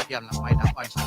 Diam lang, may dapat sa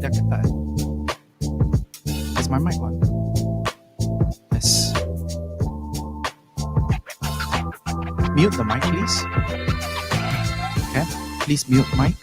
tidak kita. Is my mic on? Yes. Mute the mic, please. Okay, please mute mic.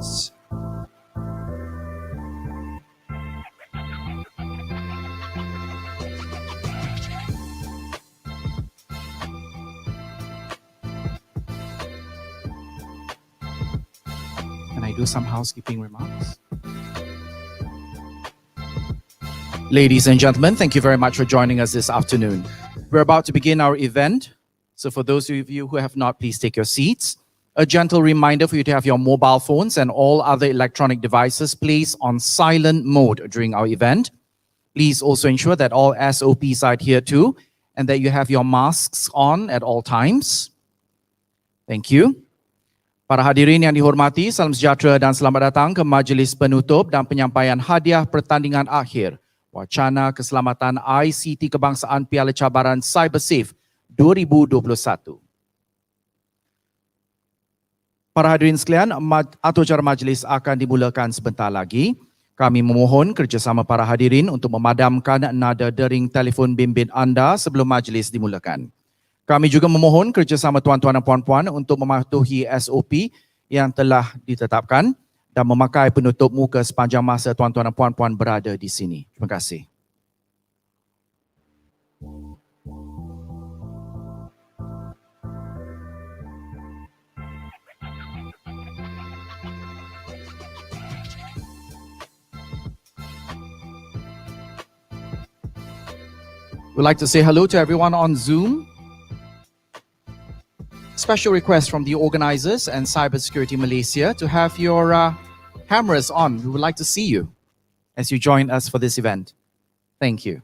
seats. Can I do some housekeeping remarks? Ladies and gentlemen, thank you very much for joining us this afternoon. We're about to begin our event. So for those of you who have not, please take your seats. A gentle reminder for you to have your mobile phones and all other electronic devices placed on silent mode during our event. Please also ensure that all SOPs are adhered to and that you have your masks on at all times. Thank you. Para hadirin yang dihormati, salam sejahtera dan selamat datang ke majlis penutup dan penyampaian hadiah pertandingan akhir Wacana Keselamatan ICT Kebangsaan Piala Cabaran CyberSafe 2021. Para hadirin sekalian, atur cara majlis akan dimulakan sebentar lagi. Kami memohon kerjasama para hadirin untuk memadamkan nada dering telefon bimbit anda sebelum majlis dimulakan. Kami juga memohon kerjasama tuan-tuan dan puan-puan untuk mematuhi SOP yang telah ditetapkan dan memakai penutup muka sepanjang masa tuan-tuan dan puan-puan berada di sini. Terima kasih. We'd like to say hello to everyone on Zoom. Special request from the organizers and Cybersecurity Malaysia to have your cameras on. We would like to see you as you join us for this event. Thank you.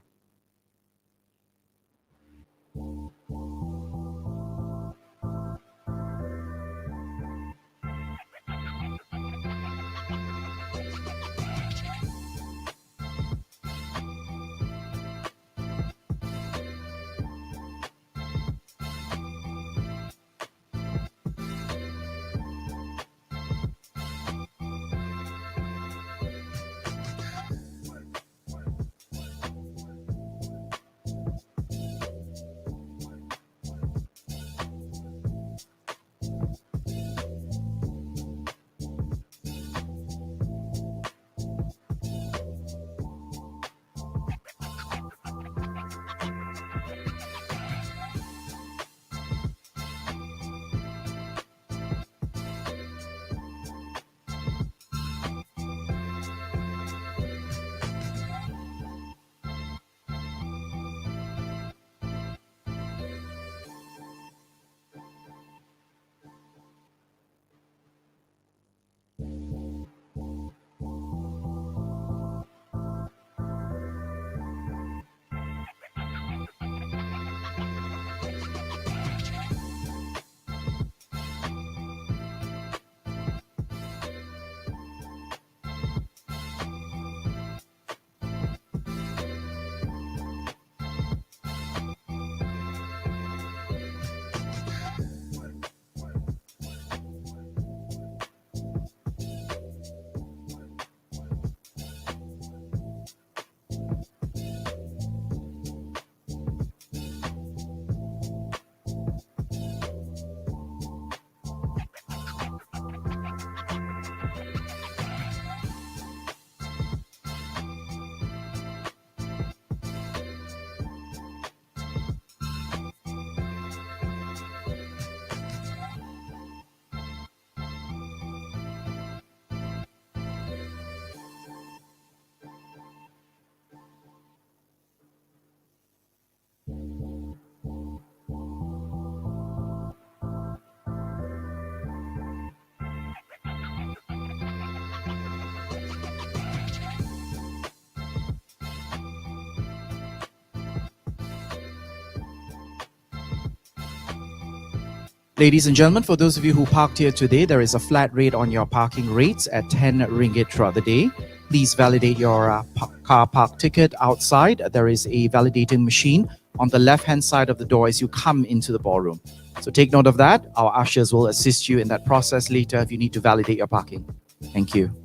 Ladies and gentlemen, for those of you who parked here today, there is a flat rate on your parking rates at 10 ringgit throughout the day. Please validate your car park ticket outside. There is a validating machine on the left-hand side of the door as you come into the ballroom. So take note of that. Our ushers will assist you in that process later if you need to validate your parking. Thank you.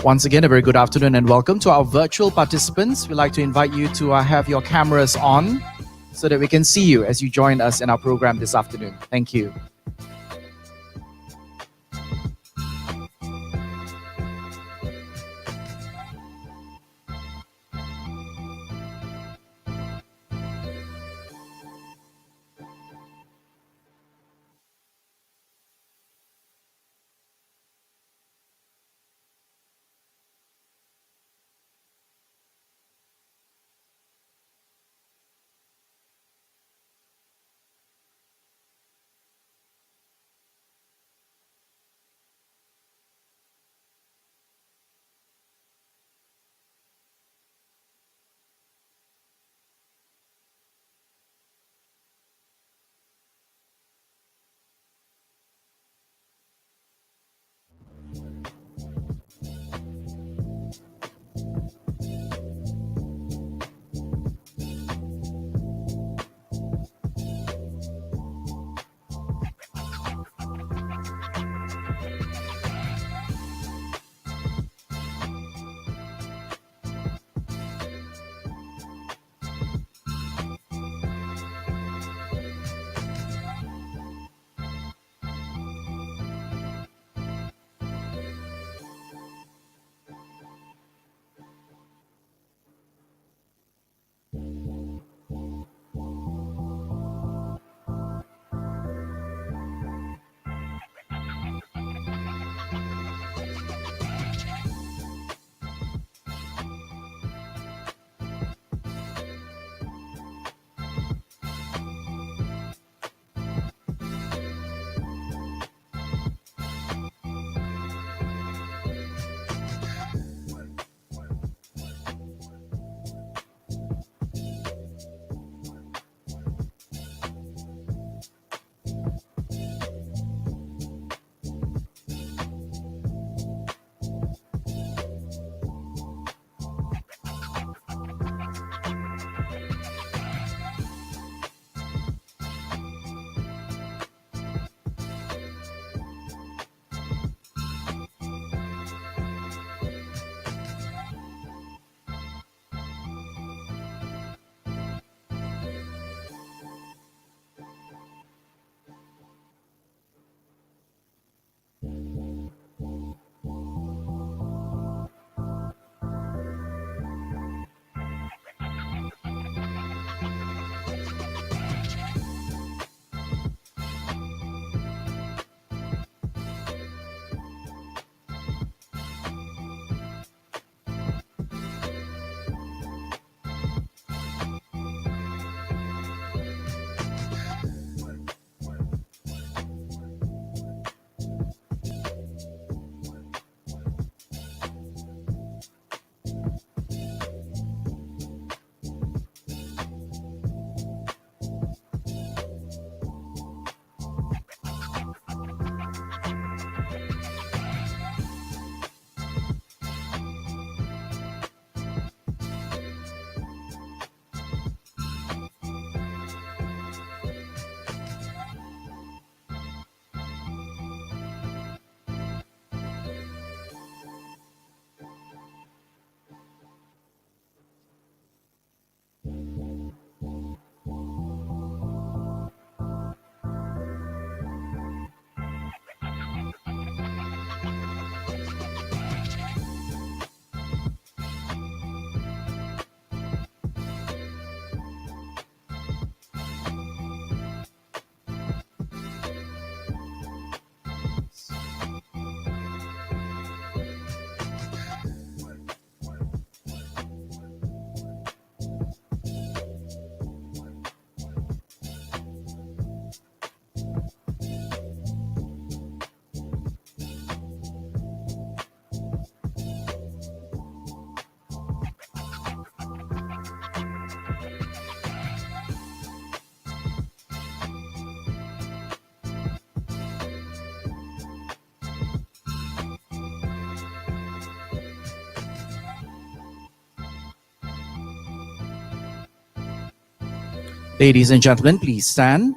Once again, a very good afternoon and welcome to our virtual participants. We'd like to invite you to have your cameras on so that we can see you as you join us in our program this afternoon. Thank you. Ladies and gentlemen, please stand.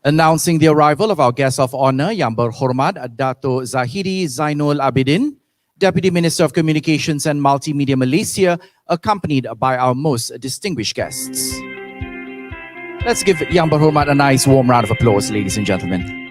Announcing the arrival of our guest of honor, Yang Berhormat Dato' Zahidi Zainul Abidin, Deputy Minister of Communications and Multimedia Malaysia, accompanied by our most distinguished guests. Let's give Yang Berhormat a nice warm round of applause, ladies and gentlemen.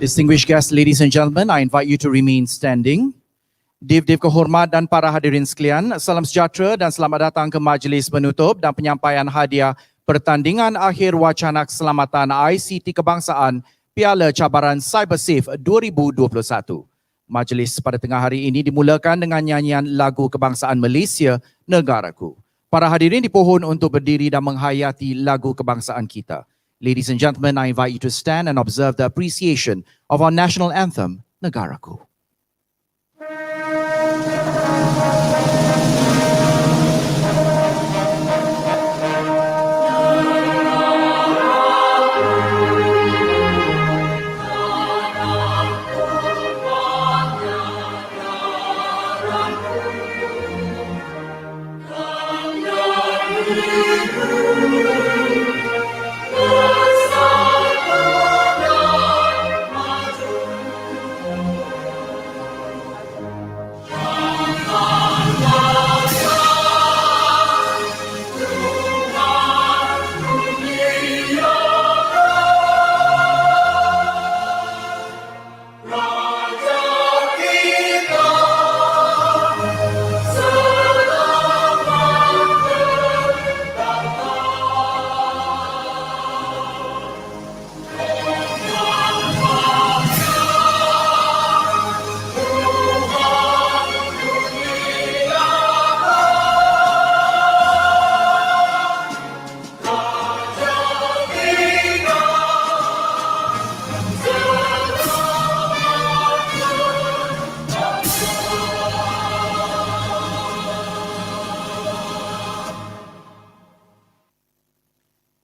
Distinguished guests, ladies and gentlemen, I invite you to remain standing. Div-div kehormat dan para hadirin sekalian, salam sejahtera dan selamat datang ke majlis penutup dan penyampaian hadiah pertandingan akhir wacana keselamatan ICT Kebangsaan Piala Cabaran CyberSafe 2021. Majlis pada tengah hari ini dimulakan dengan nyanyian lagu kebangsaan Malaysia, Negaraku. Para hadirin dipohon untuk berdiri dan menghayati lagu kebangsaan kita. Ladies and gentlemen, I invite you to stand and observe the appreciation of our national anthem, Negaraku.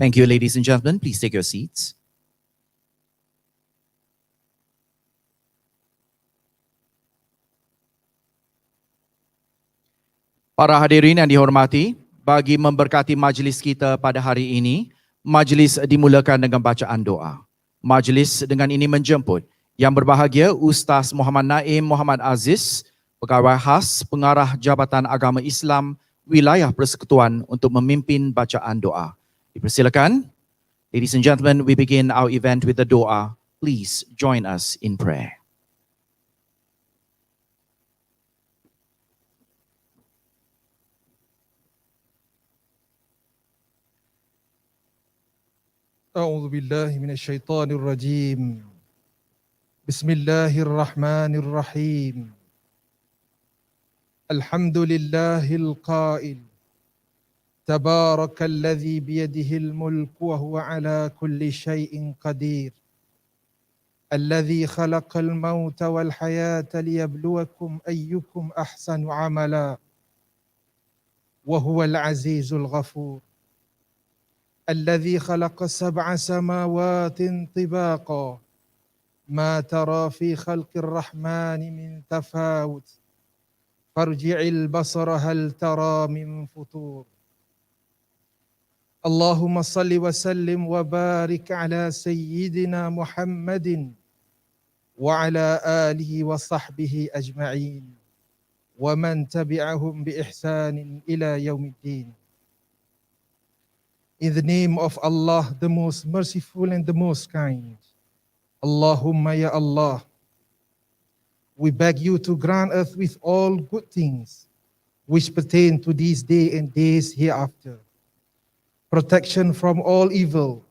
Thank you, ladies and gentlemen. Please take your seats. Para hadirin yang dihormati, bagi memberkati majlis kita pada hari ini, majlis dimulakan dengan bacaan doa. Majlis dengan ini menjemput Yang berbahagia Ustaz Muhammad Naim Muhammad Aziz, Pegawai Khas Pengarah Jabatan Agama Islam Wilayah Persekutuan untuk memimpin bacaan doa. Dipersilakan. Ladies and gentlemen, we begin our event with the doa. Please join us in prayer. أعوذ بالله من الشيطان الرجيم بسم الله الرحمن الرحيم الحمد لله القائل تبارك الذي بيده الملك وهو على كل شيء قدير الذي خلق الموت والحياة ليبلوكم أيكم أحسن عملا وهو العزيز الغفور الذي خلق 7 سماوات طباقا ما ترى في خلق الرحمن من تفاوت فارجع البصر هل ترى من فطور اللهم صل وسلم وبارك على سيدنا محمد وعلى آله وصحبه أجمعين ومن تبعهم بإحسان إلى يوم الدين. In the name of Allah, the most merciful and the most kind. Allahumma ya Allah, we beg you to grant us with all good things which pertain to this day and days hereafter. Protection from all evil,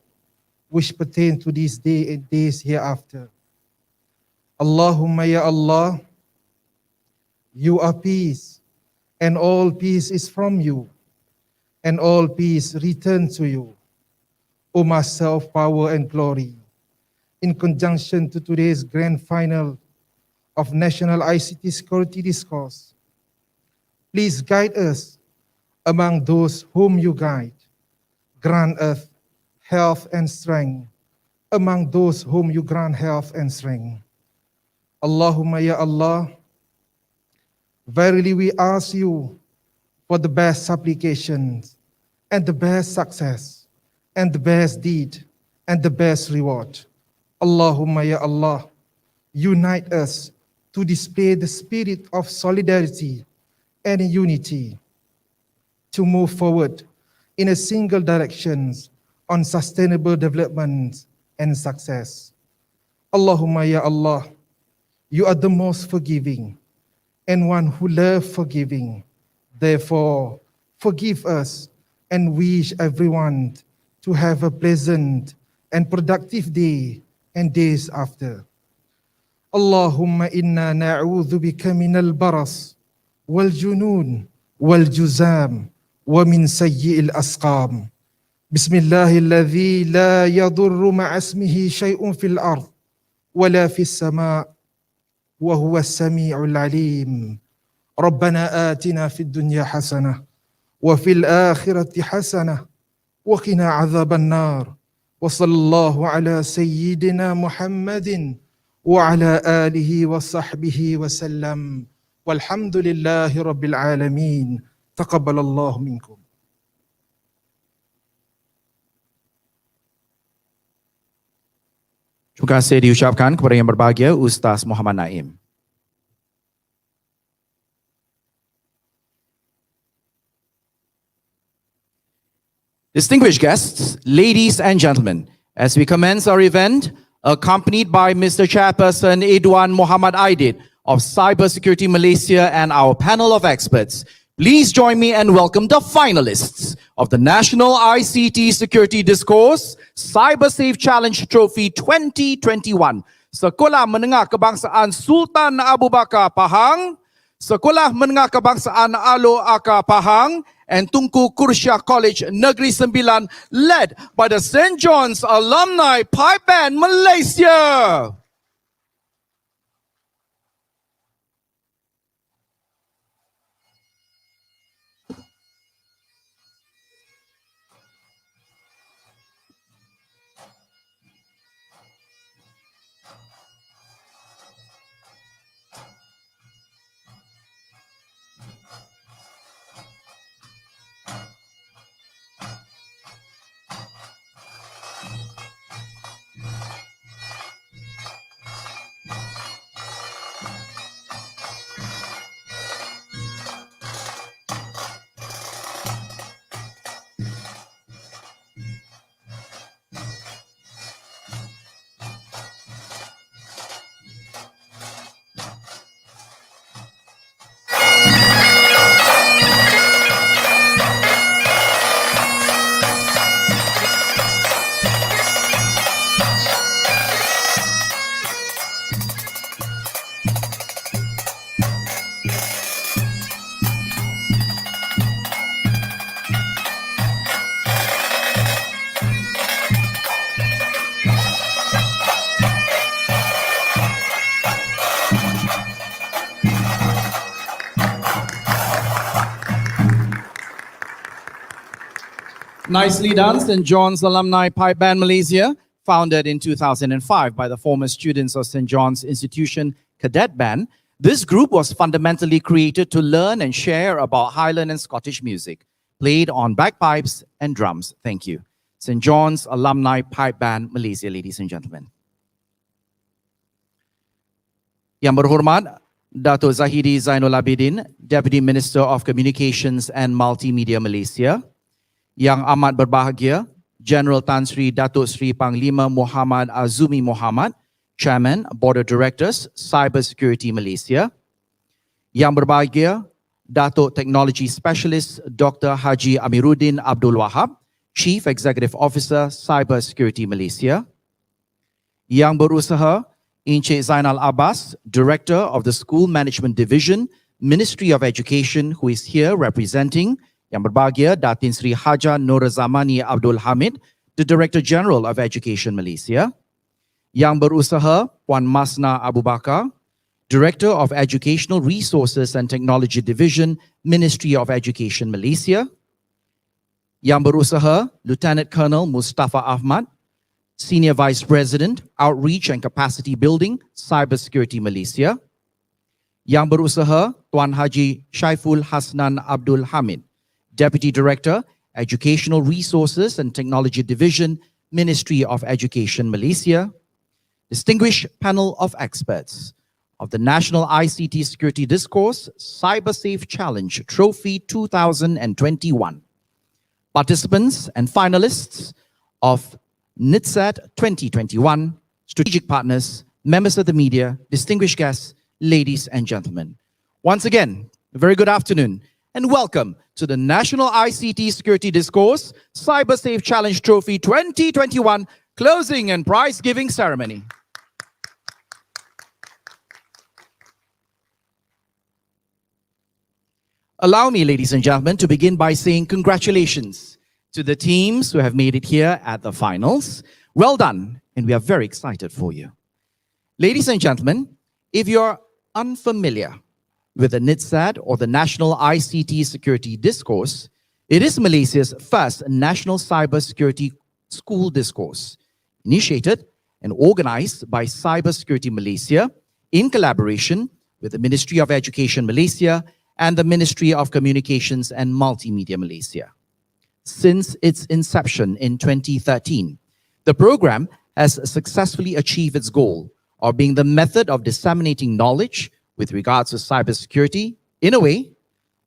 which pertain to this day and days hereafter. Allahumma ya Allah, you are peace, and all peace is from you, and all peace return to you. O Master of power and glory, in conjunction to today's grand final of National ICT Security Discourse, please guide us among those whom you guide. Grant us health and strength among those whom you grant health and strength. Allahumma ya Allah, verily we ask you for the best supplications and the best success and the best deed and the best reward. Allahumma ya Allah, unite us to display the spirit of solidarity and unity, to move forward in a single direction on sustainable development and success. Allahumma ya Allah, you are the most forgiving and one who loves forgiving. Therefore, forgive us and wish everyone to have a pleasant and productive day and days after. Allahumma inna na'udhu bika min al-baras wal-junun wal-juzam wa min sayyi al-asqam. Bismillahi alladhi la yadurru ma'a ismihi shay'un fil ard wa la fis sama' wa huwa as-sami'ul 'alim. ربنا آتنا في الدنيا حسنة وفي الآخرة حسنة وقنا عذاب النار وصلى الله على سيدنا محمد وعلى آله وصحبه وسلم والحمد لله رب العالمين تقبل الله منكم. Terima kasih diucapkan kepada yang berbahagia Ustaz Muhammad Naim. Distinguished guests, ladies and gentlemen, as we commence our event, accompanied by Mr. Chairperson Idwan Muhammad Aidit of Cybersecurity Malaysia and our panel of experts, please join me and welcome the finalists of the National ICT Security Discourse Cyber Safe Challenge Trophy 2021. Sekolah Menengah Kebangsaan Sultan Abu Bakar Pahang, Sekolah Menengah Kebangsaan Alo Aka Pahang, and Tunku Kursyah College Negeri Sembilan, led by the St. John's Alumni Pipe Band Malaysia. Nicely done, St. John's Alumni Pipe Band Malaysia, founded in 2005 by the former students of St. John's Institution Cadet Band. This group was fundamentally created to learn and share about Highland and Scottish music, played on bagpipes and drums. Thank you. St. John's Alumni Pipe Band Malaysia, ladies and gentlemen. Yang berhormat, Dato' Zahidi Zainul Abidin, Deputy Minister of Communications and Multimedia Malaysia. Yang amat berbahagia, General Tan Sri Datuk Sri Panglima Muhammad Azumi Muhammad, Chairman, Board of Directors, Cybersecurity Malaysia. Yang berbahagia, Datuk Technology Specialist Dr. Haji Amiruddin Abdul Wahab, Chief Executive Officer, Cyber Security Malaysia. Yang Berusaha, Encik Zainal Abbas, Director of the School Management Division, Ministry of Education, who is here representing Yang Berbahagia Datin Sri Haja Nur Zamani Abdul Hamid, the Director General of Education Malaysia. Yang Berusaha, Puan Masna Abu Bakar, Director of Educational Resources and Technology Division, Ministry of Education Malaysia. Yang Berusaha, Lieutenant Colonel Mustafa Ahmad, Senior Vice President, Outreach and Capacity Building, Cybersecurity Malaysia. Yang Berusaha, Tuan Haji Syaiful Hasnan Abdul Hamid, Deputy Director, Educational Resources and Technology Division, Ministry of Education Malaysia. Distinguished panel of experts of the National ICT Security Discourse Cyber Safe Challenge Trophy 2021. Participants and finalists of NICTSeD 2021, strategic partners, members of the media, distinguished guests, ladies and gentlemen. Once again, a very good afternoon and welcome to the National ICT Security Discourse Cyber Safe Challenge Trophy 2021 closing and prize giving ceremony. Allow me, ladies and gentlemen, to begin by saying congratulations to the teams who have made it here at the finals. Well done, and we are very excited for you. Ladies and gentlemen, if you're unfamiliar with the NICTSeD or the National ICT Security Discourse, it is Malaysia's first national cybersecurity school discourse, initiated and organized by Cybersecurity Malaysia in collaboration with the Ministry of Education Malaysia and the Ministry of Communications and Multimedia Malaysia. Since its inception in 2013, the program has successfully achieved its goal of being the method of disseminating knowledge with regards to cybersecurity in a way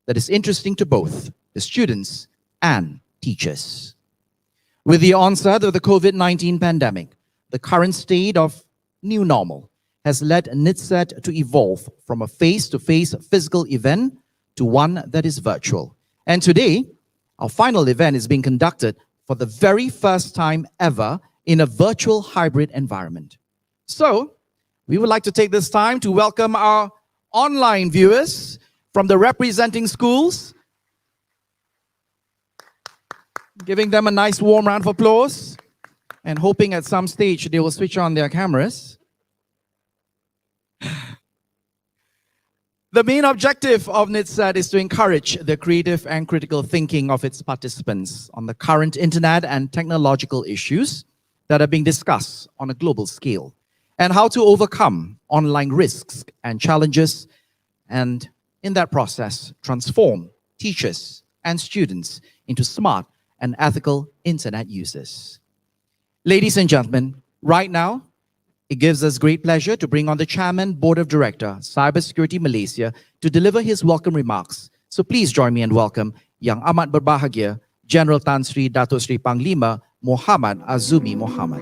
that is interesting to both the students and teachers. With the onset of the COVID-19 pandemic, the current state of new normal has led NICTSeD to evolve from a face-to-face physical event to one that is virtual. And today, our final event is being conducted for the very first time ever in a virtual hybrid environment. So, we would like to take this time to welcome our online viewers from the representing schools, giving them a nice warm round of applause and hoping at some stage they will switch on their cameras. The main objective of NICTSeD is to encourage the creative and critical thinking of its participants on the current internet and technological issues that are being discussed on a global scale, and how to overcome online risks and challenges, and in that process, transform teachers and students into smart and ethical internet users. Ladies and gentlemen, right now, it gives us great pleasure to bring on the Chairman, Board of Director, Cybersecurity Malaysia, to deliver his welcome remarks. So please join me and welcome Yang Amat Berbahagia, General Tan Sri Datuk Sri Panglima Muhammad Azumi Muhammad.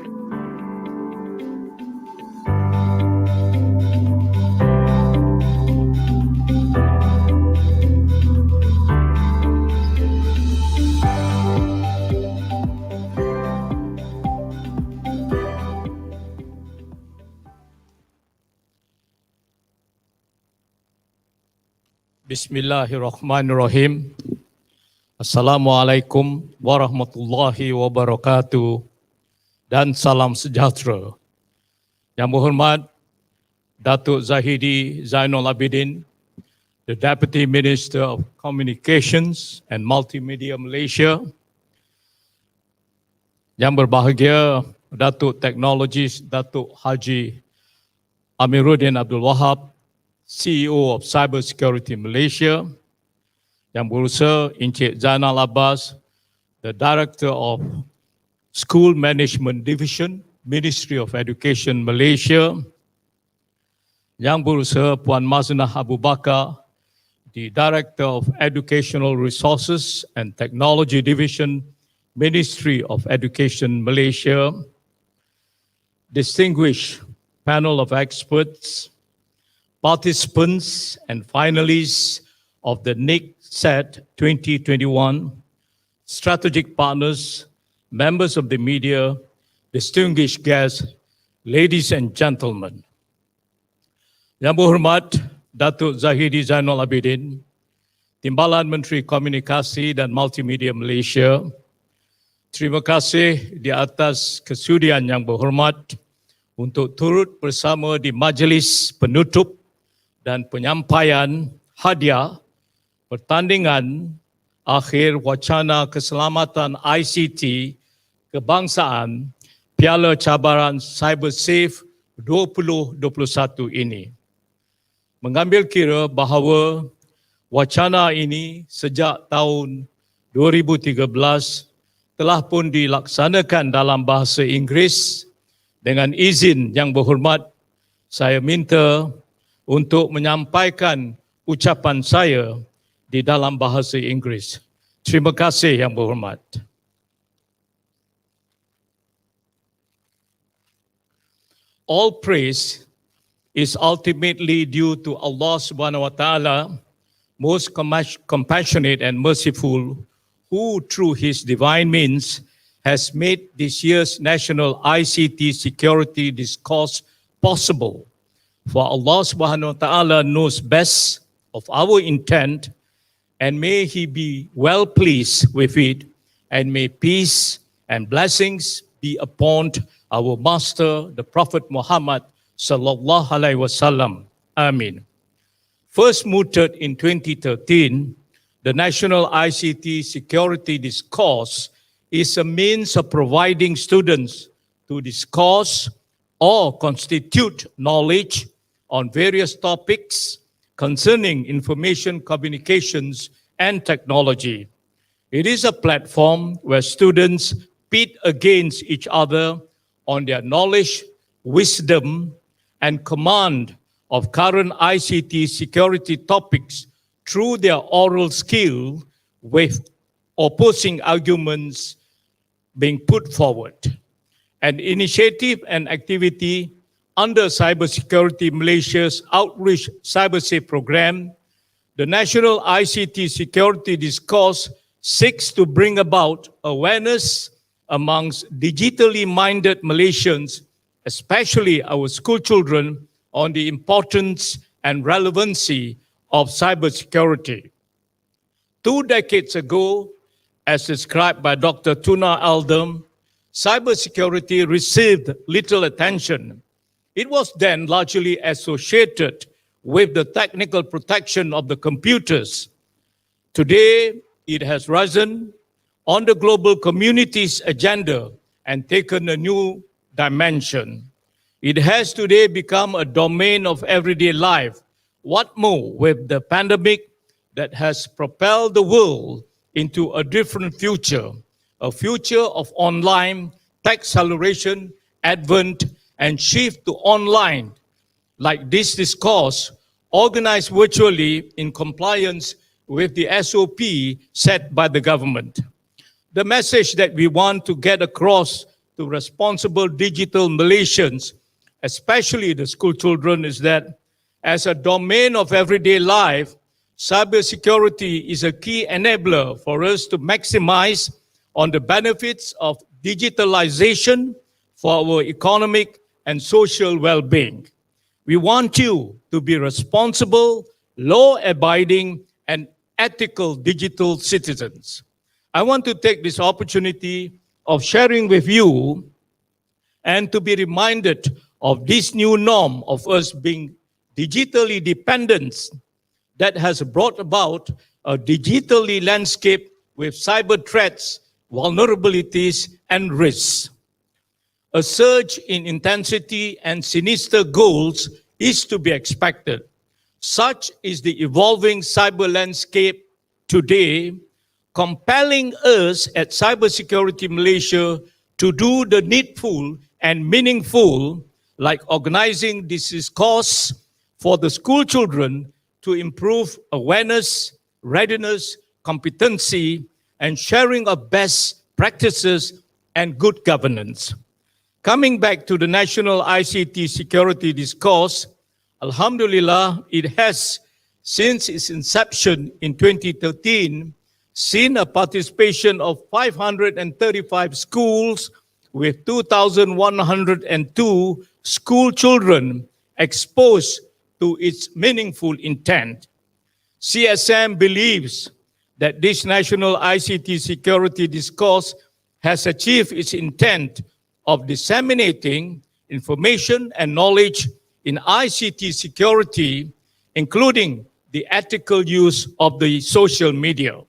Bismillahirrahmanirrahim. Assalamualaikum warahmatullahi wabarakatuh dan salam sejahtera. Yang berhormat Datuk Zahidi Zainul Abidin, the Deputy Minister of Communications and Multimedia Malaysia. Yang berbahagia Datuk Teknologis Datuk Haji Amiruddin Abdul Wahab, CEO of Cybersecurity Malaysia. Yang berusaha Encik Zainal Abbas, the Director of School Management Division, Ministry of Education Malaysia. Yang berusaha Puan Masna Abu Bakar, the Director of Educational Resources and Technology Division, Ministry of Education Malaysia. Distinguished panel of experts, participants and finalists of the NICTSeD 2021, strategic partners, members of the media, distinguished guests, ladies and gentlemen. Yang berhormat Datuk Zahidi Zainal Abidin, Timbalan Menteri Komunikasi dan Multimedia Malaysia. Terima kasih di atas kesudian yang berhormat untuk turut bersama di majlis penutup dan penyampaian hadiah pertandingan akhir wacana keselamatan ICT kebangsaan Piala Cabaran Cyber Safe 2021 ini. Mengambil kira bahawa wacana ini sejak tahun 2013 telah pun dilaksanakan dalam bahasa Inggeris. Dengan izin yang berhormat, saya minta untuk menyampaikan ucapan saya di dalam bahasa Inggeris. Terima kasih yang berhormat. All praise is ultimately due to Allah Subhanahu wa Ta'ala, most compassionate and merciful, who through His divine means has made this year's National ICT Security Discourse possible. For Allah Subhanahu wa Ta'ala knows best of our intent, and may He be well pleased with it, and may peace and blessings be upon our Master, the Prophet Muhammad Sallallahu Alaihi Wasallam. Amin. First mooted in 2013, the National ICT Security Discourse is a means of providing students to discuss or constitute knowledge on various topics concerning information communications and technology. It is a platform where students pit against each other on their knowledge, wisdom, and command of current ICT security topics through their oral skill with opposing arguments being put forward. An initiative and activity under Cybersecurity Malaysia's Outreach CyberSafe program, the National ICT Security Discourse seeks to bring about awareness amongst digitally minded Malaysians, especially our school children, on the importance and relevancy of cybersecurity. 2 decades ago, as described by Dr. Tuna Aldam, cybersecurity received little attention. It was then largely associated with the technical protection of the computers. Today, it has risen on the global community's agenda and taken a new dimension. It has today become a domain of everyday life. What more with the pandemic that has propelled the world into a different future, a future of online tech acceleration, advent, and shift to online, like this discourse, organized virtually in compliance with the SOP set by the government. The message that we want to get across to responsible digital Malaysians, especially the school children, is that as a domain of everyday life, cybersecurity is a key enabler for us to maximize on the benefits of digitalization for our economic and social well-being. We want you to be responsible, law-abiding, and ethical digital citizens. I want to take this opportunity of sharing with you and to be reminded of this new norm of us being digitally dependent that has brought about a digitally landscape with cyber threats, vulnerabilities, and risks. A surge in intensity and sinister goals is to be expected. Such is the evolving cyber landscape today, compelling us at Cybersecurity Malaysia to do the needful and meaningful, like organizing this discourse for the school children to improve awareness, readiness, competency, and sharing of best practices and good governance. Coming back to the National ICT Security Discourse, Alhamdulillah, it has, since its inception in 2013, seen a participation of 535 schools with 2,102 school children exposed to its meaningful intent. CSM believes that this national ICT security discourse has achieved its intent of disseminating information and knowledge in ICT security, including the ethical use of the social media.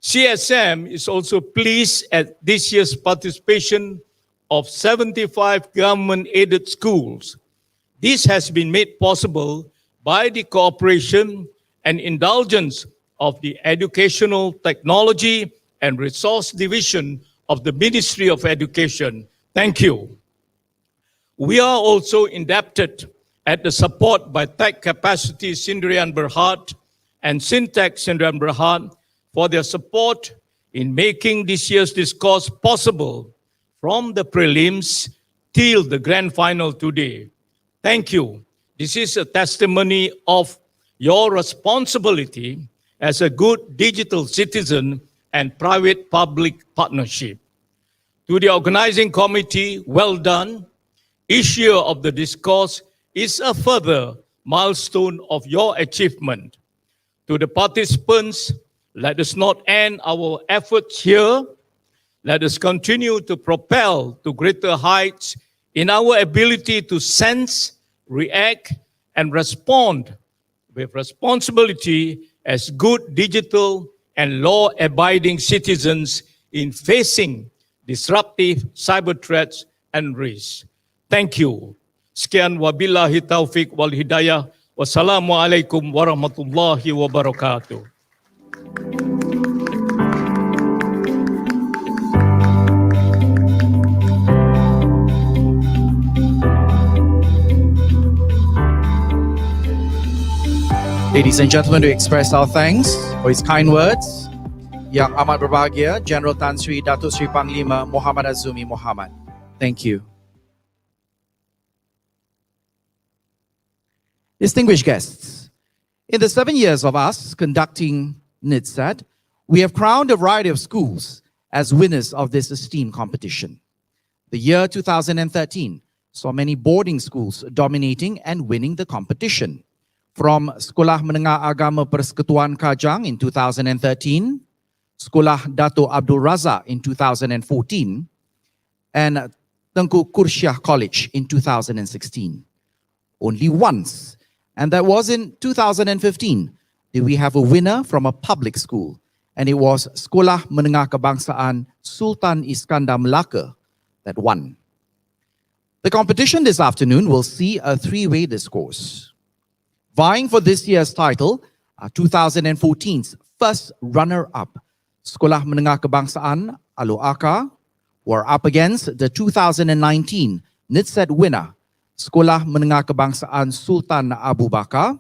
CSM is also pleased at this year's participation of 75 government-aided schools. This has been made possible by the cooperation and indulgence of the Educational Technology and Resource Division of the Ministry of Education. Thank you. We are also indebted at the support by Tech Capacity Sindrian Berhad and Syntech Sindrian Berhad for their support in making this year's discourse possible from the prelims till the grand final today. Thank you. This is a testimony of your responsibility as a good digital citizen and private-public partnership. To the organizing committee, well done. Each year of the discourse is a further milestone of your achievement. To the participants, let us not end our efforts here. Let us continue to propel to greater heights in our ability to sense, react, and respond with responsibility as good digital and law-abiding citizens in facing disruptive cyber threats and risks. Thank you. Sekian wabillahi taufiq wal hidayah. Wassalamualaikum warahmatullahi wabarakatuh. Ladies and gentlemen, to express our thanks for his kind words, Yang Amat Berbahagia, General Tan Sri Datuk Sri Panglima Muhammad Azumi Muhammad. Thank you. Distinguished guests, in the 7 years of us conducting NICTSeD, we have crowned a variety of schools as winners of this esteemed competition. The year 2013 saw many boarding schools dominating and winning the competition. From Sekolah Menengah Agama Persekutuan Kajang in 2013, Sekolah Dato' Abdul Razak in 2014, and Tengku Kursyah College in 2016. Only once, and that was in 2015, did we have a winner from a public school, and it was Sekolah Menengah Kebangsaan Sultan Iskandar Melaka that won. The competition this afternoon will see a three-way discourse. Vying for this year's title, 2014's first runner-up, Sekolah Menengah Kebangsaan Alor Akar, were up against the 2019 NICTSeD winner, Sekolah Menengah Kebangsaan Sultan Abu Bakar,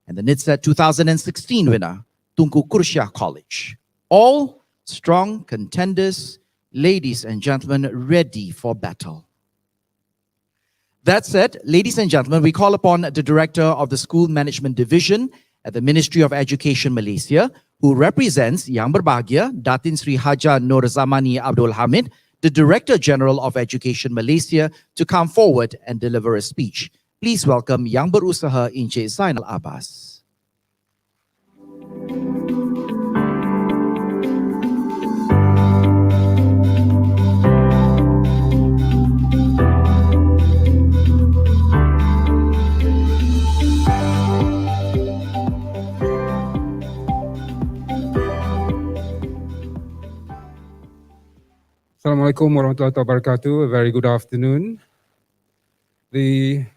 and the NICTSeD 2016 winner, Tengku Kursyah College. All strong contenders, ladies and gentlemen, ready for battle. That said, ladies and gentlemen, we call upon the Director of the School Management Division at the Ministry of Education Malaysia, who represents Yang Berbahagia, Datin Sri Haja Nur Zamani Abdul Hamid, the Director General of Education Malaysia, to come forward and deliver a speech. Please welcome Yang Berusaha Encik Zainal Abbas. Assalamualaikum warahmatullahi wabarakatuh. A very good afternoon. The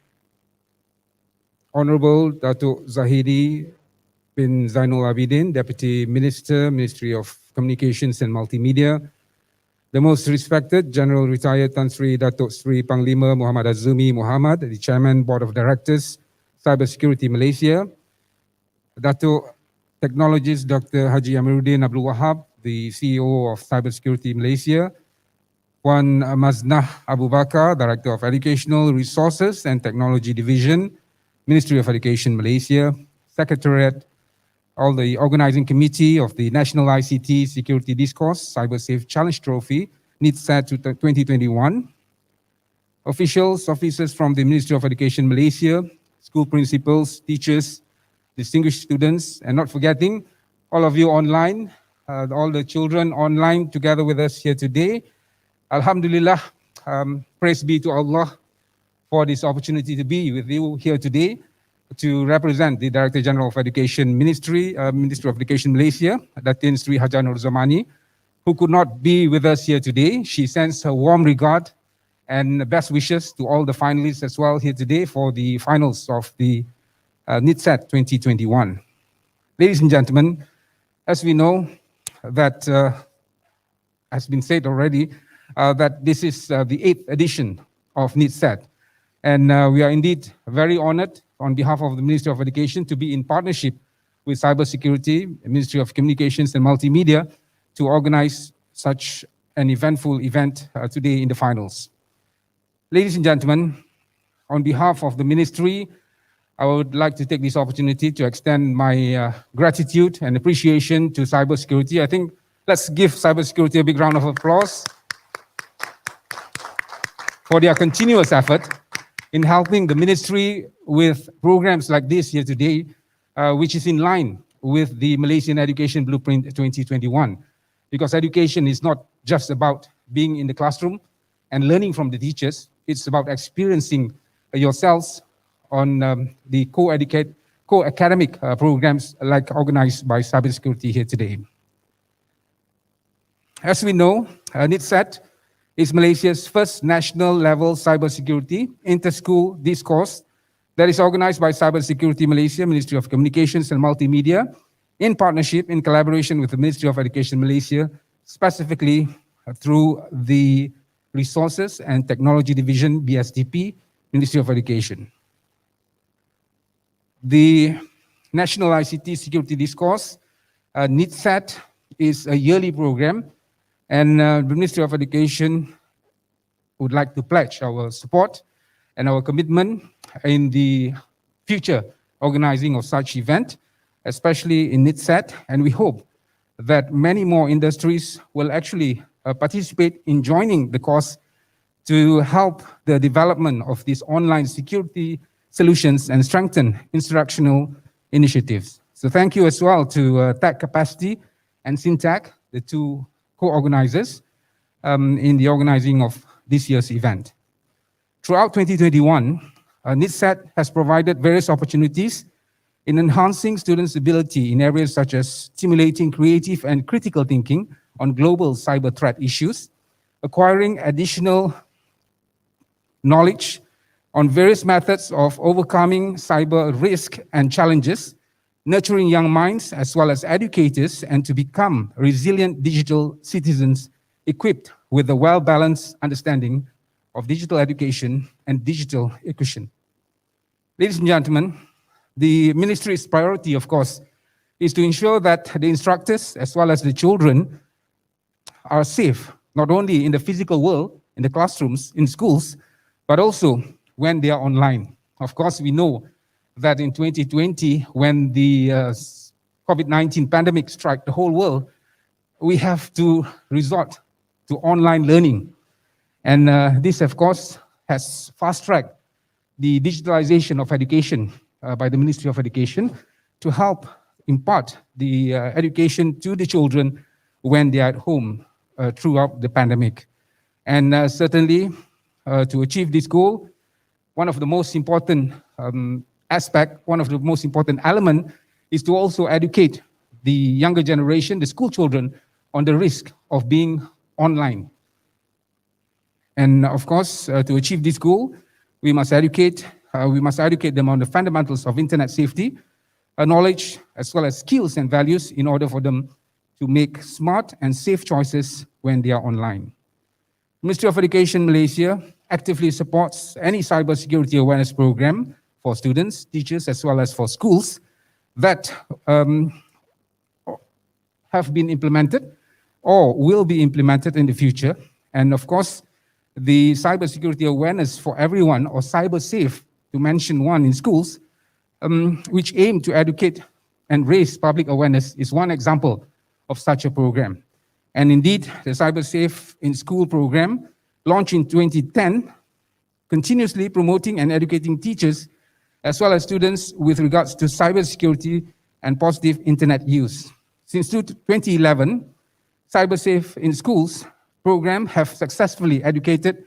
Honorable Datuk Zahidi bin Zainul Abidin, Deputy Minister, Ministry of Communications and Multimedia, the most respected General Retired Tan Sri Datuk Sri Panglima Muhammad Azumi Muhammad, the Chairman Board of Directors, Cybersecurity Malaysia, Datuk Technologist Dr. Haji Amiruddin Abdul Wahab, the CEO of Cybersecurity Malaysia, Puan Maznah Abu Bakar, Director of Educational Resources and Technology Division, Ministry of Education Malaysia, Secretariat, all the organizing committee of the National ICT Security Discourse Cyber Safe Challenge Trophy, NICTSeD 2021, officers from the Ministry of Education Malaysia, school principals, teachers, distinguished students, and not forgetting all of you online, all the children online together with us here today. Alhamdulillah, praise be to Allah for this opportunity to be with you here today to represent the Director General of Education Ministry of Education Malaysia, Datin Sri Haja Nur Zamani, who could not be with us here today. She sends her warm regard and best wishes to all the finalists as well here today for the finals of the NICTSeD 2021. Ladies and gentlemen, as we know that has been said already, that this is the 8th edition of NICTSeD. And we are indeed very honored on behalf of the Ministry of Education to be in partnership with Cybersecurity, Ministry of Communications and Multimedia to organize such an eventful event today in the finals. Ladies and gentlemen, on behalf of the Ministry, I would like to take this opportunity to extend my gratitude and appreciation to cybersecurity. I think let's give cybersecurity a big round of applause for their continuous effort in helping the ministry with programs like this here today, which is in line with the Malaysian Education Blueprint 2021. Because education is not just about being in the classroom and learning from the teachers, it's about experiencing yourselves on the co-academic programs like organized by cybersecurity here today. As we know, NICTSeD is Malaysia's first national level cybersecurity inter-school discourse that is organized by Cybersecurity Malaysia, Ministry of Communications and Multimedia, in partnership, in collaboration with the Ministry of Education Malaysia, specifically through the Resources and Technology Division, BSTP, Ministry of Education. The National ICT Security Discourse, NICTSeD, is a yearly program, and the Ministry of Education would like to pledge our support and our commitment in the future organizing of such event, especially in NICTSeD, and we hope that many more industries will actually participate in joining the cause to help the development of these online security solutions and strengthen instructional initiatives. So thank you as well to Tech Capacity and Syntech, the two co-organizers in the organizing of this year's event. Throughout 2021, NICTSeD has provided various opportunities in enhancing students' ability in areas such as stimulating creative and critical thinking on global cyber threat issues, acquiring additional knowledge on various methods of overcoming cyber risk and challenges, nurturing young minds as well as educators, and to become resilient digital citizens equipped with a well-balanced understanding of digital education and digital equation. Ladies and gentlemen, the ministry's priority, of course, is to ensure that the instructors as well as the children are safe, not only in the physical world, in the classrooms, in schools, but also when they are online. Of course, we know that in 2020, when the COVID-19 pandemic struck the whole world, we have to resort to online learning. And this, of course, has fast-tracked the digitalization of education by the Ministry of Education to help impart the education to the children when they are at home throughout the pandemic. And certainly, to achieve this goal, one of the most important one of the most important element is to also educate the younger generation, the school children, on the risk of being online. And of course, to achieve this goal, we must educate them on the fundamentals of internet safety, knowledge, as well as skills and values in order for them to make smart and safe choices when they are online. Ministry of Education Malaysia actively supports any cybersecurity awareness program for students, teachers, as well as for schools that have been implemented or will be implemented in the future. And of course, the cybersecurity awareness for everyone, or cyber safe, to mention one in schools, which aim to educate and raise public awareness is one example of such a program. And indeed, the Cyber Safe in School program, launched in 2010, continuously promoting and educating teachers as well as students with regards to cybersecurity and positive internet use. Since 2011, Cyber Safe in Schools program have successfully educated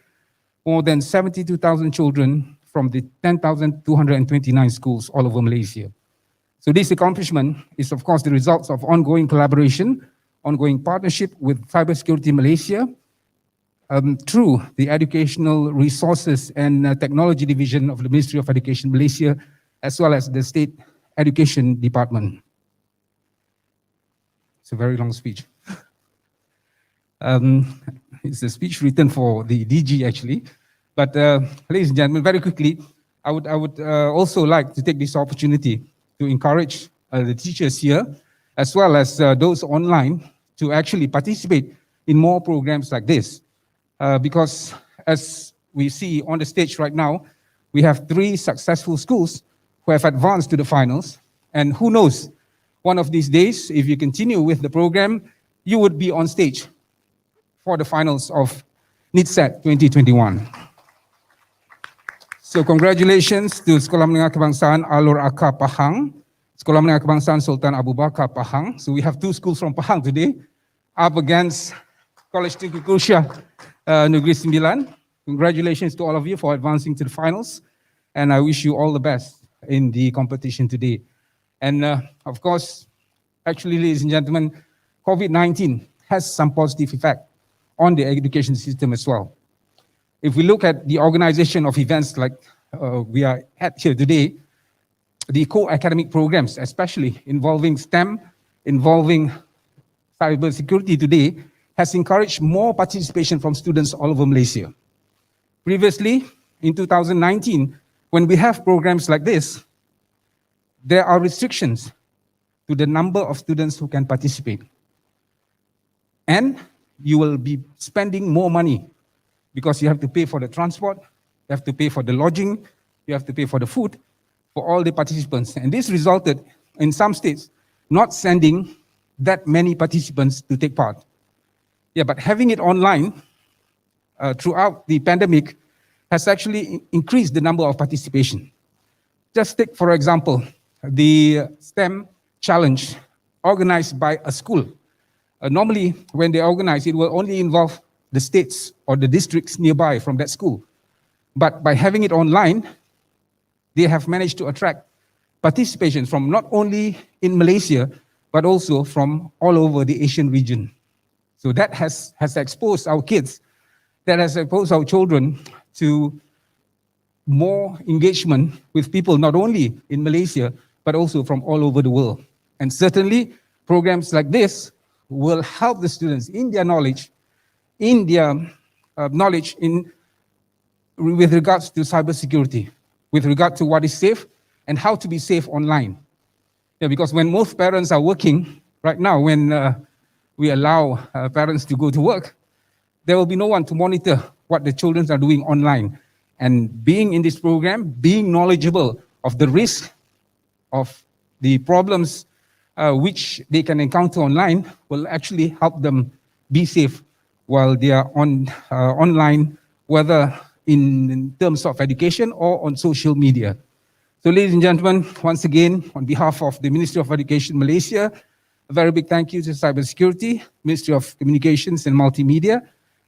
more than 72,000 children from the 10,229 schools all over Malaysia. So this accomplishment is, of course, the result of ongoing collaboration, ongoing partnership with Cybersecurity Malaysia through the Educational Resources and Technology Division of the Ministry of Education Malaysia, as well as the State Education Department. It's a very long speech. It's a speech written for the DG actually. But ladies and gentlemen, very quickly, I would also like to take this opportunity to encourage the teachers here, as well as those online, to actually participate in more programs like this. Because as we see on the stage right now, we have 3 successful schools who have advanced to the finals. And who knows, one of these days, if you continue with the program, you would be on stage for the finals of NICTSeD 2021. So congratulations to Sekolah Menengah Kebangsaan Alor Aka Pahang, Sekolah Menengah Kebangsaan Sultan Abu Bakar Pahang. So we have 2 schools from Pahang today, up against College Tengku Kursyah Negeri Sembilan. Congratulations to all of you for advancing to the finals. And I wish you all the best in the competition today. And of course, actually, ladies and gentlemen, COVID-19 has some positive effect on the education system as well. If we look at the organization of events like we are at here today, the co-academic programs, especially involving STEM, involving cybersecurity today, has encouraged more participation from students all over Malaysia. Previously, in 2019, when we have programs like this, there are restrictions to the number of students who can participate. And you will be spending more money because you have to pay for the transport, you have to pay for the lodging, you have to pay for the food for all the participants. And this resulted in some states not sending that many participants to take part. Yeah, but having it online throughout the pandemic has actually increased the number of participation. Just take, for example, the STEM challenge organized by a school. Normally, when they organize, it will only involve the states or the districts nearby from that school. But by having it online, they have managed to attract participation from not only in Malaysia, but also from all over the Asian region. So that has exposed our kids, that has exposed our children to more engagement with people not only in Malaysia, but also from all over the world. And certainly, programs like this will help the students in their knowledge, with regards to cybersecurity, with regard to what is safe and how to be safe online. Yeah, because when most parents are working right now, when we allow parents to go to work, there will be no one to monitor what the children are doing online. And being in this program, being knowledgeable of the risk of the problems which they can encounter online will actually help them be safe while they are online, whether in terms of education or on social media. So ladies and gentlemen, once again, on behalf of the Ministry of Education Malaysia, a very big thank you to Cybersecurity, Ministry of Communications and Multimedia,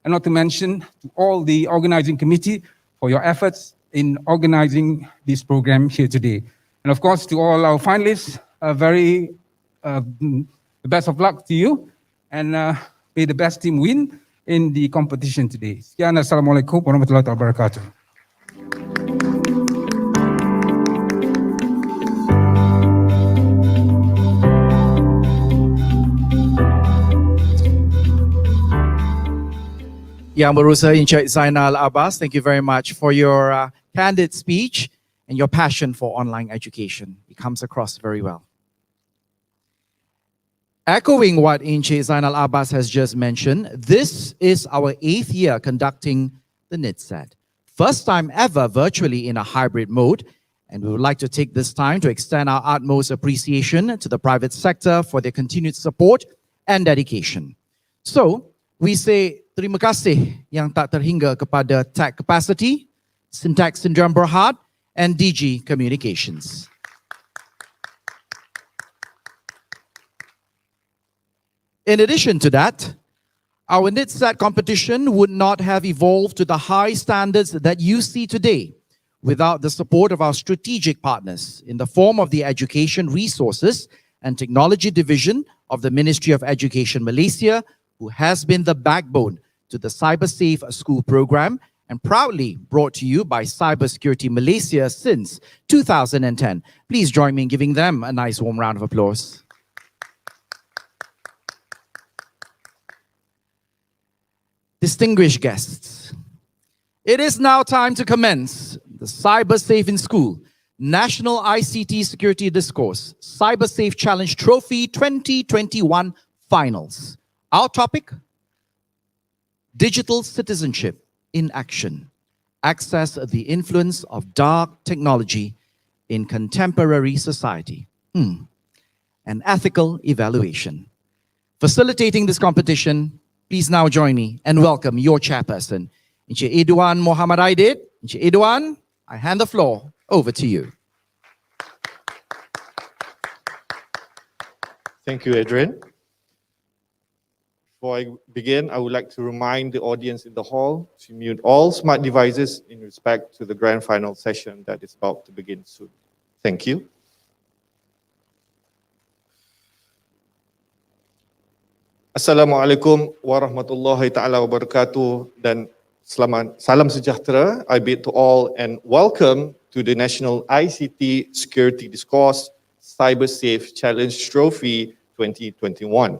and not to mention to all the organizing committee for your efforts in organizing this program here today. And of course, to all our finalists, the best of luck to you, and may the best team win in the competition today. Sekian, Assalamualaikum warahmatullahi wabarakatuh. Yang Berusaha Encik Zainal Abbas, thank you very much for your candid speech and your passion for online education. It comes across very well. Echoing what Encik Zainal Abbas has just mentioned, this is our 8th year conducting the NICTSeD. First time ever virtually in a hybrid mode, And we would like to take this time to extend our utmost appreciation to the private sector for their continued support and dedication. So, we say terima kasih yang tak terhingga kepada Tech Capacity, Syntax Syndrome Berhad, and DG Communications. In addition to that, our NICTSeD competition would not have evolved to the high standards that you see today without the support of our strategic partners in the form of the Education Resources and Technology Division of the Ministry of Education Malaysia, who has been the backbone to the CyberSafe School program and proudly brought to you by Cybersecurity Malaysia since 2010. Please join me in giving them a nice warm round of applause. Distinguished guests, it is now time to commence the CyberSafe in School National ICT Security Discourse CyberSafe Challenge Trophy 2021 Finals. Our topic, Digital Citizenship in Action. Access the influence of dark technology in contemporary society. An ethical evaluation. Facilitating this competition, please now join me and welcome your chairperson, Encik Edwan Muhammad Aidid. Encik Edwan, I hand the floor over to you. Thank you, Adrian. Before I begin, I would like to remind the audience in the hall to mute all smart devices in respect to the grand final session that is about to begin soon. Thank you. Assalamualaikum warahmatullahi ta'ala wabarakatuh dan salam sejahtera. I bid to all and welcome to the National ICT Security Discourse CyberSafe Challenge Trophy 2021.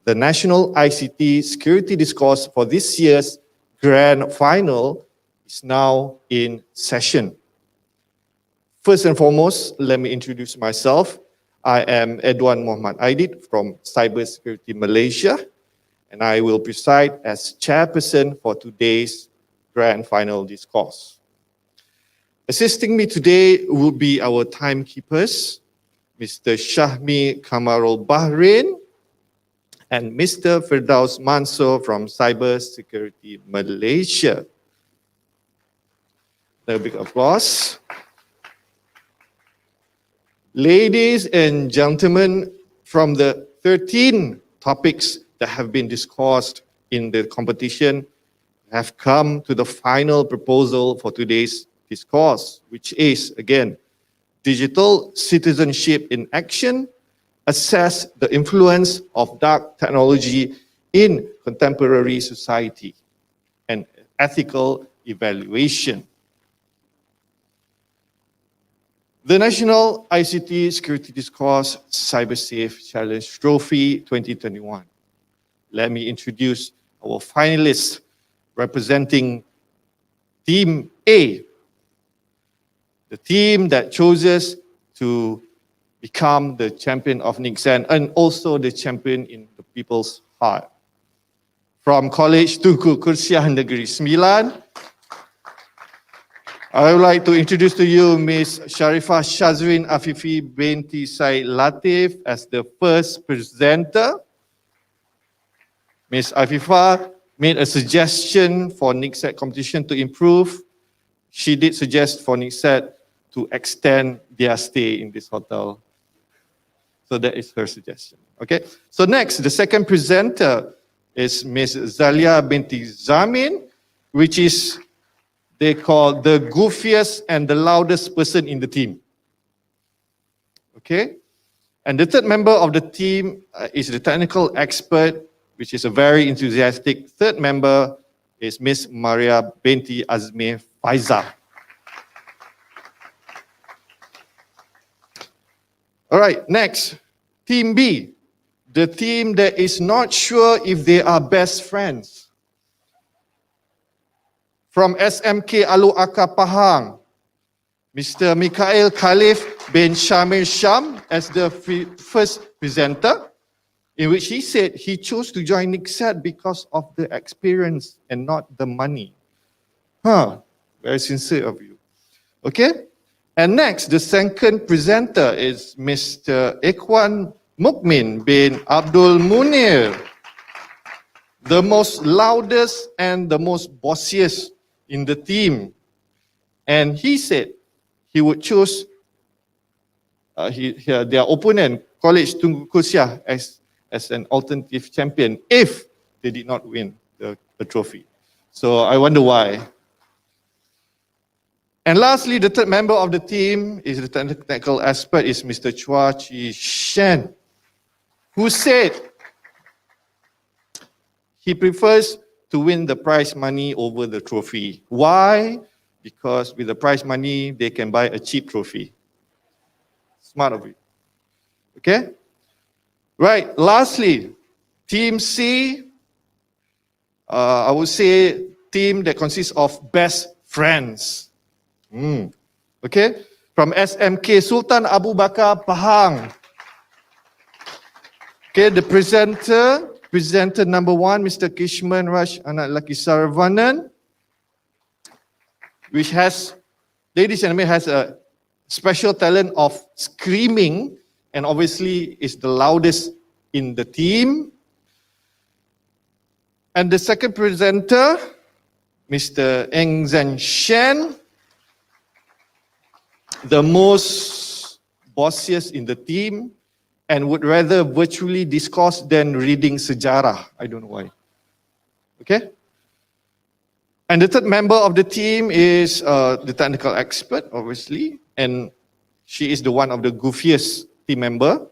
The National ICT Security Discourse for this year's grand final is now in session. First and foremost, let me introduce myself. I am Edwan Muhammad Aidid from Cybersecurity Malaysia, and I will preside as chairperson for today's grand final discourse. Assisting me today will be our timekeepers, Mr. Shahmi Kamarul Bahrain and Mr. Firdaus Mansur from Cybersecurity Malaysia. A big applause. Ladies and gentlemen, from the 13 topics that have been discussed in the competition, have come to the final proposal for today's discourse, which is, again, Digital Citizenship in Action, assess the influence of dark technology in contemporary society, and ethical evaluation. The National ICT Security Discourse CyberSafe Challenge Trophy 2021. Let me introduce our finalists representing Team A, the team that chooses to become the champion of NICTSeD and also the champion in the people's heart. From College Tunku Kursiah Negeri Sembilan, I would like to introduce to you Ms. Sharifah Shazrin Afifi binti Said Latif as the first presenter. Ms. Afifah made a suggestion for NICTSeD competition to improve. She did suggest for NICTSeD to extend their stay in this hotel. So that is her suggestion. Okay. So next, the second presenter is Ms. Zalia binti Zamin, which is they call the goofiest and the loudest person in the team. Okay. And the third member of the team is the technical expert, which is a very enthusiastic. Third member is Ms. Maria binti Azmi Faiza. All right, next, Team B, the team that is not sure if they are best friends. From SMK Alu Aka Pahang, Mr. Mikhail Khalif bin Shamir Sham as the first presenter, in which he said he chose to join NICTSeD because of the experience and not the money. Very sincere of you. Okay? And next, the second presenter is Mr. Ikhwan Mukmin bin Abdul Munir, the most loudest and the most bossiest in the team. And he said he would choose their opponent, College Tunku Kusiah, as an alternative champion if they did not win the trophy. So I wonder why. And lastly, the third member of the team is the technical expert, is Mr. Chua Chi Shen, who said he prefers to win the prize money over the trophy. Why? Because with the prize money, they can buy a cheap trophy. Smart of you. Okay? Right, lastly, Team C, I would say team that consists of best friends. Okay, from SMK, Sultan Abu Bakar Pahang. Okay, the presenter number one, Mr. Kishman Raj Anak Laki Saravanan, which has, ladies and gentlemen, has a special talent of screaming and obviously is the loudest in the team. And the second presenter, Mr. Eng Zhen Shen, the most bossiest in the team and would rather virtually discourse than reading sejarah. I don't know why. Okay? And the third member of the team is the technical expert, obviously, and she is the one of the goofiest team member,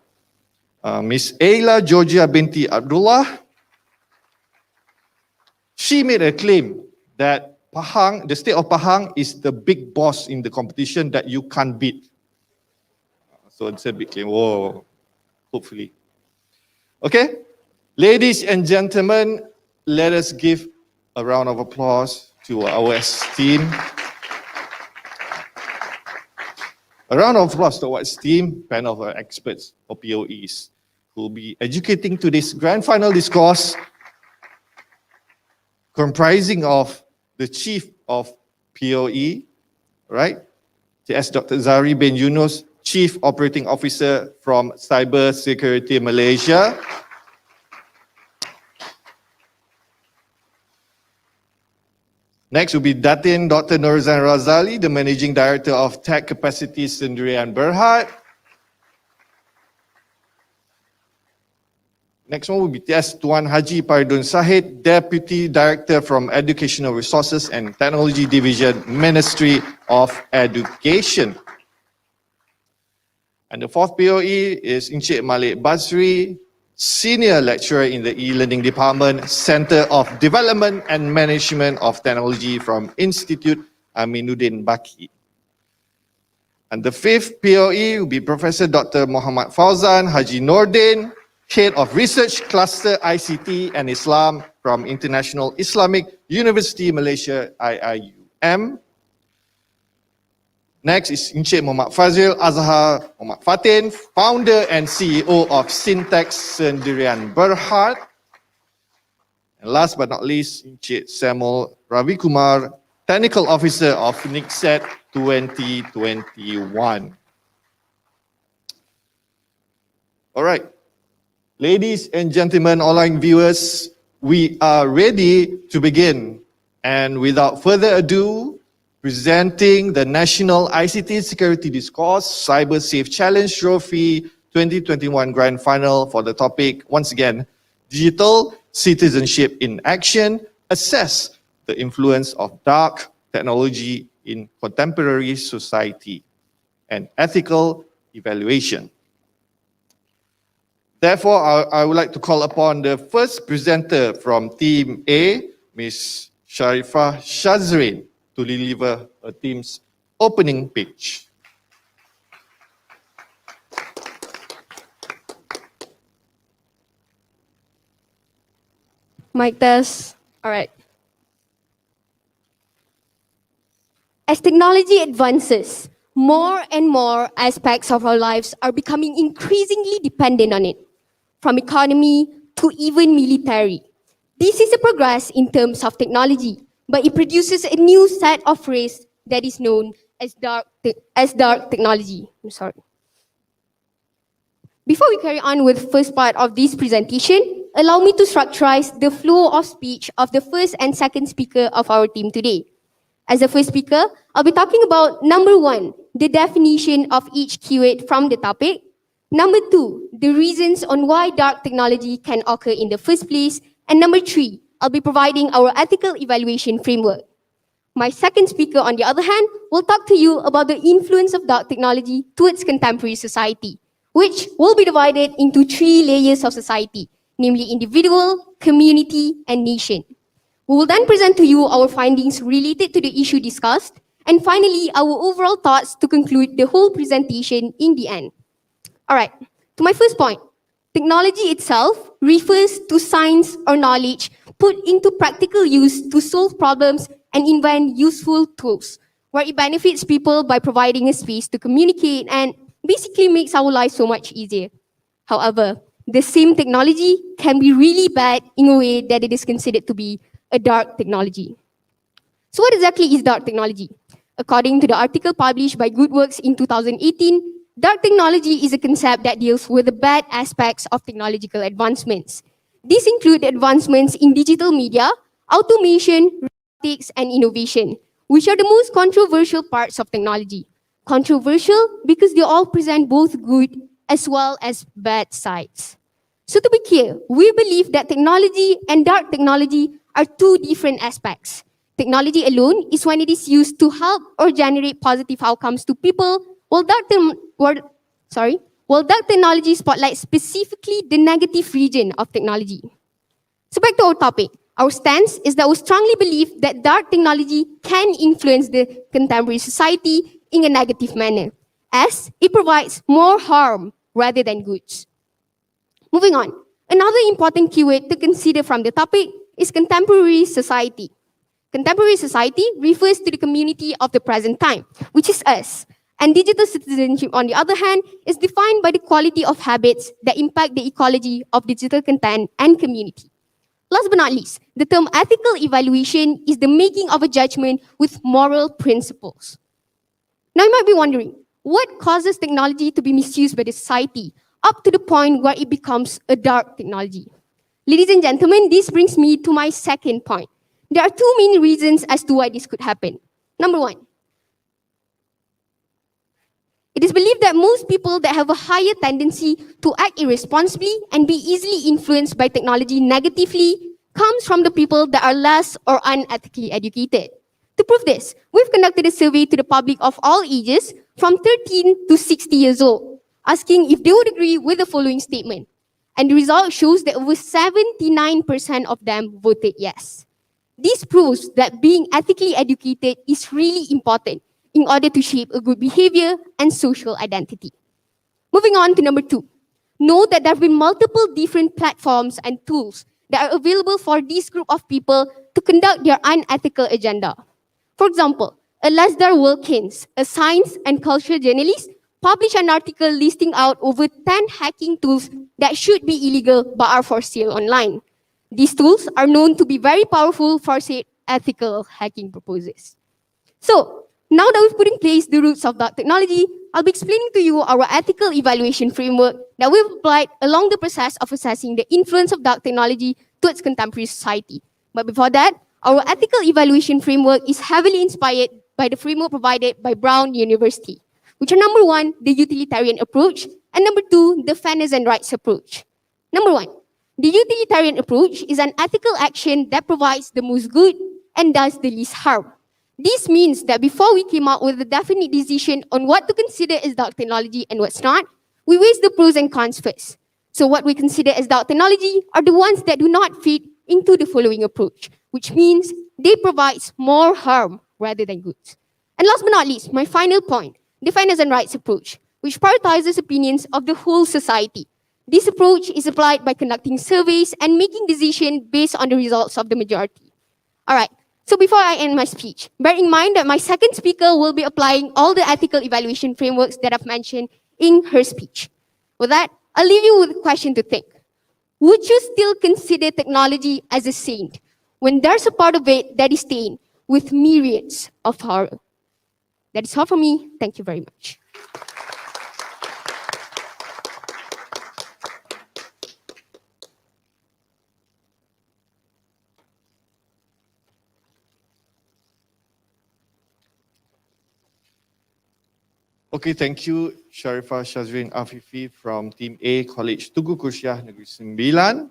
Miss Ayla Georgia binti Abdullah. She made a claim that Pahang, the state of Pahang, is the big boss in the competition that you can't beat. So it's a big claim. Whoa, hopefully. Okay, ladies and gentlemen, let us give a round of applause to our esteemed. A round of applause to our esteemed panel of experts or POEs who will be educating today's grand final discourse, comprising of the Chief of POE, right? TS Dr. Zari bin Yunus, Chief Operating Officer from Cyber Security Malaysia. Next will be Datin Dr. Nurzan Razali, the Managing Director of Tech Capacity Sendirian Berhad. Next one will be TS Tuan Haji Paridun Sahid, Deputy Director from Educational Resources and Technology Division, Ministry of Education. And the fourth POE is Encik Malik Basri, Senior Lecturer in the E-Learning Department, Center of Development and Management of Technology from Institute Aminuddin Baki. And the fifth POE will be Professor Dr. Muhammad Fauzan Haji Nordin, Head of Research Cluster ICT and Islam from International Islamic University Malaysia, IIUM. Next is Encik Muhammad Fazil Azhar Muhammad Fatin, Founder and CEO of Syntax Sendirian Berhad. And last but not least, Encik Samuel Ravi Kumar, Technical Officer of NICTSeD 2021. All right. Ladies and gentlemen, online viewers, we are ready to begin. And without further ado, presenting the National ICT Security Discourse Cyber Safe Challenge Trophy 2021 Grand Final for the topic, once again, Digital Citizenship in Action, Assess the Influence of Dark Technology in Contemporary Society, and Ethical Evaluation. Therefore, I would like to call upon the first presenter from Team A, Ms. Sharifah Shazrin, to deliver a team's opening pitch. Mic test. All right. As technology advances, more and more aspects of our lives are becoming increasingly dependent on it, from economy to even military. This is a progress in terms of technology, but it produces a new set of risks that is known as dark technology. I'm sorry. Before we carry on with the first part of this presentation, allow me to structurize the flow of speech of the first and second speaker of our team today. As the first speaker, I'll be talking about number 1, the definition of each keyword from the topic. Number 2, the reasons on why dark technology can occur in the first place. And number 3, I'll be providing our ethical evaluation framework. My second speaker, on the other hand, will talk to you about the influence of dark technology towards contemporary society, which will be divided into 3 layers of society, namely individual, community, and nation. We will then present to you our findings related to the issue discussed, and finally, our overall thoughts to conclude the whole presentation in the end. All right, to my first point, technology itself refers to science or knowledge put into practical use to solve problems and invent useful tools, where it benefits people by providing a space to communicate and basically makes our lives so much easier. However, the same technology can be really bad in a way that it is considered to be a dark technology. So what exactly is dark technology? According to the article published by GoodWorks in 2018, dark technology is a concept that deals with the bad aspects of technological advancements. These include advancements in digital media, automation, robotics, and innovation, which are the most controversial parts of technology. Controversial because they all present both good as well as bad sides. So to be clear, we believe that technology and dark technology are 2 different aspects. Technology alone is when it is used to help or generate positive outcomes to people, while dark technology spotlights specifically the negative region of technology. So back to our topic. Our stance is that we strongly believe that dark technology can influence the contemporary society in a negative manner, as it provides more harm rather than goods. Moving on, another important keyword to consider from the topic is contemporary society. Contemporary society refers to the community of the present time, which is us. And digital citizenship, on the other hand, is defined by the quality of habits that impact the ecology of digital content and community. Last but not least, the term ethical evaluation is the making of a judgment with moral principles. Now you might be wondering, what causes technology to be misused by the society up to the point where it becomes a dark technology? Ladies and gentlemen, this brings me to my second point. There are 2 main reasons as to why this could happen. Number 1, it is believed that most people that have a higher tendency to act irresponsibly and be easily influenced by technology negatively comes from the people that are less or unethically educated. To prove this, we've conducted a survey to the public of all ages from 13 to 60 years old, asking if they would agree with the following statement. And the result shows that over 79% of them voted yes. This proves that being ethically educated is really important in order to shape a good behavior and social identity. Moving on to number 2. Know that there have been multiple different platforms and tools that are available for this group of people to conduct their unethical agenda. For example, Alasdair Wilkins, a science and culture journalist, published an article listing out over 10 hacking tools that should be illegal but are for sale online. These tools are known to be very powerful for, say, ethical hacking purposes. So, now that we've put in place the roots of dark technology, I'll be explaining to you our ethical evaluation framework that we've applied along the process of assessing the influence of dark technology towards contemporary society. But before that, our ethical evaluation framework is heavily inspired by the framework provided by Brown University, which are number 1, the utilitarian approach, and number 2, the fairness and rights approach. Number 1, the utilitarian approach is an ethical action that provides the most good and does the least harm. This means that before we came out with a definite decision on what to consider as dark technology and what's not, we weigh the pros and cons first. So what we consider as dark technology are the ones that do not fit into the following approach, which means they provide more harm rather than good. And last but not least, my final point, the fairness and rights approach, which prioritizes opinions of the whole society. This approach is applied by conducting surveys and making decisions based on the results of the majority. All right. So before I end my speech, bear in mind that my second speaker will be applying all the ethical evaluation frameworks that I've mentioned in her speech. With that, I'll leave you with a question to think. Would you still consider technology as a saint when there's a part of it that is stained with myriads of horror? That's all for me. Thank you very much. Okay, thank you, Sharifah Shazrin Afifi from Team A, College Tugu Kursyah Negeri Sembilan.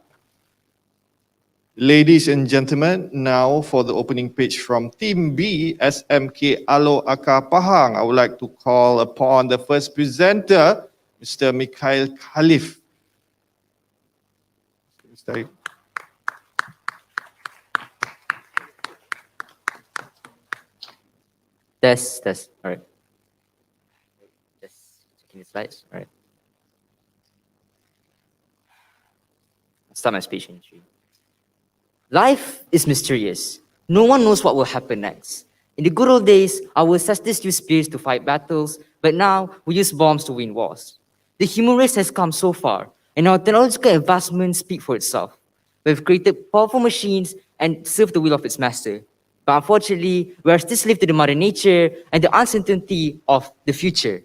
Ladies and gentlemen, now for the opening pitch from Team B, SMK Alo Aka Pahang, I would like to call upon the first presenter, Mr. Mikhail Khalif. Mr. Test. All right. Just checking the slides. All right. I'll start my speech in 3. Life is mysterious. No one knows what will happen next. In the good old days, our ancestors used spears to fight battles, but now we use bombs to win wars. The human race has come so far, and our technological advancements speak for itself. We've created powerful machines and served the will of its master. But unfortunately, we are still slaves to the mother nature and the uncertainty of the future.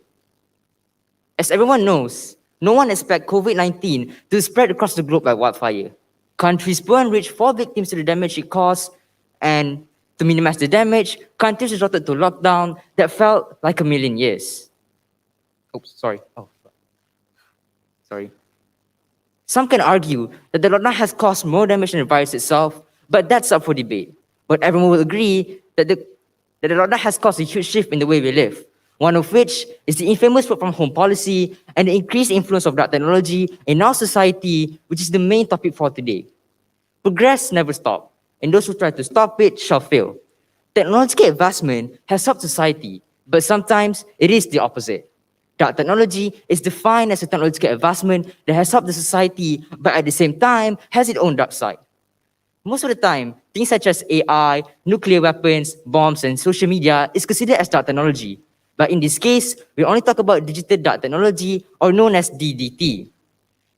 As everyone knows, no one expects COVID-19 to spread across the globe like wildfire. Countries poor and rich fall victims to the damage it caused, and to minimize the damage, countries resorted to lockdown that felt like a million years. Oops, sorry. Sorry. Some can argue that the lockdown has caused more damage than the virus itself, but that's up for debate. But everyone will agree that the lockdown has caused a huge shift in the way we live, one of which is the infamous work from home policy and the increased influence of that technology in our society, which is the main topic for today. Progress never stops, and those who try to stop it shall fail. Technological advancement has helped society, but sometimes it is the opposite. Dark technology is defined as a technological advancement that has helped the society, but at the same time has its own dark side. Most of the time, things such as AI, nuclear weapons, bombs, and social media is considered as dark technology. But in this case, we only talk about digital dark technology, or known as DDT.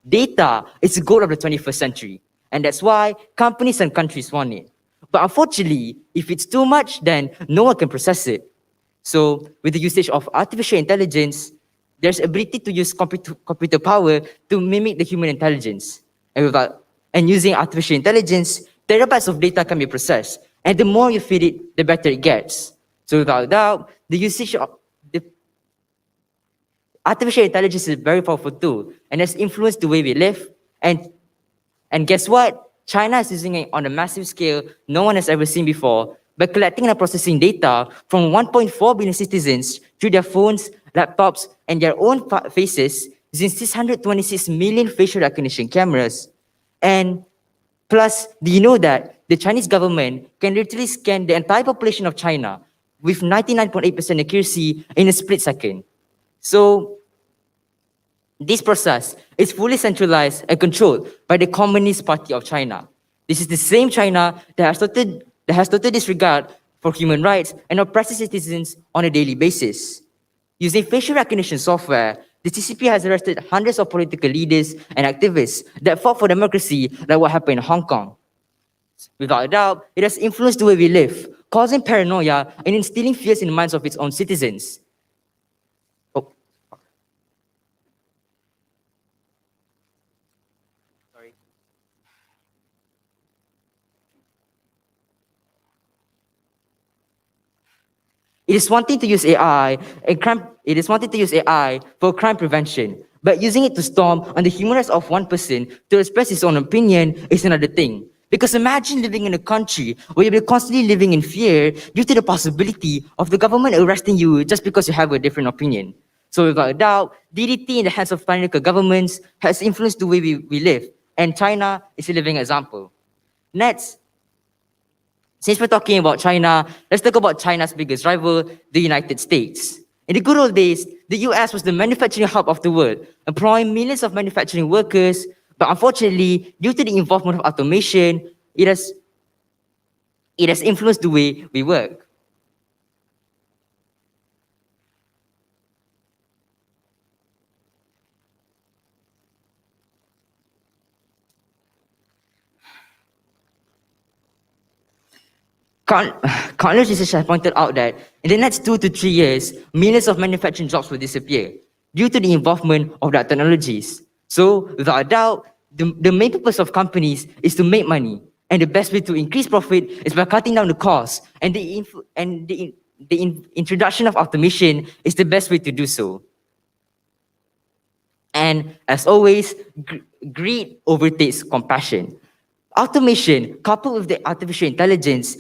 Data is the goal of the 21st century, and that's why companies and countries want it. But unfortunately, if it's too much, then no one can process it. So with the usage of artificial intelligence, there's ability to use computer power to mimic the human intelligence. And using artificial intelligence, terabytes of data can be processed. And the more you feed it, the better it gets. So without a doubt, the usage of the artificial intelligence is a very powerful tool and has influenced the way we live. And guess what? China is using it on a massive scale no one has ever seen before by collecting and processing data from 1.4 billion citizens through their phones, laptops, and their own faces using 626 million facial recognition cameras. And plus, do you know that the Chinese government can literally scan the entire population of China with 99.8% accuracy in a split second? So, this process is fully centralized and controlled by the Communist Party of China. This is the same China that has total disregard for human rights and oppresses citizens on a daily basis. Using facial recognition software, the CCP has arrested hundreds of political leaders and activists that fought for democracy, like what happened in Hong Kong. Without a doubt, it has influenced the way we live, causing paranoia and instilling fears in the minds of its own citizens. It is wanting to use AI for crime prevention, but using it to storm on the human rights of one person to express his own opinion is another thing. Because imagine living in a country where you're constantly living in fear due to the possibility of the government arresting you just because you have a different opinion. So without a doubt, DDT in the hands of tyrannical governments has influenced the way we live, and China is a living example. Next, since we're talking about China, let's talk about China's biggest rival, the United States. In the good old days, the US was the manufacturing hub of the world, employing millions of manufacturing workers. But unfortunately, due to the involvement of automation, it has influenced the way we work. Countless research have pointed out that in the next 2 to 3 years, millions of manufacturing jobs will disappear due to the involvement of that technologies. So, without a doubt, the main purpose of companies is to make money, and the best way to increase profit is by cutting down the cost. And the introduction of automation is the best way to do so. And as always, greed overtakes compassion. Automation, coupled with the artificial intelligence,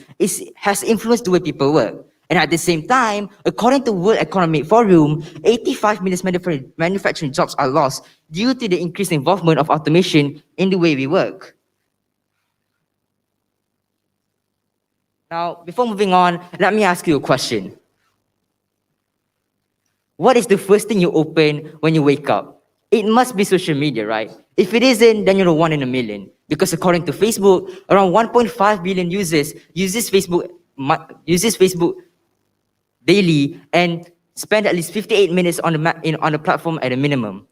has influenced the way people work. And at the same time, according to World Economic Forum, 85 million manufacturing jobs are lost due to the increased involvement of automation in the way we work. Now, before moving on, let me ask you a question. What is the first thing you open when you wake up? It must be social media, right? If it isn't, then you're a 1 in a million. Because according to Facebook, around 1.5 billion users uses Facebook daily and spend at least 58 minutes on the platform at a minimum.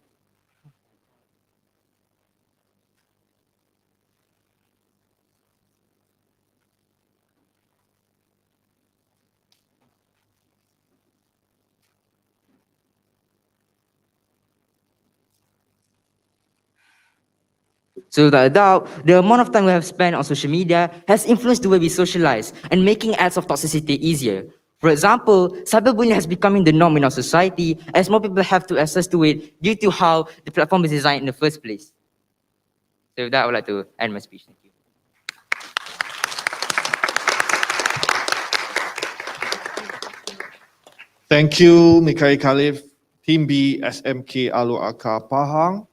So without a doubt, the amount of time we have spent on social media has influenced the way we socialize and making acts of toxicity easier. For example, cyberbullying has become the norm in our society as more people have to access to it due to how the platform is designed in the first place. So with that, I would like to end my speech. Thank you. Thank you, Mikhail Khalif, Team B, SMK Alu Aka Pahang.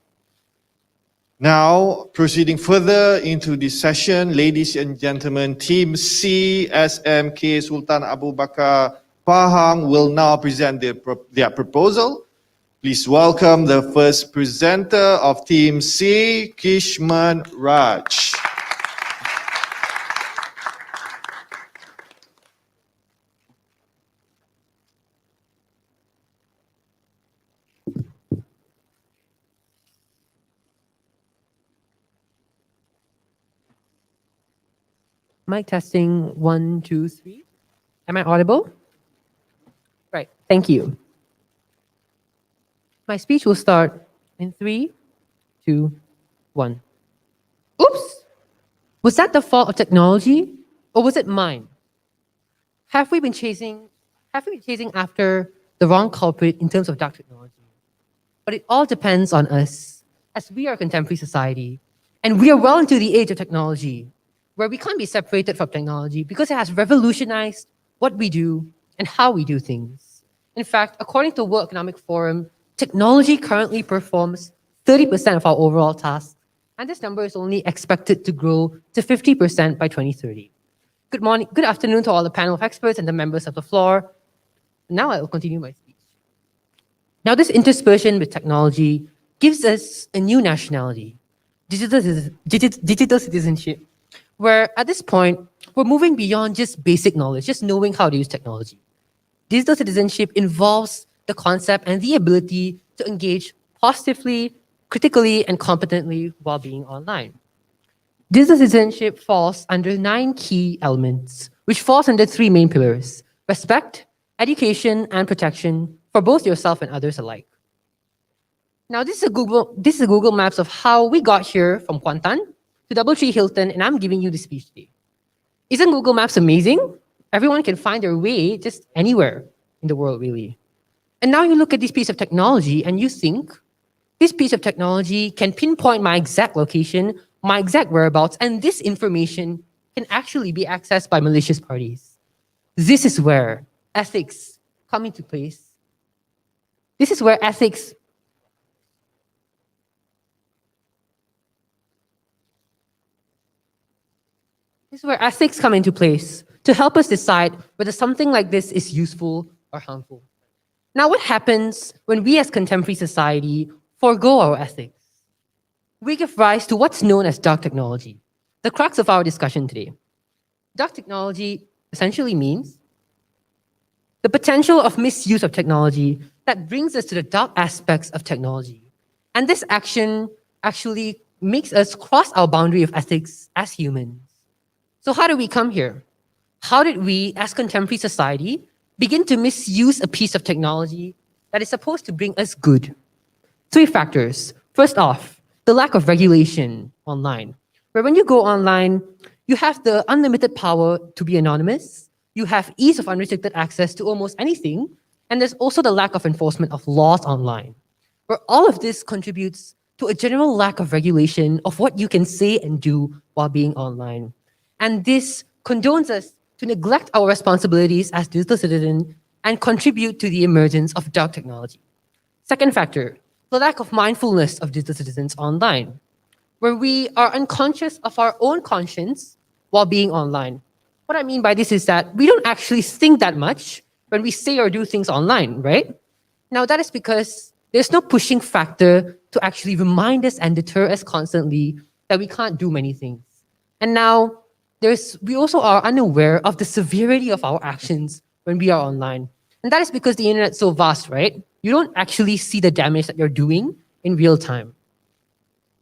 Now, proceeding further into this session, ladies and gentlemen, Team C, SMK Sultan Abu Bakar Pahang will now present their proposal. Please welcome the first presenter of Team C, Kishman Raj. Mic testing 1, 2, 3. Am I audible? Right, thank you. My speech will start in 3, 2, 1. Oops! Was that the fault of technology or was it mine? Have we been chasing after the wrong culprit in terms of dark technology? But it all depends on us, as we are a contemporary society, and we are well into the age of technology, where we can't be separated from technology because it has revolutionized what we do and how we do things. In fact, according to World Economic Forum, technology currently performs 30% of our overall tasks, and this number is only expected to grow to 50% by 2030. Good afternoon to all the panel of experts and the members of the floor. Now I will continue my speech. Now this interspersion with technology gives us a new nationality, digital citizenship, where at this point, we're moving beyond just basic knowledge, just knowing how to use technology. Digital citizenship involves the concept and the ability to engage positively, critically, and competently while being online. Digital citizenship falls under 9 key elements, which falls under 3 main pillars: respect, education, and protection for both yourself and others alike. Now, this is a Google Maps of how we got here from Kuantan to Doubletree Hilton, and I'm giving you this speech today. Isn't Google Maps amazing? Everyone can find their way just anywhere in the world, really. And now you look at this piece of technology and you think, this piece of technology can pinpoint my exact location, my exact whereabouts, and this information can actually be accessed by malicious parties. This is where ethics come into place. This is where ethics come into place to help us decide whether something like this is useful or harmful. Now, what happens when we as contemporary society forego our ethics? We give rise to what's known as dark technology, the crux of our discussion today. Dark technology essentially means the potential of misuse of technology that brings us to the dark aspects of technology. And this action actually makes us cross our boundary of ethics as humans. So how do we come here? How did we, as contemporary society, begin to misuse a piece of technology that is supposed to bring us good? Three factors. First off, the lack of regulation online, where when you go online, you have the unlimited power to be anonymous, you have ease of unrestricted access to almost anything, and there's also the lack of enforcement of laws online, where all of this contributes to a general lack of regulation of what you can say and do while being online. And this condones us to neglect our responsibilities as digital citizens and contribute to the emergence of dark technology. Second factor, the lack of mindfulness of digital citizens online, where we are unconscious of our own conscience while being online. What I mean by this is that we don't actually think that much when we say or do things online, right? Now, that is because there's no pushing factor to actually remind us and deter us constantly that we can't do many things. And now, we also are unaware of the severity of our actions when we are online. And that is because the internet's so vast, right? You don't actually see the damage that you're doing in real time.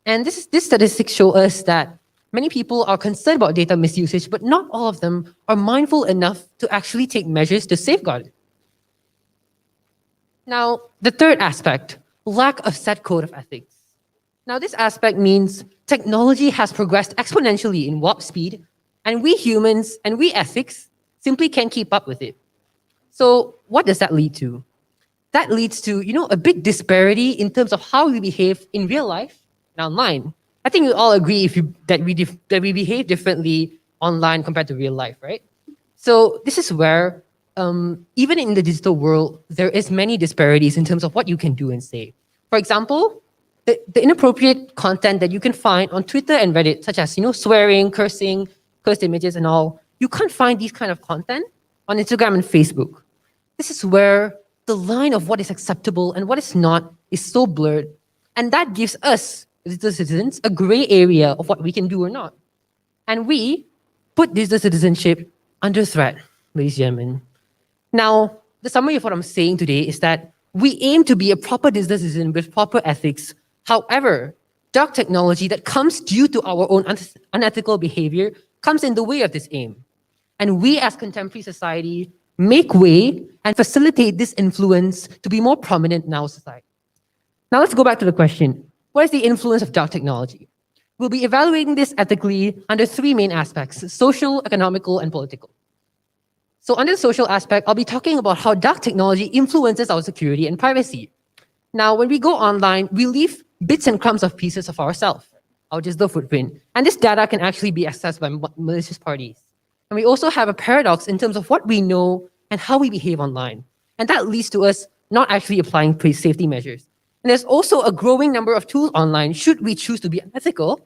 And this statistics show us that many people are concerned about data misusage, but not all of them are mindful enough to actually take measures to safeguard it. Now, the third aspect, lack of set code of ethics. Now, this aspect means technology has progressed exponentially in warp speed, and we humans and we ethics simply can't keep up with it. So what does that lead to? That leads to, a big disparity in terms of how we behave in real life and online. I think we all agree that we behave differently online compared to real life, right? So this is where, even in the digital world, there is many disparities in terms of what you can do and say. For example, the inappropriate content that you can find on Twitter and Reddit, such as swearing, cursing, cursed images, and all, you can't find these kind of content on Instagram and Facebook. This is where the line of what is acceptable and what is not is so blurred, and that gives us, digital citizens, a gray area of what we can do or not. And we put digital citizenship under threat, ladies and gentlemen. Now, the summary of what I'm saying today is that we aim to be a proper digital citizen with proper ethics. However, dark technology that comes due to our own unethical behavior comes in the way of this aim. And we as contemporary society make way and facilitate this influence to be more prominent in our society. Now let's go back to the question. What is the influence of dark technology? We'll be evaluating this ethically under three main aspects: social, economical, and political. So under the social aspect, I'll be talking about how dark technology influences our security and privacy. Now, when we go online, we leave bits and crumbs of pieces of ourselves, our digital footprint. And this data can actually be accessed by malicious parties. And we also have a paradox in terms of what we know and how we behave online. And that leads to us not actually applying safety measures. And there's also a growing number of tools online, should we choose to be unethical,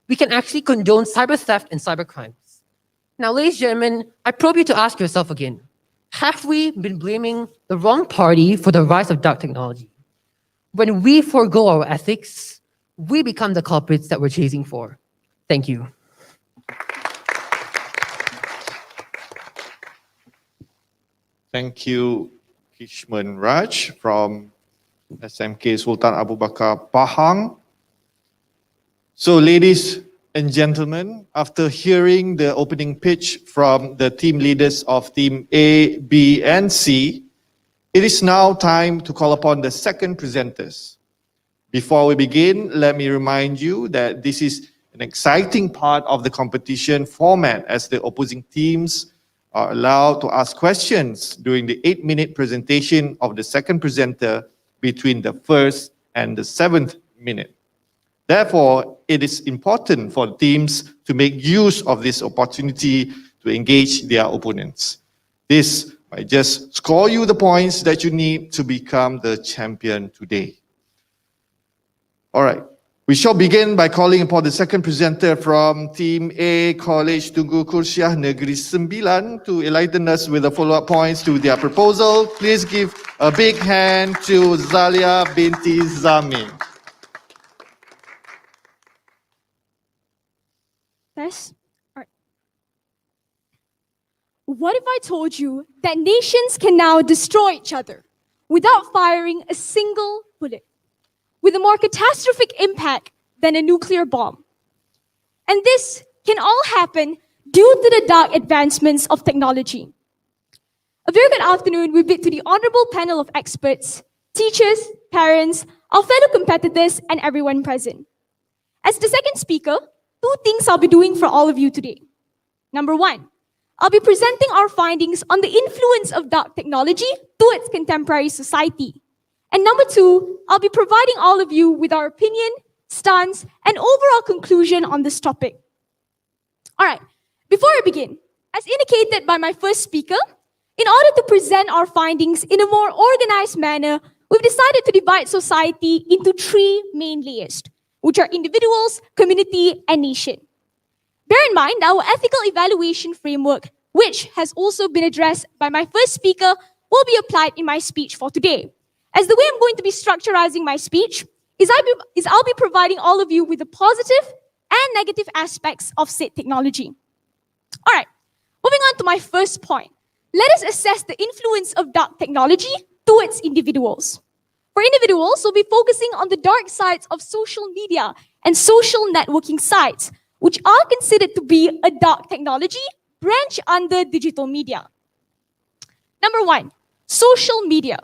we can actually condone cyber theft and cyber crimes. Now, ladies and gentlemen, I probe you to ask yourself again, have we been blaming the wrong party for the rise of dark technology? When we forego our ethics, we become the culprits that we're chasing for. Thank you. Thank you, Kishman Raj from SMK Sultan Abu Bakar Pahang. So, ladies and gentlemen, after hearing the opening pitch from the team leaders of Team A, B, and C, it is now time to call upon the second presenters. Before we begin, let me remind you that this is an exciting part of the competition format, as the opposing teams are allowed to ask questions during the 8-minute presentation of the second presenter between the first and the 7th minute. Therefore, it is important for teams to make use of this opportunity to engage their opponents. This might just score you the points that you need to become the champion today. All right. We shall begin by calling upon the second presenter from Team A, College Tunku Kursiah Negeri Sembilan, to enlighten us with the follow-up points to their proposal. Please give a big hand to Zalia binti Zamin. Tess? All right. What if I told you that nations can now destroy each other without firing a single bullet, with a more catastrophic impact than a nuclear bomb? And this can all happen due to the dark advancements of technology. A very good afternoon we bid to the honorable panel of experts, teachers, parents, our fellow competitors, and everyone present. As the second speaker, two things I'll be doing for all of you today. Number one, I'll be presenting our findings on the influence of dark technology to its contemporary society. And number two, I'll be providing all of you with our opinion, stance, and overall conclusion on this topic. All right, before I begin, as indicated by my first speaker, in order to present our findings in a more organized manner, we've decided to divide society into three main layers, which are individuals, community, and nation. Bear in mind, our ethical evaluation framework, which has also been addressed by my first speaker, will be applied in my speech for today. As the way I'm going to be structurizing my speech is I'll be providing all of you with the positive and negative aspects of said technology. All right, moving on to my first point. Let us assess the influence of dark technology towards individuals. For individuals, we'll be focusing on the dark sides of social media and social networking sites, which are considered to be a dark technology branch under digital media. Number one, social media.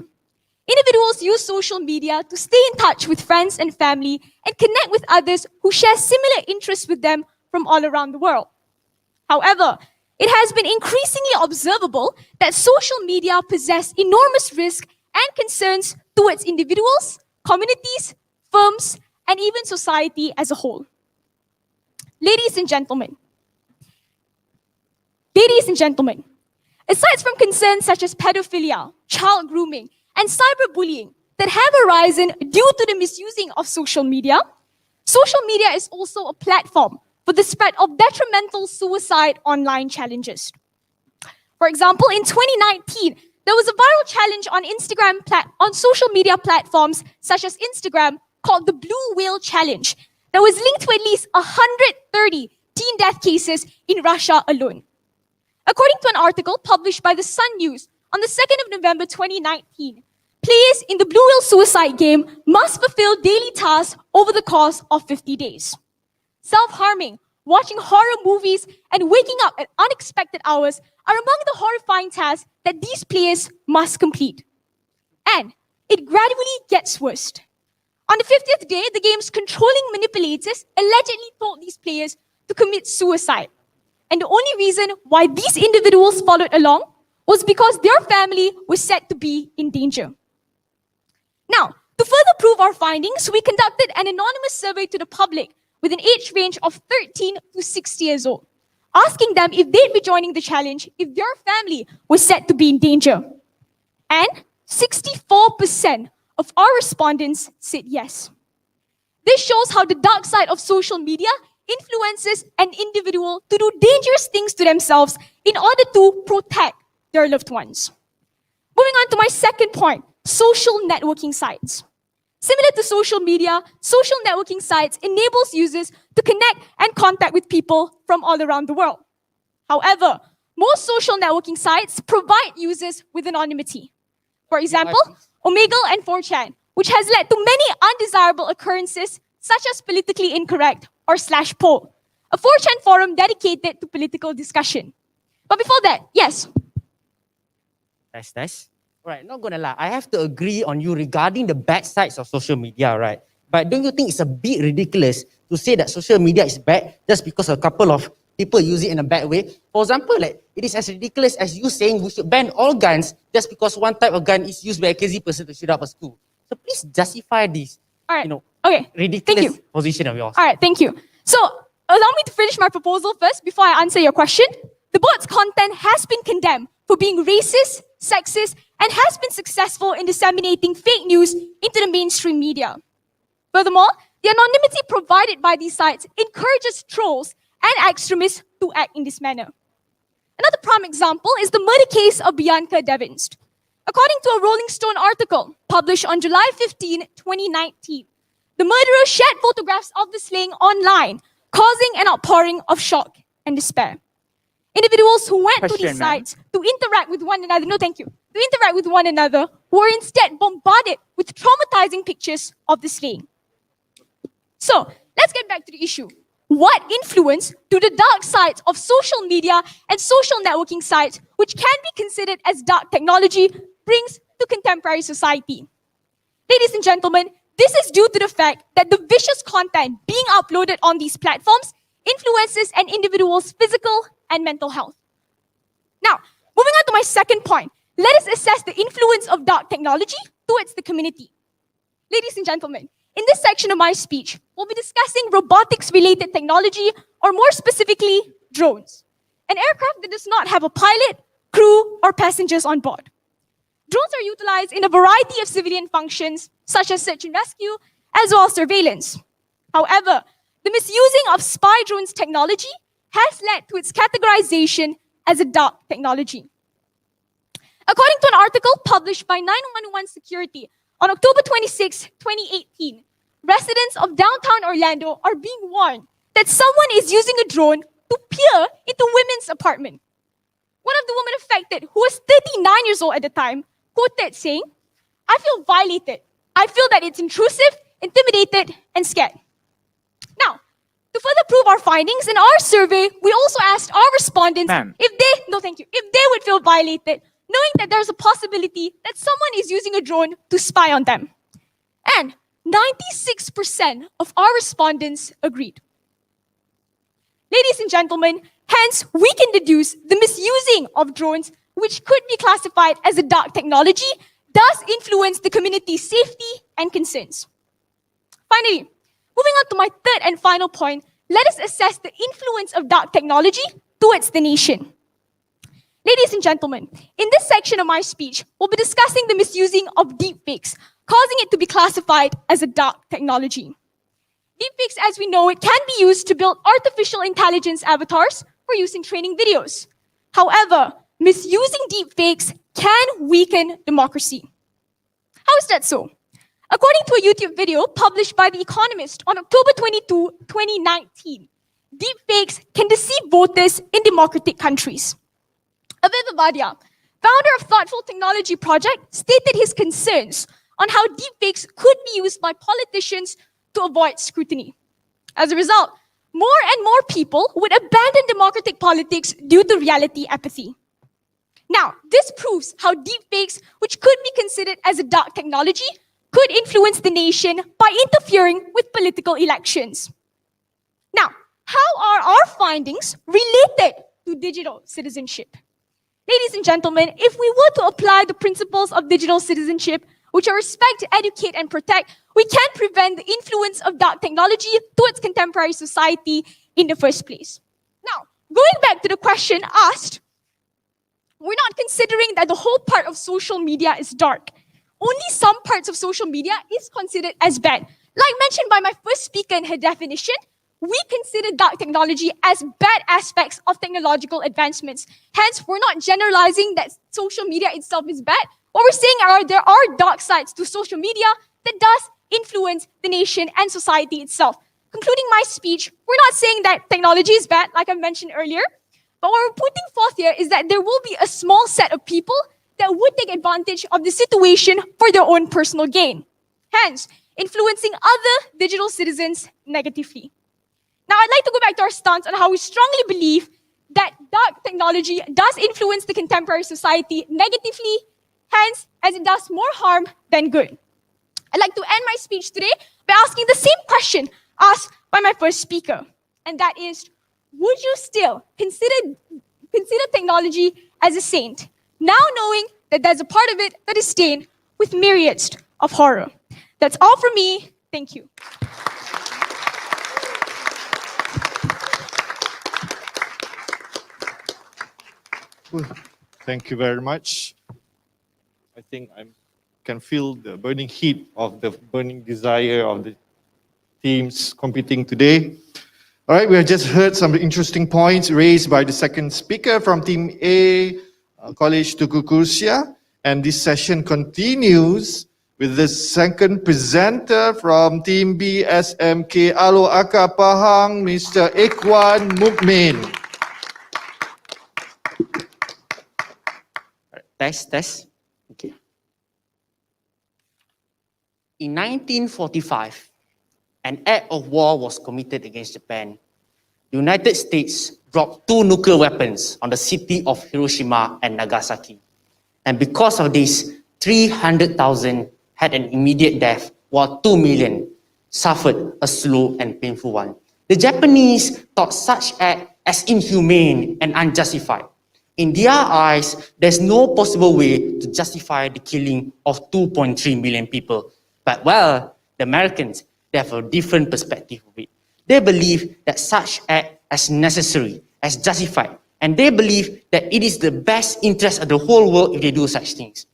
Individuals use social media to stay in touch with friends and family and connect with others who share similar interests with them from all around the world. However, it has been increasingly observable that social media possess enormous risk and concerns towards individuals, communities, firms, and even society as a whole. Ladies and gentlemen, aside from concerns such as pedophilia, child grooming, and cyberbullying that have arisen due to the misusing of social media is also a platform for the spread of detrimental suicide online challenges. For example, in 2019, there was a viral challenge on social media platforms such as Instagram called the Blue Whale Challenge that was linked to at least 130 teen death cases in Russia alone. According to an article published by the Sun News on the 2nd of November 2019, players in the Blue Whale suicide game must fulfill daily tasks over the course of 50 days. Self-harming, watching horror movies, and waking up at unexpected hours are among the horrifying tasks that these players must complete. And it gradually gets worse. On the 50th day, the game's controlling manipulators allegedly told these players to commit suicide. And the only reason why these individuals followed along was because their family was said to be in danger. Now, to further prove our findings, we conducted an anonymous survey to the public with an age range of 13 to 60 years old, asking them if they'd be joining the challenge if their family was said to be in danger. And 64% of our respondents said yes. This shows how the dark side of social media influences an individual to do dangerous things to themselves in order to protect their loved ones. Moving on to my second point, social networking sites. Similar to social media, social networking sites enables users to connect and contact with people from all around the world. However, most social networking sites provide users with anonymity. For example, Omegle and 4chan, which has led to many undesirable occurrences such as politically incorrect or /poll, a 4chan forum dedicated to political discussion. But before that, yes. Nice. Right, not gonna lie, I have to agree on you regarding the bad sides of social media, right? But don't you think it's a bit ridiculous to say that social media is bad just because a couple of people use it in a bad way? For example, like it is as ridiculous as you saying we should ban all guns just because one type of gun is used by a crazy person to shoot up a school. So please justify this, All right. ridiculous Thank you. position of yours. All right, thank you. So allow me to finish my proposal first before I answer your question. The board's content has been condemned for being racist, sexist, and has been successful in disseminating fake news into the mainstream media. Furthermore, the anonymity provided by these sites encourages trolls and extremists to act in this manner. Another prime example is the murder case of Bianca Devins. According to a Rolling Stone article published on July 15, 2019, the murderer shared photographs of the slaying online, causing an outpouring of shock and despair. Individuals who went to these sites to interact with one another, were instead bombarded with traumatizing pictures of the slaying. So, let's get back to the issue. what influence do the dark sides of social media and social networking sites, which can be considered as dark technology, brings to contemporary society. Ladies and gentlemen, this is due to the fact that the vicious content being uploaded on these platforms influences an individual's physical and mental health. Now, moving on to my second point, let us assess the influence of dark technology towards the community. Ladies and gentlemen, in this section of my speech, we'll be discussing robotics-related technology, or more specifically, drones. An aircraft that does not have a pilot, crew, or passengers on board. Drones are utilized in a variety of civilian functions, such as search and rescue, as well as surveillance. However, the misusing of spy drones technology has led to its categorization as a dark technology. According to an article published by 911 Security on October 26, 2018, residents of downtown Orlando are being warned that someone is using a drone to peer into women's apartment. One of the women affected, who was 39 years old at the time, quoted saying, "I feel violated. I feel that it's intrusive, intimidated, and scared." Now, to further prove our findings, in our survey, we also asked our respondents if they would feel violated, knowing that there's a possibility that someone is using a drone to spy on them. And 96% of our respondents agreed. Ladies and gentlemen, hence we can deduce the misusing of drones, which could be classified as a dark technology, does influence the community's safety and concerns. Finally, moving on to my third and final point, let us assess the influence of dark technology towards the nation. Ladies and gentlemen, in this section of my speech, we'll be discussing the misusing of deepfakes, causing it to be classified as a dark technology. Deepfakes, as we know, it can be used to build artificial intelligence avatars for use in training videos. However, misusing deepfakes can weaken democracy. How is that so? According to a YouTube video published by The Economist on October 22, 2019, deepfakes can deceive voters in democratic countries. Aviv Abadia, founder of Thoughtful Technology Project, stated his concerns on how deepfakes could be used by politicians to avoid scrutiny. As a result, more and more people would abandon democratic politics due to reality apathy. Now, this proves how deepfakes, which could be considered as a dark technology, could influence the nation by interfering with political elections. Now, how are our findings related to digital citizenship? Ladies and gentlemen, if we were to apply the principles of digital citizenship, which are respect, educate, and protect, we can prevent the influence of dark technology towards contemporary society in the first place. Now, going back to the question asked, we're not considering that the whole part of social media is dark. Only some parts of social media is considered as bad. Like mentioned by my first speaker in her definition, we consider dark technology as bad aspects of technological advancements. Hence, we're not generalizing that social media itself is bad. What we're saying are there are dark sides to social media that does influence the nation and society itself. Concluding my speech, we're not saying that technology is bad, like I mentioned earlier, but what we're putting forth here is that there will be a small set of people that would take advantage of the situation for their own personal gain, hence influencing other digital citizens negatively. Now, I'd like to go back to our stance on how we strongly believe that dark technology does influence the contemporary society negatively, hence, as it does more harm than good. I'd like to end my speech today by asking the same question asked by my first speaker, and that is, would you still consider technology as a saint, now knowing that there's a part of it that is stained with myriads of horror? That's all from me. Thank you. Thank you very much. I think I can feel the burning heat of the burning desire of the teams competing today. All right, we have just heard some interesting points raised by the second speaker from Team A, College Tuku Kursia. And this session continues with the second presenter from Team B, SMK Alo Aka Pahang, Mr. Ikhwan Mukmin. Test. Okay. In 1945, an act of war was committed against Japan the United States dropped 2 nuclear weapons on the city of Hiroshima and Nagasaki. And because of this, 300,000 had an immediate death, while 2 million suffered a slow and painful one. The Japanese thought such act as inhumane and unjustified. In their eyes, there's no possible way to justify the killing of 2.3 million people. But well, the Americans, they have a different perspective of it. They believe that such act as necessary, as justified, and they believe that it is the best interest of the whole world if they do such things.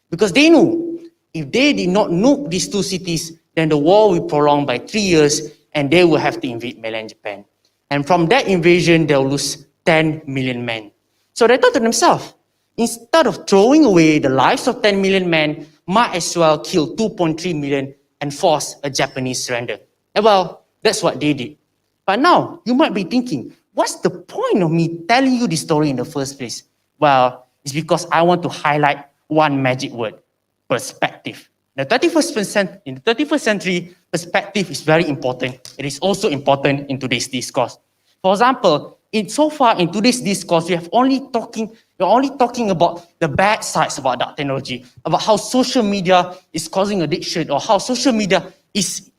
Because they know if they did not nuke these 2 cities, then the war will prolong by 3 years and they will have to invade mainland Japan. And from that invasion, they'll lose 10 million men. So they thought to themselves, instead of throwing away the lives of 10 million men, might as well kill 2.3 million and force a Japanese surrender. And well, that's what they did. But now, you might be thinking, what's the point of me telling you this story in the first place? Well, it's because I want to highlight one magic word: perspective. In the 21st century, perspective is very important. It is also important in today's discourse. For example, so far in today's discourse, we're only talking about the bad sides about that technology, about how social media is causing addiction, or how social media is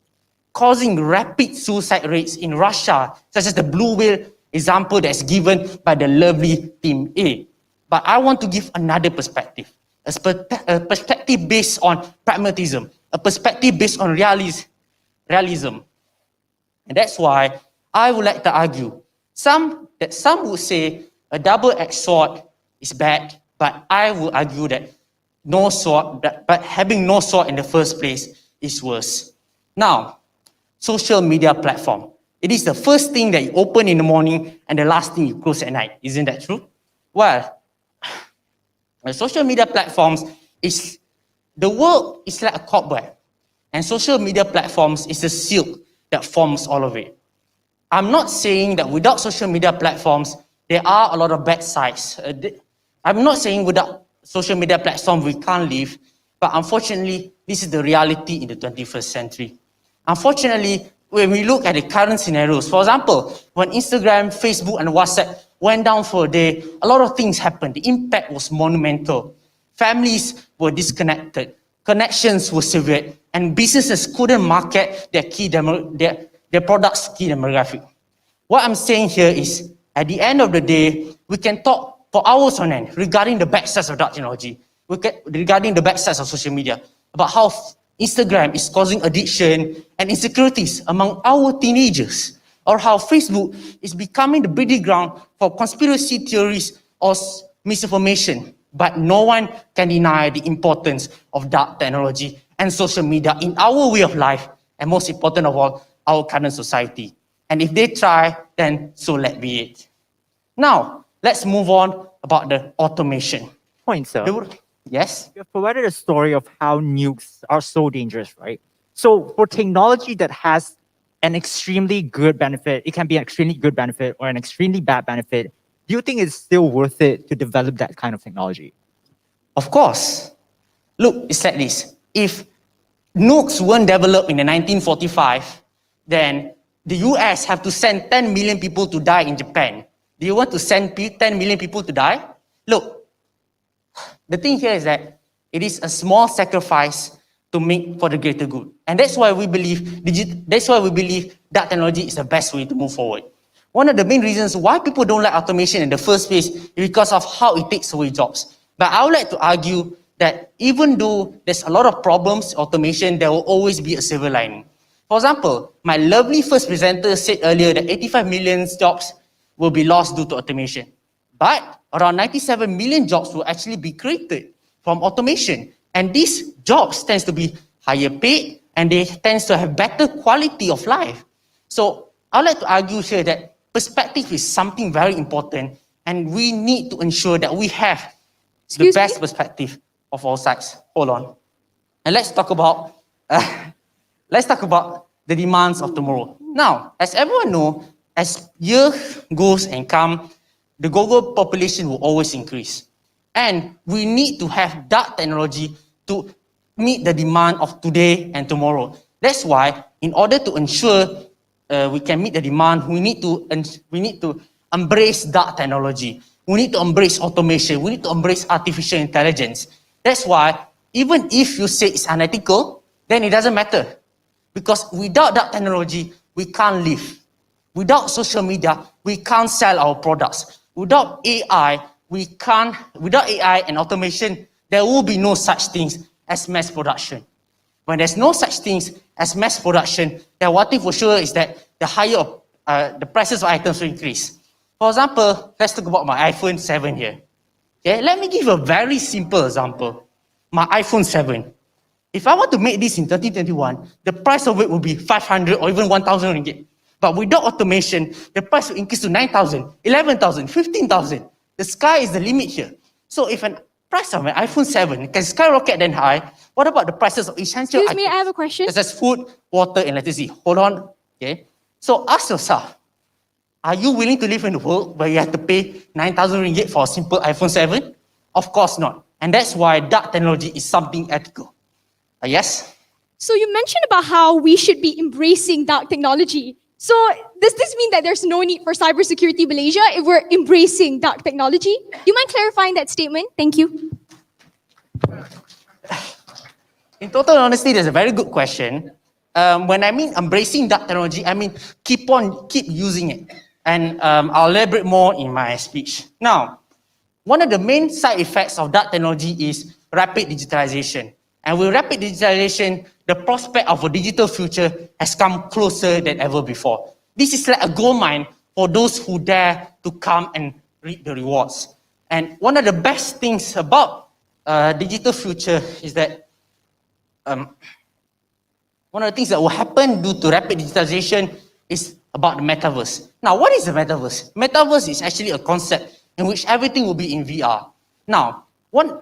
causing rapid suicide rates in Russia, such as the blue whale example that's given by the lovely Team A. But I want to give another perspective, a perspective based on pragmatism, a perspective based on realism. And that's why I would like to argue that some would say a double-edged sword is bad, but I would argue that having no sword in the first place is worse. Now, social media platform. It is the first thing that you open in the morning and the last thing you close at night. Isn't that true? Well, social media platforms the world is like a cobweb, and social media platforms is the silk that forms all of it. I'm not saying that without social media platforms, there are a lot of bad sides. I'm not saying without social media platforms we can't live, but unfortunately, this is the reality in the 21st century. Unfortunately, when we look at the current scenarios, for example, when Instagram, Facebook, and WhatsApp went down for a day, a lot of things happened. The impact was monumental. Families were disconnected, connections were severed, and businesses couldn't market their products' key demographic. What I'm saying here is, at the end of the day, we can talk for hours on end regarding the bad sides of that technology, regarding the bad sides of social media, about how Instagram is causing addiction and insecurities among our teenagers, or how Facebook is becoming the breeding ground for conspiracy theories or misinformation. But no one can deny the importance of dark technology and social media in our way of life, and most important of all, our current society. And if they try, then so let be it. Now, let's move on about the automation. Point, sir. Yes? You have provided a story of how nukes are so dangerous, right? So for technology that has an extremely good benefit, it can be an extremely good benefit or an extremely bad benefit. Do you think it's still worth it to develop that kind of technology? Of course. Look, it's like this. If nukes weren't developed in the 1945, then the US have to send 10 million people to die in Japan. Do you want to send 10 million people to die? Look, the thing here is that it is a small sacrifice to make for the greater good. And that's why we believe that technology is the best way to move forward. One of the main reasons why people don't like automation in the first place is because of how it takes away jobs. But I would like to argue that even though there's a lot of problems with automation, there will always be a silver lining. For example, my lovely first presenter said earlier that 85 million jobs will be lost due to automation. But around 97 million jobs will actually be created from automation. And these jobs tend to be higher paid and they tend to have better quality of life. So I would like to argue here that perspective is something very important, and we need to ensure that we have the best perspective of all sides. Hold on. And let's talk about the demands of tomorrow. Now, as everyone knows, as years goes and come, the global population will always increase. And we need to have that technology to meet the demand of today and tomorrow. That's why, in order to ensure we can meet the demand, we need to embrace dark technology. We need to embrace automation. We need to embrace artificial intelligence. That's why even if you say it's unethical, then it doesn't matter. Because without that technology, we can't live. Without social media, we can't sell our products. Without AI and automation, there will be no such things as mass production. When there's no such things as mass production, then one thing for sure is that the prices of items will increase. For example, let's talk about my iPhone 7 here. Okay, let me give a very simple example. My iPhone 7. If I want to make this in 2021, the price of it will be 500 or even 1,000 ringgit. But without automation, the price will increase to 9,000, 11,000, 15,000. The sky is the limit here. So if an price of an iPhone 7 can skyrocket then high, what about the prices of essential Excuse me, items? I have a question. Such as food, water, and electricity. Hold on. Okay. So ask yourself, are you willing to live in a world where you have to pay 9,000 ringgit for a simple iPhone 7? Of course not. And that's why dark technology is something ethical. Yes? So you mentioned about how we should be embracing dark technology. So does this mean that there's no need for cybersecurity Malaysia if we're embracing dark technology? Do you mind clarifying that statement? Thank you. In total honesty, that's a very good question. When I mean embracing dark technology, I mean keep using it. And I'll elaborate more in my speech. Now, one of the main side effects of dark technology is rapid digitalization. And with rapid digitalization, the prospect of a digital future has come closer than ever before. This is like a gold mine for those who dare to come and reap the rewards. And one of the best things about digital future is that one of the things that will happen due to rapid digitalization is about the metaverse. Now, what is the metaverse? Metaverse is actually a concept in which everything will be in VR. Now,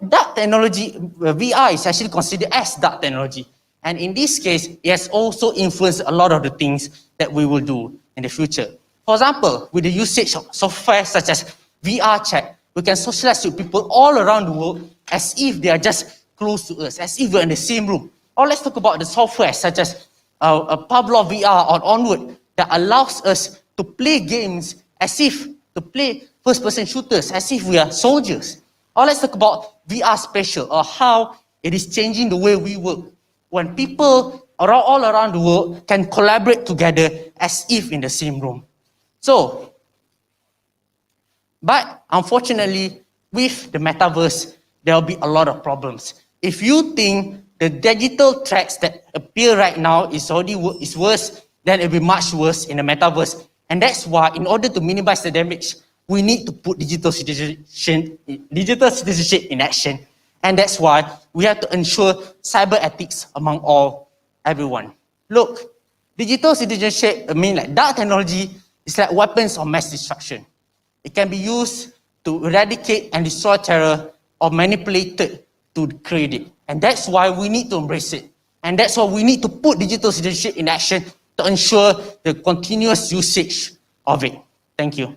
dark technology, VR is actually considered as dark technology. And in this case, it has also influenced a lot of the things that we will do in the future. For example, with the usage of software such as VR chat, we can socialize with people all around the world as if they are just close to us, as if we're in the same room. Or let's talk about the software such as Pablo VR or Onward that allows us to play games to play first-person shooters as if we are soldiers. Or let's talk about VR Spatial or how it is changing the way we work. When people all around the world can collaborate together as if in the same room. But unfortunately, with the metaverse, there will be a lot of problems. If you think the digital threats that appear right now is worse, then it will be much worse in the metaverse. And that's why, in order to minimize the damage, we need to put digital citizenship in action. And that's why we have to ensure cyber ethics among everyone. Look, digital citizenship, like dark technology, is like weapons of mass destruction. It can be used to eradicate and destroy terror or manipulated to create it. And that's why we need to embrace it. And that's why we need to put digital citizenship in action to ensure the continuous usage of it. Thank you.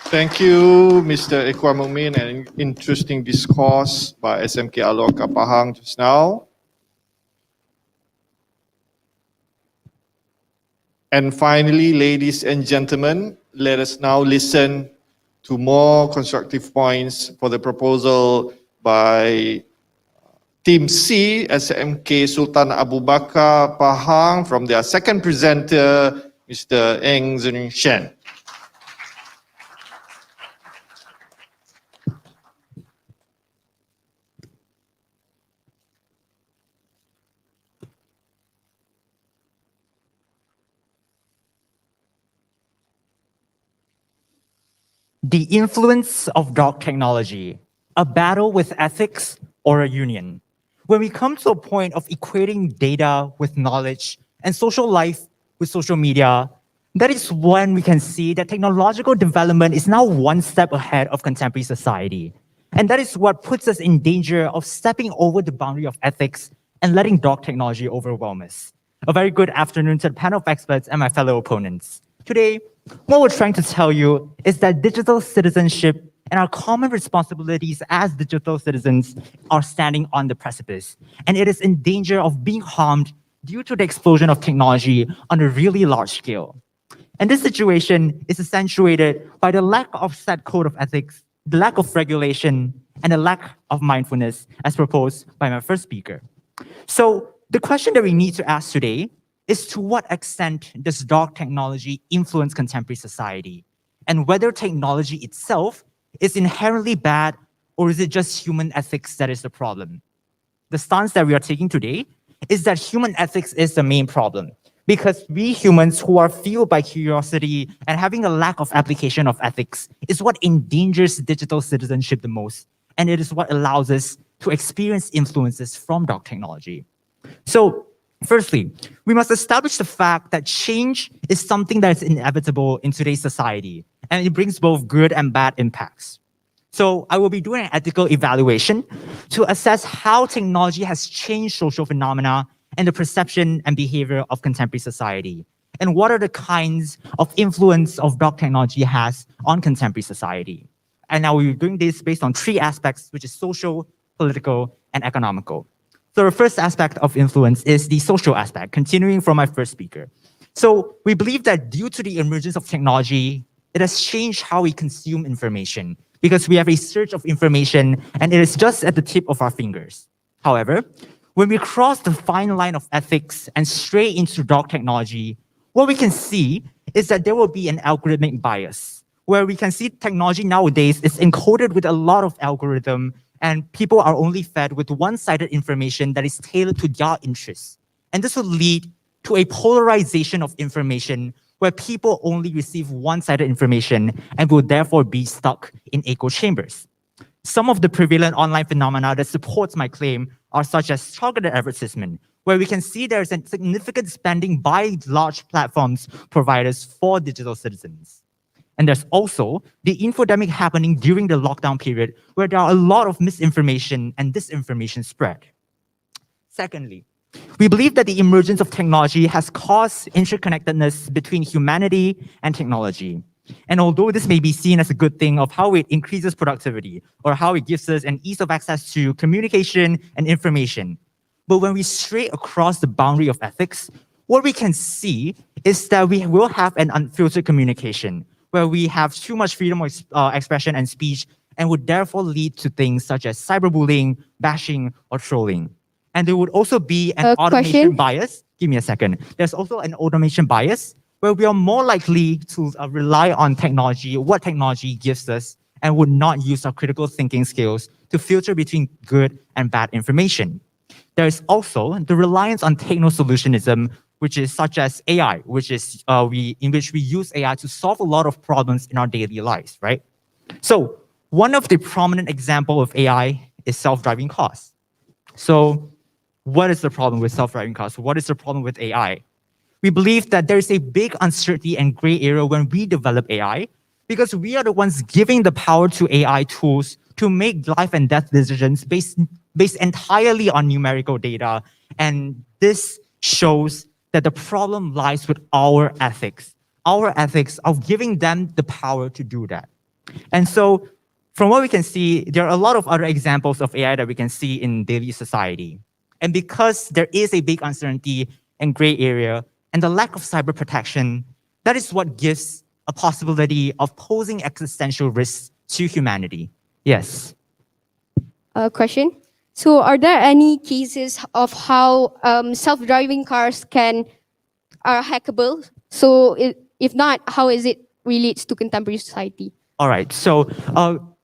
Thank you, Mr. Iqbal Mumin, and an interesting discourse by SMK Alor Kapahang just now. And finally, ladies and gentlemen, let us now listen to more constructive points for the proposal by Team C, SMK Sultan Abu Bakar Pahang, from their second presenter, Mr. Eng Zun Shen. The influence of dark technology, a battle with ethics or a union. When we come to a point of equating data with knowledge and social life with social media, that is when we can see that technological development is now one step ahead of contemporary society. And that is what puts us in danger of stepping over the boundary of ethics and letting dark technology overwhelm us. A very good afternoon to the panel of experts and my fellow opponents. Today, what we're trying to tell you is that digital citizenship and our common responsibilities as digital citizens are standing on the precipice, and it is in danger of being harmed due to the explosion of technology on a really large scale. And this situation is accentuated by the lack of set code of ethics, the lack of regulation, and the lack of mindfulness as proposed by my first speaker. So the question that we need to ask today is, to what extent does dark technology influence contemporary society? And whether technology itself is inherently bad, or is it just human ethics that is the problem? The stance that we are taking today is that human ethics is the main problem, because we humans who are fueled by curiosity and having a lack of application of ethics is what endangers digital citizenship the most, and it is what allows us to experience influences from dark technology. So, firstly, we must establish the fact that change is something that is inevitable in today's society, and it brings both good and bad impacts. So I will be doing an ethical evaluation to assess how technology has changed social phenomena and the perception and behavior of contemporary society, and what are the kinds of influence of dark technology has on contemporary society. And now we're doing this based on three aspects, which is social, political, and economical. So the first aspect of influence is the social aspect, continuing from my first speaker. So we believe that due to the emergence of technology, it has changed how we consume information, because we have a surge of information and it is just at the tip of our fingers. However, when we cross the fine line of ethics and stray into dark technology, what we can see is that there will be an algorithmic bias, where we can see technology nowadays is encoded with a lot of algorithm, and people are only fed with one-sided information that is tailored to their interests. And this will lead to a polarization of information, where people only receive one-sided information and will therefore be stuck in echo chambers. Some of the prevalent online phenomena that supports my claim are such as targeted advertisement, where we can see there's a significant spending by large platforms providers for digital citizens. And there's also the infodemic happening during the lockdown period, where there are a lot of misinformation and disinformation spread. Secondly, we believe that the emergence of technology has caused interconnectedness between humanity and technology. And although this may be seen as a good thing of how it increases productivity or how it gives us an ease of access to communication and information, but when we stray across the boundary of ethics, what we can see is that we will have an unfiltered communication, where we have too much freedom of expression and speech, and would therefore lead to things such as cyberbullying, bashing, or trolling. And there would also be an automation bias. Give me a second. There's also an automation bias, where we are more likely to rely on technology, what technology gives us, and would not use our critical thinking skills to filter between good and bad information. There is also the reliance on techno-solutionism, which is such as AI, which is in which we use AI to solve a lot of problems in our daily lives, right? So one of the prominent example of AI is self-driving cars. So what is the problem with self-driving cars? What is the problem with AI? We believe that there is a big uncertainty and gray area when we develop AI, because we are the ones giving the power to AI tools to make life and death decisions based entirely on numerical data. And this shows that the problem lies with our ethics of giving them the power to do that. And so from what we can see, there are a lot of other examples of AI that we can see in daily society. And because there is a big uncertainty and gray area and the lack of cyber protection, that is what gives a possibility of posing existential risks to humanity. Yes. Question. So are there any cases of how self-driving cars are hackable? So if not, how is it relates to contemporary society? All right, so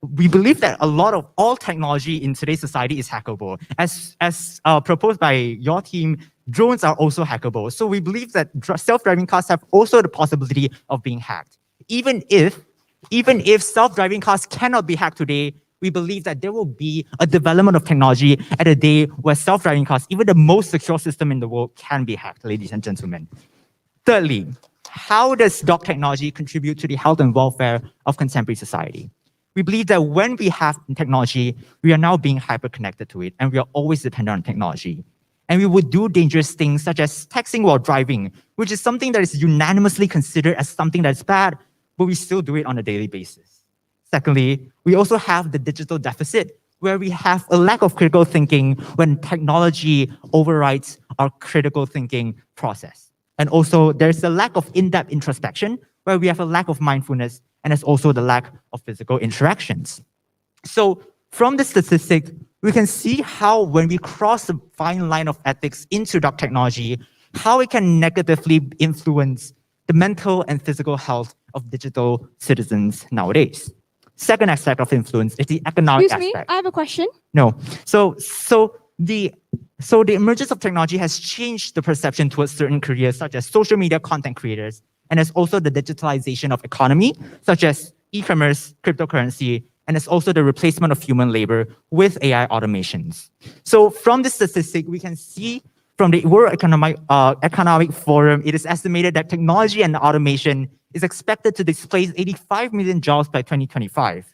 we believe that a lot of all technology in today's society is hackable. As proposed by your team, drones are also hackable. So we believe that self-driving cars have also the possibility of being hacked. Even if self-driving cars cannot be hacked today, we believe that there will be a development of technology at a day where self-driving cars, even the most secure system in the world, can be hacked, ladies and gentlemen. Thirdly, how does dark technology contribute to the health and welfare of contemporary society? We believe that when we have technology, we are now being hyper-connected to it, and we are always dependent on technology. And we would do dangerous things such as texting while driving, which is something that is unanimously considered as something that's bad, but we still do it on a daily basis. Secondly, we also have the digital deficit, where we have a lack of critical thinking when technology overrides our critical thinking process. And also, there's a lack of in-depth introspection, where we have a lack of mindfulness, and there's also the lack of physical interactions. So from the statistic, we can see how when we cross the fine line of ethics into dark technology, how it can negatively influence the mental and physical health of digital citizens nowadays. Second aspect of influence is the economic Excuse me, aspect. I have a question. No. So the emergence of technology has changed the perception towards certain careers, such as social media content creators, and there's also the digitalization of economy, such as e-commerce, cryptocurrency, and it's also the replacement of human labor with AI automations. So from this statistic, we can see from the World Economic Forum, it is estimated that technology and automation is expected to displace 85 million jobs by 2025.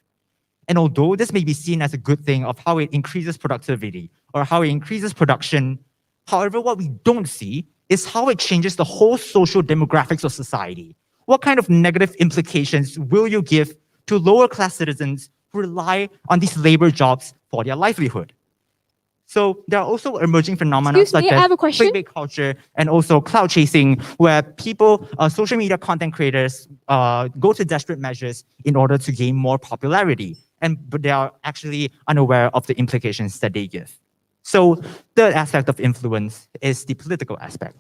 And although this may be seen as a good thing of how it increases productivity or how it increases production, however, what we don't see is how it changes the whole social demographics of society. What kind of negative implications will you give to lower class citizens who rely on these labor jobs for their livelihood? So there are also emerging phenomena Excuse me, such I as have a question. clickbait culture and also cloud chasing, where people, social media content creators, go to desperate measures in order to gain more popularity, but they are actually unaware of the implications that they give. So third aspect of influence is the political aspect.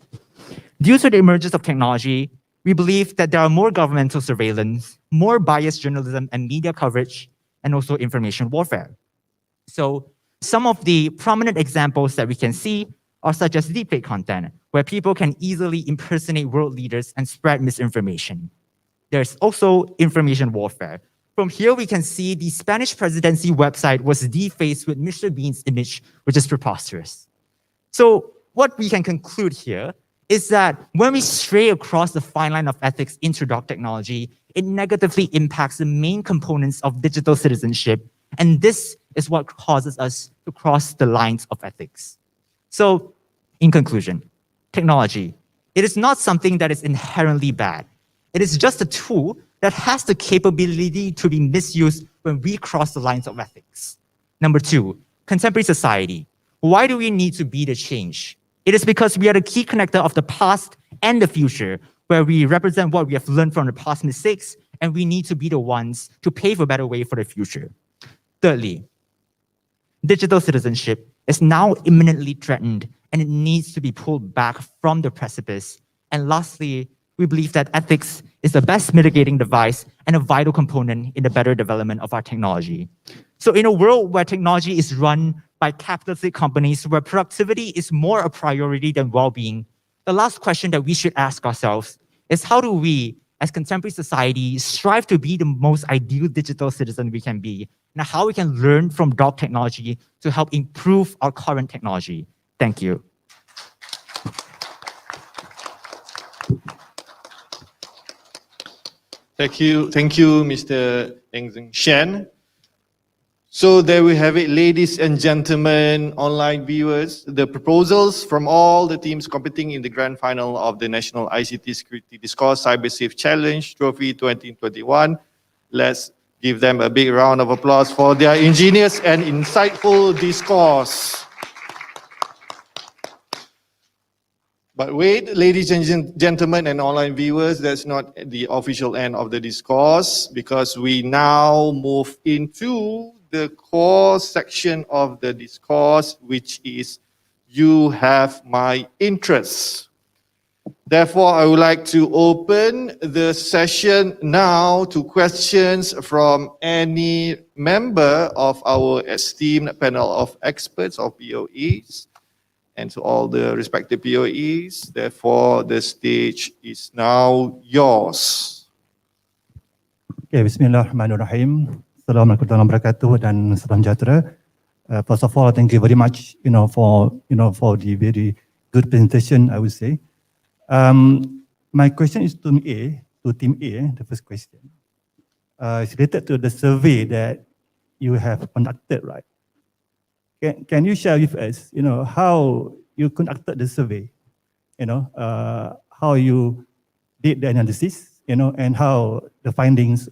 Due to the emergence of technology, we believe that there are more governmental surveillance, more biased journalism and media coverage, and also information warfare. So some of the prominent examples that we can see are such as deepfake content, where people can easily impersonate world leaders and spread misinformation. There's also information warfare. From here, we can see the Spanish presidency website was defaced with Mr. Bean's image, which is preposterous. So what we can conclude here is that when we stray across the fine line of ethics into dark technology, it negatively impacts the main components of digital citizenship. And this is what causes us to cross the lines of ethics. So in conclusion, technology, it is not something that is inherently bad. It is just a tool that has the capability to be misused when we cross the lines of ethics. Number two, contemporary society. Why do we need to be the change? It is because we are the key connector of the past and the future, where we represent what we have learned from the past mistakes, and we need to be the ones to pave a better way for the future. Thirdly, digital citizenship is now imminently threatened, and it needs to be pulled back from the precipice. And lastly, we believe that ethics is the best mitigating device and a vital component in the better development of our technology. So in a world where technology is run by capitalistic companies, where productivity is more a priority than well-being, the last question that we should ask ourselves is, how do we, as contemporary society, strive to be the most ideal digital citizen we can be, and how we can learn from dark technology to help improve our current technology? Thank you. Thank you, Mr. Eng Shen. So there we have it, ladies and gentlemen, online viewers, the proposals from all the teams competing in the grand final of the National ICT Security Discourse Cyber Safe Challenge Trophy 2021. Let's give them a big round of applause for their ingenious and insightful discourse. But wait, ladies and gentlemen and online viewers, that's not the official end of the discourse, because we now move into the core section of the discourse, which is You Have My Interests. Therefore, I would like to open the session now to questions from any member of our esteemed panel of experts or POEs, and to all the respective POEs. Therefore, the stage is now yours. Okay, Bismillahirrahmanirrahim. Assalamualaikum warahmatullahi wabarakatuh dan salam sejahtera. First of all, thank you very much, for the very good presentation, I would say. My question is to Team A, the first question. It's related to the survey that you have conducted, right? Can you share with us, how you conducted the survey, how you did the analysis, and how the findings,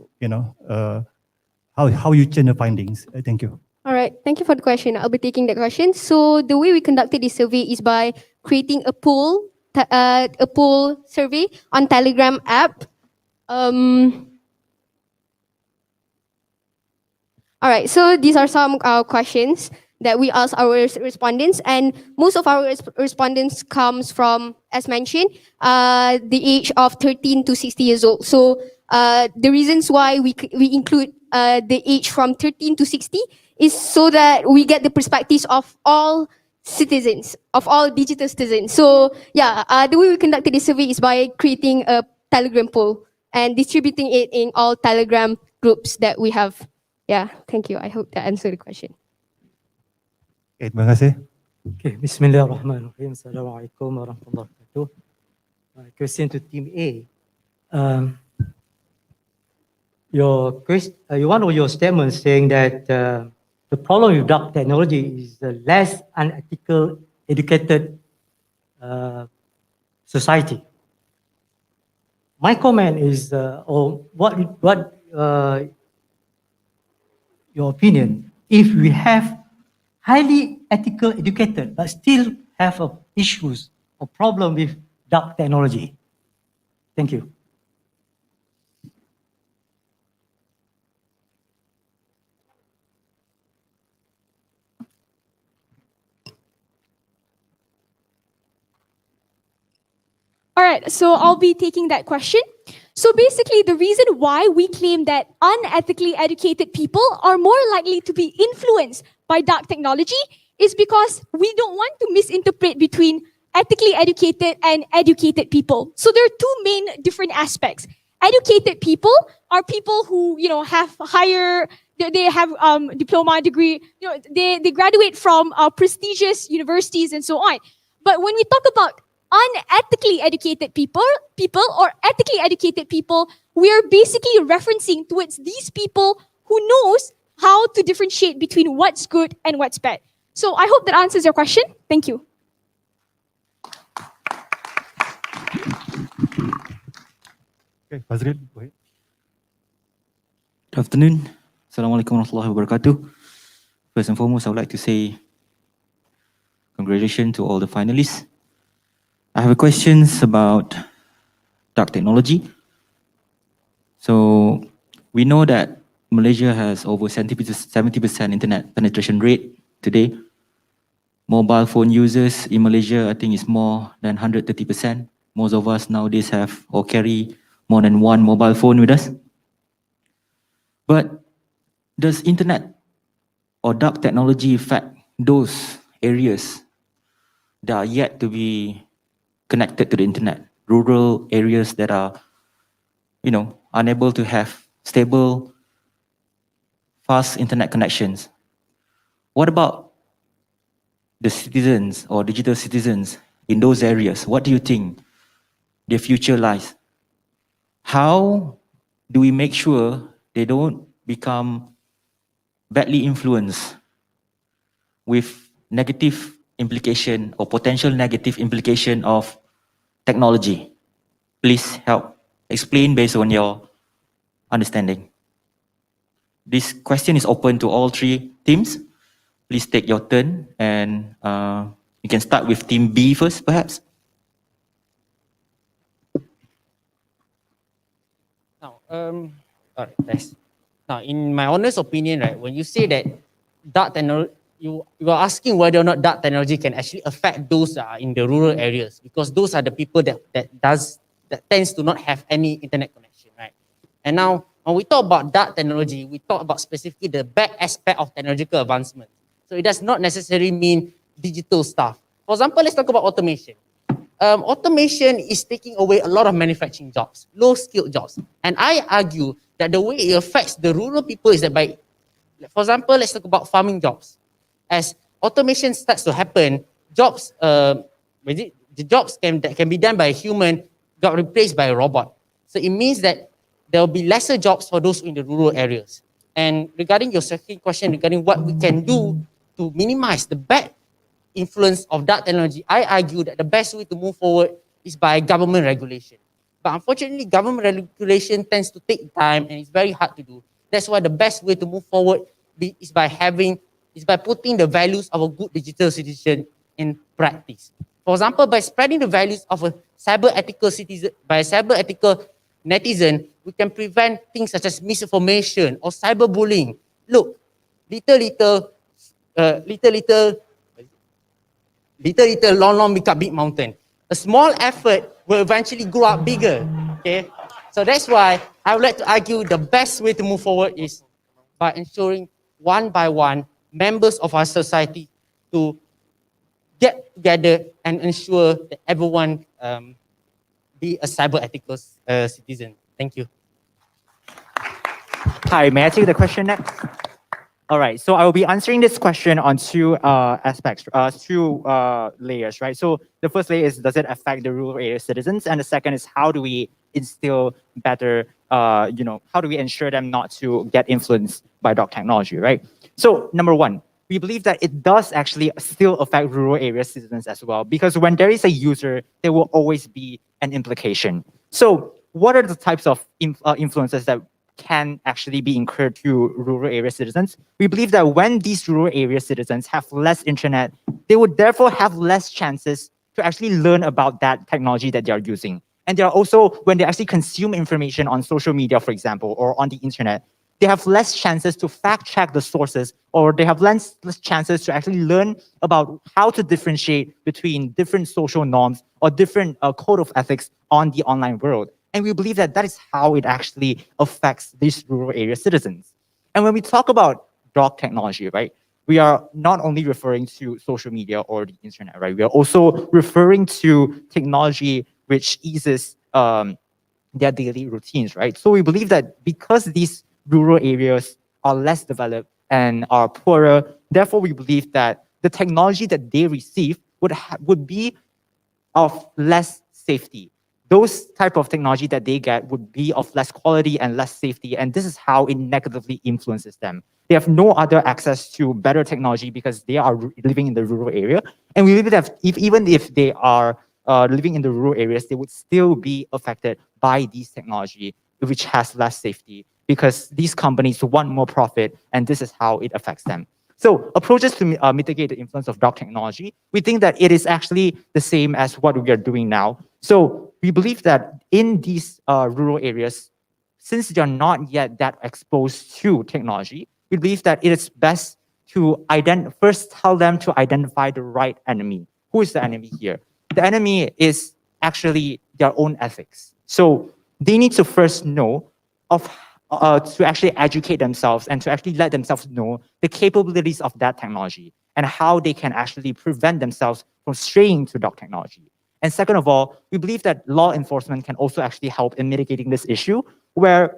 how you change the findings. Thank you. All right, thank you for the question. I'll be taking that question. So the way we conducted this survey is by creating a poll survey on Telegram app. All right, so these are some questions that we asked our respondents, and most of our respondents comes from, as mentioned, the age of 13 to 60 years old. So the reasons why we include the age from 13 to 60 is so that we get the perspectives of all citizens, of all digital citizens. So yeah, the way we conducted this survey is by creating a Telegram poll and distributing it in all Telegram groups that we have. Yeah, thank you. I hope that answered the question. Okay, terima kasih. Okay, Bismillahirrahmanirrahim. Assalamualaikum warahmatullahi wabarakatuh. My question to Team A. One of your statements saying that the problem with dark technology is the less unethical, educated society. My comment is, your opinion, if we have highly ethical educated but still have issues or problem with dark technology? Thank you. All right, so I'll be taking that question. So basically, the reason why we claim that unethically educated people are more likely to be influenced by dark technology is because we don't want to misinterpret between ethically educated and educated people. So there are two main different aspects. Educated people are people who, have higher, they have diploma degree, they graduate from prestigious universities and so on. But when we talk about unethically educated people or ethically educated people, we are basically referencing towards these people who knows how to differentiate between what's good and what's bad. So I hope that answers your question. Thank you. Okay, Fazril, go ahead. Good afternoon. Assalamualaikum warahmatullahi wabarakatuh. First and foremost, I would like to say congratulations to all the finalists. I have questions about dark technology. So we know that Malaysia has over 70% internet penetration rate today. Mobile phone users in Malaysia, I think, is more than 130%. Most of us nowadays have or carry more than one mobile phone with us. But does internet or dark technology affect those areas that are yet to be connected to the internet? Rural areas that are, unable to have stable, fast internet connections. What about the citizens or digital citizens in those areas? What do you think their future lies? How do we make sure they don't become badly influenced with negative implication or potential negative implication of technology? Please help explain based on your understanding. This question is open to all three teams. Please take your turn, and you can start with team B first, perhaps. Now, all right, thanks. Now, in my honest opinion, right, when you say that dark technology, you are asking whether or not dark technology can actually affect those that are in the rural areas, because those are the people that tends to not have any internet connection, right? And now, when we talk about dark technology, we talk about specifically the bad aspect of technological advancement. So it does not necessarily mean digital stuff. For example, let's talk about automation. Automation is taking away a lot of manufacturing jobs, low-skilled jobs. And I argue that the way it affects the rural people is that for example, let's talk about farming jobs. As automation starts to happen, jobs, the jobs that can be done by a human got replaced by a robot. So it means that there will be lesser jobs for those in the rural areas. And regarding your second question, regarding what we can do to minimize the bad influence of dark technology, I argue that the best way to move forward is by government regulation. But unfortunately, government regulation tends to take time and it's very hard to do. That's why the best way to move forward is by putting the values of a good digital citizen in practice. For example, by spreading the values of a cyber ethical citizen, by a cyber ethical netizen, we can prevent things such as misinformation or cyberbullying. Look, little, long become big mountain. A small effort will eventually grow up bigger. Okay, so that's why I would like to argue the best way to move forward is by ensuring one by one members of our society to get together and ensure that everyone be a cyber ethical citizen. Thank you. Hi, may I take the question next? All right, so I will be answering this question on two aspects, two layers, right? So the first layer is, does it affect the rural area citizens? And the second is, how do we instill better, how do we ensure them not to get influenced by dark technology, right? So number one, we believe that it does actually still affect rural area citizens as well, because when there is a user, there will always be an implication. So what are the types of influences that can actually be incurred to rural area citizens? We believe that when these rural area citizens have less internet, they would therefore have less chances to actually learn about that technology that they are using. And they are also, when they actually consume information on social media, for example, or on the internet, they have less chances to fact check the sources, or they have less chances to actually learn about how to differentiate between different social norms or different code of ethics on the online world. And we believe that that is how it actually affects these rural area citizens. And when we talk about dark technology, right, we are not only referring to social media or the internet, right? We are also referring to technology which eases their daily routines, right? So we believe that because these rural areas are less developed and are poorer, therefore we believe that the technology that they receive would be of less safety. Those type of technology that they get would be of less quality and less safety, and this is how it negatively influences them. They have no other access to better technology because they are living in the rural area, and we believe that even if they are living in the rural areas, they would still be affected by these technology, which has less safety, because these companies want more profit, and this is how it affects them. So approaches to mitigate the influence of dark technology, we think that it is actually the same as what we are doing now. So we believe that in these rural areas, since they are not yet that exposed to technology, we believe that it is best to first tell them to identify the right enemy. Who is the enemy here? The enemy is actually their own ethics. So they need to first know to actually educate themselves and to actually let themselves know the capabilities of that technology and how they can actually prevent themselves from straying to dark technology. And second of all, we believe that law enforcement can also actually help in mitigating this issue, where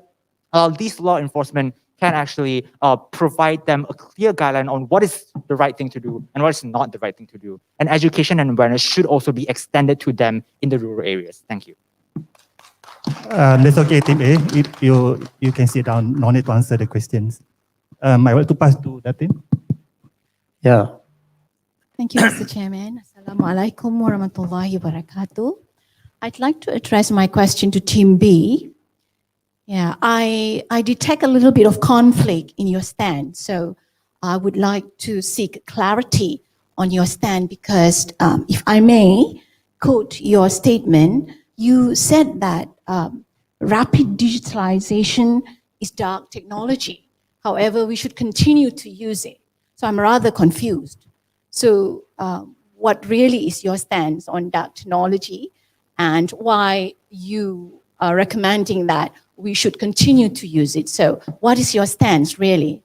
these law enforcement can actually provide them a clear guideline on what is the right thing to do and what is not the right thing to do. And education and awareness should also be extended to them in the rural areas. Thank you. That's okay, Team A. If you can sit down, no need to answer the questions. I want to pass to that team. Yeah. Thank you, Mr. Chairman. Assalamualaikum warahmatullahi wabarakatuh. I'd like to address my question to Team B. Yeah, I detect a little bit of conflict in your stand, so I would like to seek clarity on your stand because, if I may quote your statement, you said that rapid digitalization is dark technology. However, we should continue to use it. So I'm rather confused. So what really is your stance on dark technology and why you are recommending that we should continue to use it? So what is your stance really?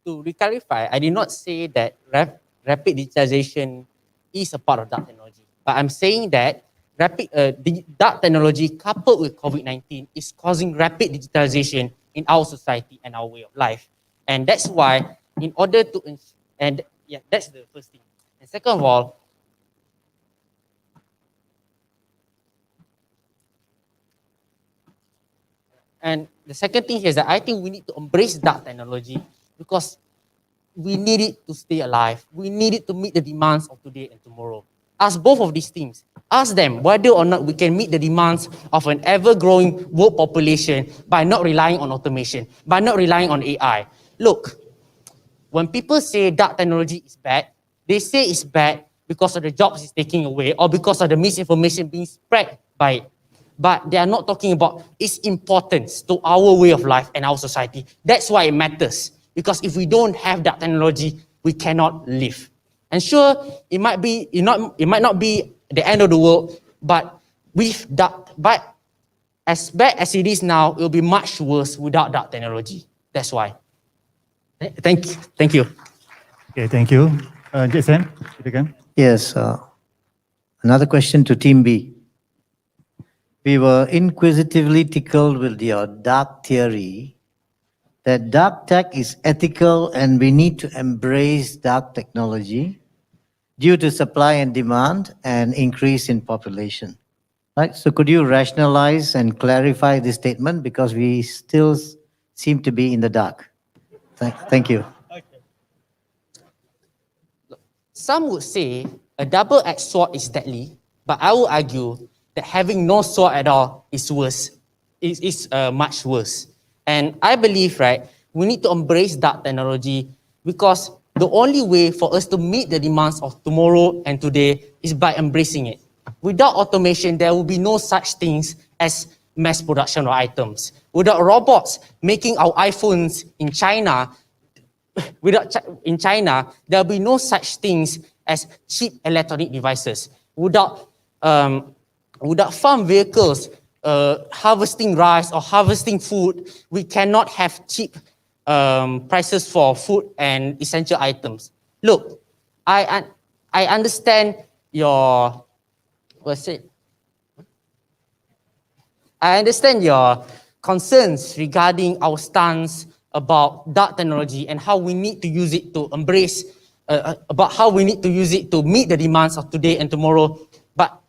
To reclarify, I did not say that rapid digitization is a part of dark technology, but I'm saying that dark technology coupled with COVID-19 is causing rapid digitalization in our society and our way of life. And that's why, in order to, and yeah, that's the first thing. And second of all, and the second thing here is that I think we need to embrace dark technology because we need it to stay alive. We need it to meet the demands of today and tomorrow. Ask both of these teams. Ask them whether or not we can meet the demands of an ever-growing world population by not relying on automation, by not relying on AI. Look, when people say dark technology is bad, they say it's bad because of the jobs it's taking away or because of the misinformation being spread by it. But they are not talking about its importance to our way of life and our society. That's why it matters. Because if we don't have dark technology, we cannot live. And sure, it might not be the end of the world, but as bad as it is now, it will be much worse without dark technology. That's why. Thank you. Okay, thank you. Jason, again. Yes. Another question to Team B. We were inquisitively tickled with your dark theory that dark tech is ethical and we need to embrace dark technology due to supply and demand and increase in population. Right? So could you rationalize and clarify this statement because we still seem to be in the dark? Thank you. Some would say a double-edged sword is deadly, but I will argue that having no sword at all is worse. Is much worse. And I believe, right, we need to embrace dark technology because the only way for us to meet the demands of tomorrow and today is by embracing it. Without automation, there will be no such things as mass production of items. Without robots making our iPhones in China, there will be no such things as cheap electronic devices. Without farm vehicles harvesting rice or harvesting food, we cannot have cheap prices for food and essential items. Look, I understand your I understand your concerns regarding our stance about dark technology and how we need to use it to embrace, about how we need to use it to meet the demands of today and tomorrow. But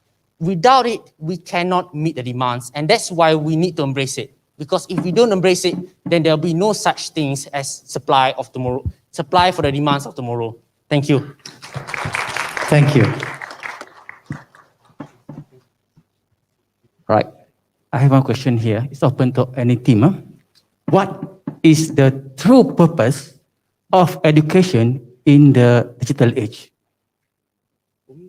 without it, we cannot meet the demands. And that's why we need to embrace it. Because if we don't embrace it, then there'll be no such things as supply for the demands of tomorrow. Thank you. Thank you. Right. I have one question here. It's open to any team. What is the true purpose of education in the digital age?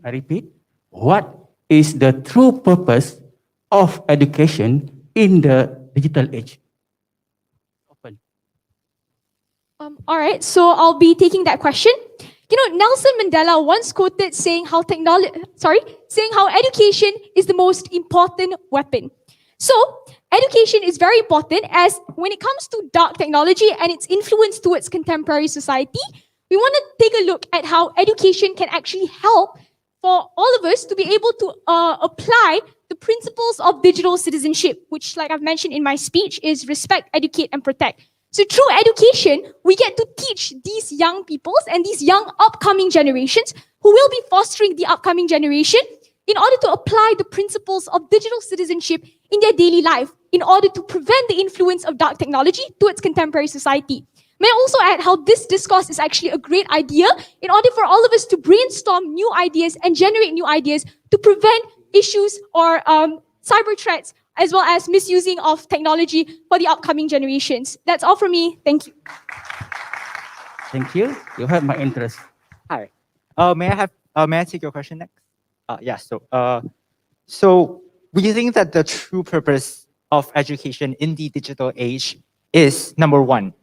I repeat, what is the true purpose of education in the digital age? Open. All right, so I'll be taking that question. You know, Nelson Mandela once quoted saying how education is the most important weapon. So education is very important as when it comes to dark technology and its influence towards contemporary society, we want to take a look at how education can actually help for all of us to be able to apply the principles of digital citizenship, which, like I've mentioned in my speech, is respect, educate, and protect. So through education, we get to teach these young peoples and these young upcoming generations who will be fostering the upcoming generation in order to apply the principles of digital citizenship in their daily life in order to prevent the influence of dark technology towards contemporary society. May I also add how this discourse is actually a great idea in order for all of us to brainstorm new ideas and generate new ideas to prevent issues or cyber threats as well as misusing of technology for the upcoming generations. That's all from me. Thank you. Thank you. You have my interest. Hi. May I take your question next? Yes. So we think that the true purpose of education in the digital age is, number one,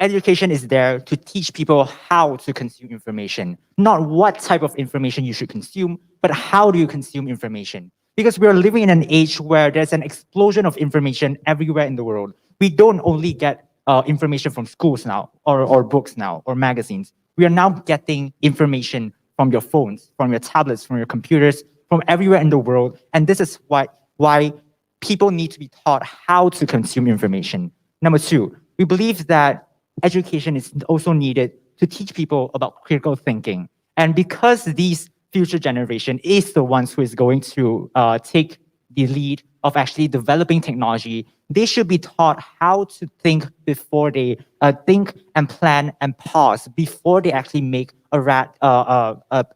education is there to teach people how to consume information, not what type of information you should consume, but how do you consume information? Because we are living in an age where there's an explosion of information everywhere in the world. We don't only get information from schools now, or books now, or magazines. We are now getting information from your phones, from your tablets, from your computers, from everywhere in the world. And this is why people need to be taught how to consume information. Number two, we believe that education is also needed to teach people about critical thinking. And because these future generation is the ones who is going to take the lead of actually developing technology, they should be taught how to think before they think and plan and pause before they actually make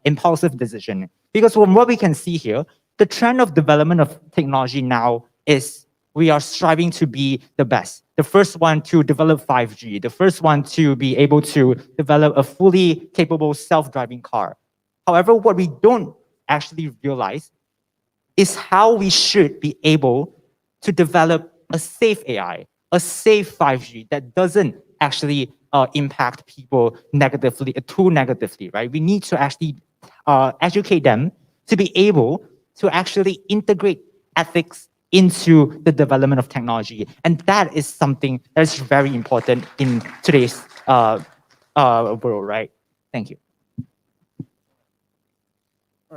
impulsive decision. Because from what we can see here, the trend of development of technology now is we are striving to be the best. The first one to develop 5G, the first one to be able to develop a fully capable self-driving car. However, what we don't actually realize is how we should be able to develop a safe AI, a safe 5G that doesn't actually impact people negatively, too negatively, right? We need to actually educate them to be able to actually integrate ethics into the development of technology. And that is something that is very important in today's world, right? Thank you.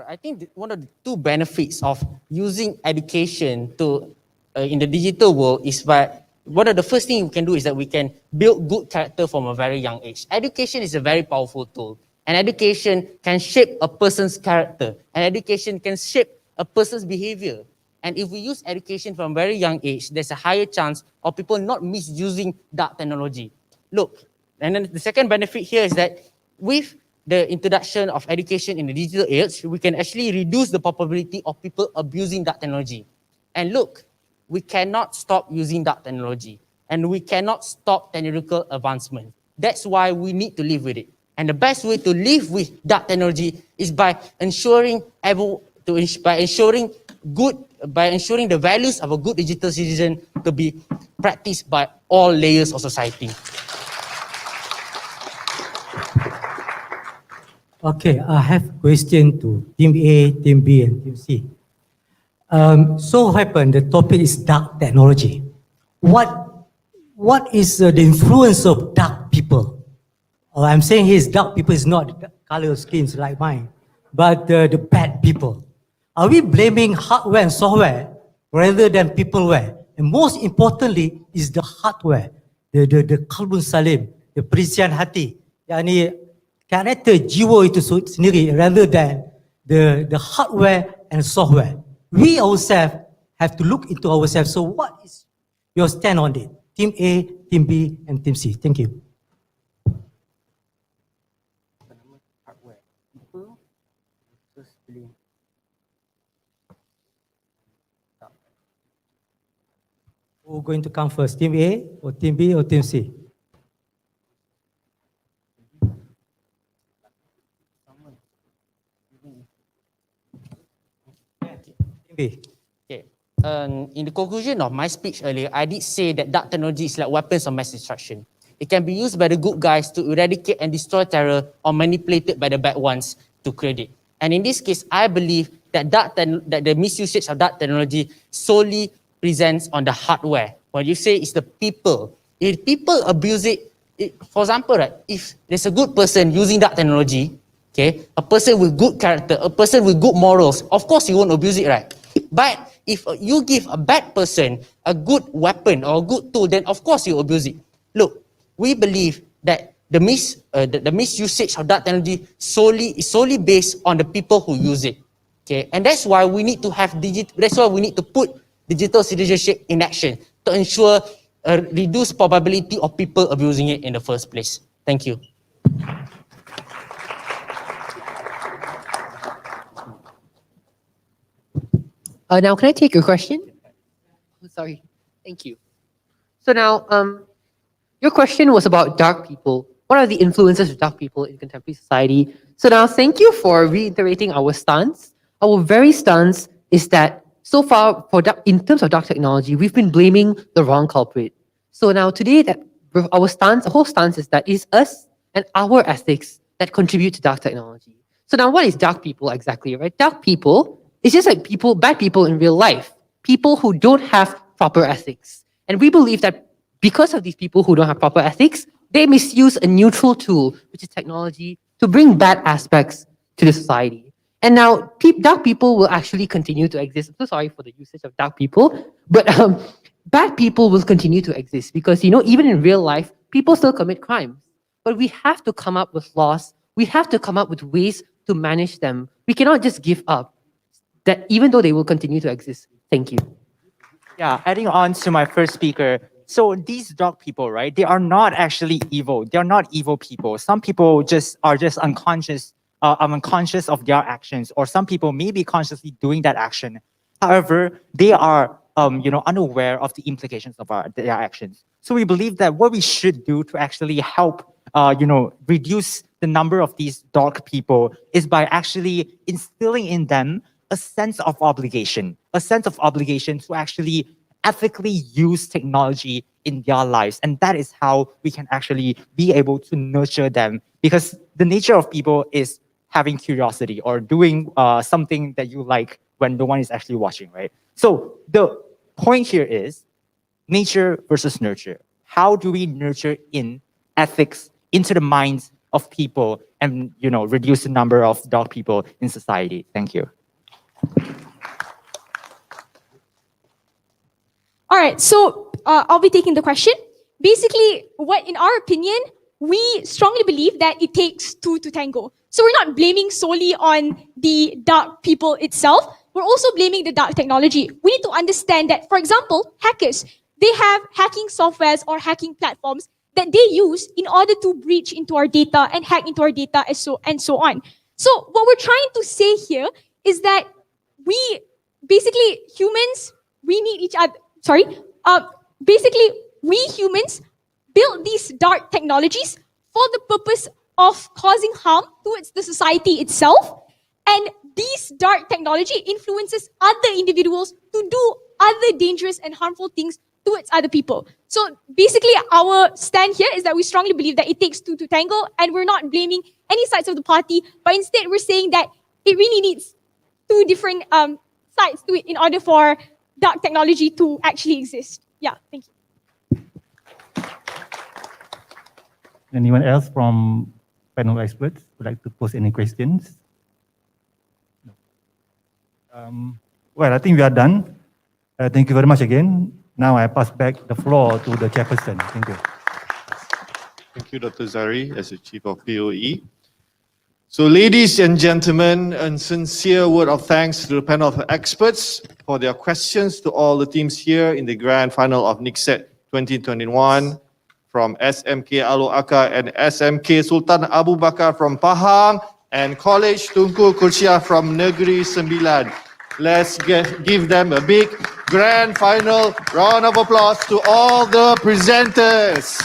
I think one of the two benefits of using education to in the digital world is by one of the first things we can do is that we can build good character from a very young age. Education is a very powerful tool, and education can shape a person's character, and education can shape a person's behavior. And if we use education from a very young age, there's a higher chance of people not misusing that technology. Look, and then the second benefit here is that with the introduction of education in the digital age, we can actually reduce the probability of people abusing that technology. And look, we cannot stop using that technology, and we cannot stop technological advancement. That's why we need to live with it. And the best way to live with that technology is by ensuring the values of a good digital citizen to be practiced by all layers of society. Okay, I have a question to Team A, Team B, and Team C. So happen the topic is dark technology. What is the influence of dark people? I'm saying here is dark people is not the color of skins like mine, but the bad people. Are we blaming hardware and software rather than peopleware? And most importantly is the hardware, the kalbun salim, the perisian hati, yani karakter jiwa itu sendiri rather than the hardware and software. We ourselves have to look into ourselves. So what is your stand on it? Team A, Team B, and Team C. Thank you. Who's going to come first? Team A or Team B or Team C? Team B. Okay. In the conclusion of my speech earlier, I did say that dark technology is like weapons of mass destruction. It can be used by the good guys to eradicate and destroy terror, or manipulated by the bad ones to create it. And in this case, I believe that the misusage of dark technology solely presents on the hardware. What you say is the people. If people abuse it, for example, right, if there's a good person using that technology, okay, a person with good character, a person with good morals, of course you won't abuse it, right? But if you give a bad person a good weapon or a good tool, then of course you abuse it. Look, we believe that the misusage of that technology is solely based on the people who use it. Okay, and that's why we need to have that's why we need to put digital citizenship in action to ensure a reduced probability of people abusing it in the first place. Thank you. Now, can I take your question? Oh, sorry. Thank you. So now, your question was about dark people. What are the influences of dark people in contemporary society? So now, thank you for reiterating our stance. Our very stance is that so far, in terms of dark technology, we've been blaming the wrong culprit. So now today, that our stance, the whole stance is that it's us and our ethics that contribute to dark technology. So now, what is dark people exactly, right? Dark people is just like people, bad people in real life, people who don't have proper ethics. And we believe that because of these people who don't have proper ethics, they misuse a neutral tool, which is technology, to bring bad aspects to the society. And now, dark people will actually continue to exist. I'm so sorry for the usage of dark people, but bad people will continue to exist because, even in real life, people still commit crimes. But we have to come up with laws. We have to come up with ways to manage them. We cannot just give up that even though they will continue to exist. Thank you. Yeah, adding on to my first speaker, So these dark people, right? They are not actually evil. They're not evil people. Some people are just unconscious, unconscious of their actions, or some people may be consciously doing that action. However, they are, unaware of the implications of their actions. So we believe that what we should do to actually help, reduce the number of these dark people is by actually instilling in them a sense of obligation to actually ethically use technology in their lives. And that is how we can actually be able to nurture them, because the nature of people is having curiosity or doing something that you like when no one is actually watching, right? So the point here is nature versus nurture. How do we nurture in ethics into the minds of people and, reduce the number of dark people in society? Thank you. All right, so I'll be taking the question. Basically, in our opinion, we strongly believe that it takes two to tango. So we're not blaming solely on the dark people itself. We're also blaming the dark technology. We need to understand that, for example, hackers, they have hacking softwares or hacking platforms that they use in order to breach into our data and hack into our data and so on. So what we're trying to say here is that humans, we need each other. Basically, we humans build these dark technologies for the purpose of causing harm towards the society itself. And these dark technology influences other individuals to do other dangerous and harmful things towards other people. So basically, our stand here is that we strongly believe that it takes two to tango, and we're not blaming any sides of the party, but instead we're saying that it really needs two different sides to it in order for dark technology to actually exist. Yeah, thank you. Anyone else from panel experts would like to pose any questions? No. Well, I think we are done. Thank you very much again. Now I pass back the floor to the chairperson. Thank you. Thank you, Dr. Zari, as the Chief of POE. So, ladies and gentlemen, a sincere word of thanks to the panel of experts for their questions to all the teams here in the grand final of NICTSeD 2021 from SMK Alor Akar and SMK Sultan Abu Bakar from Pahang and College Tunku Kursia from Negeri Sembilan. Let's give them a big grand final round of applause to all the presenters.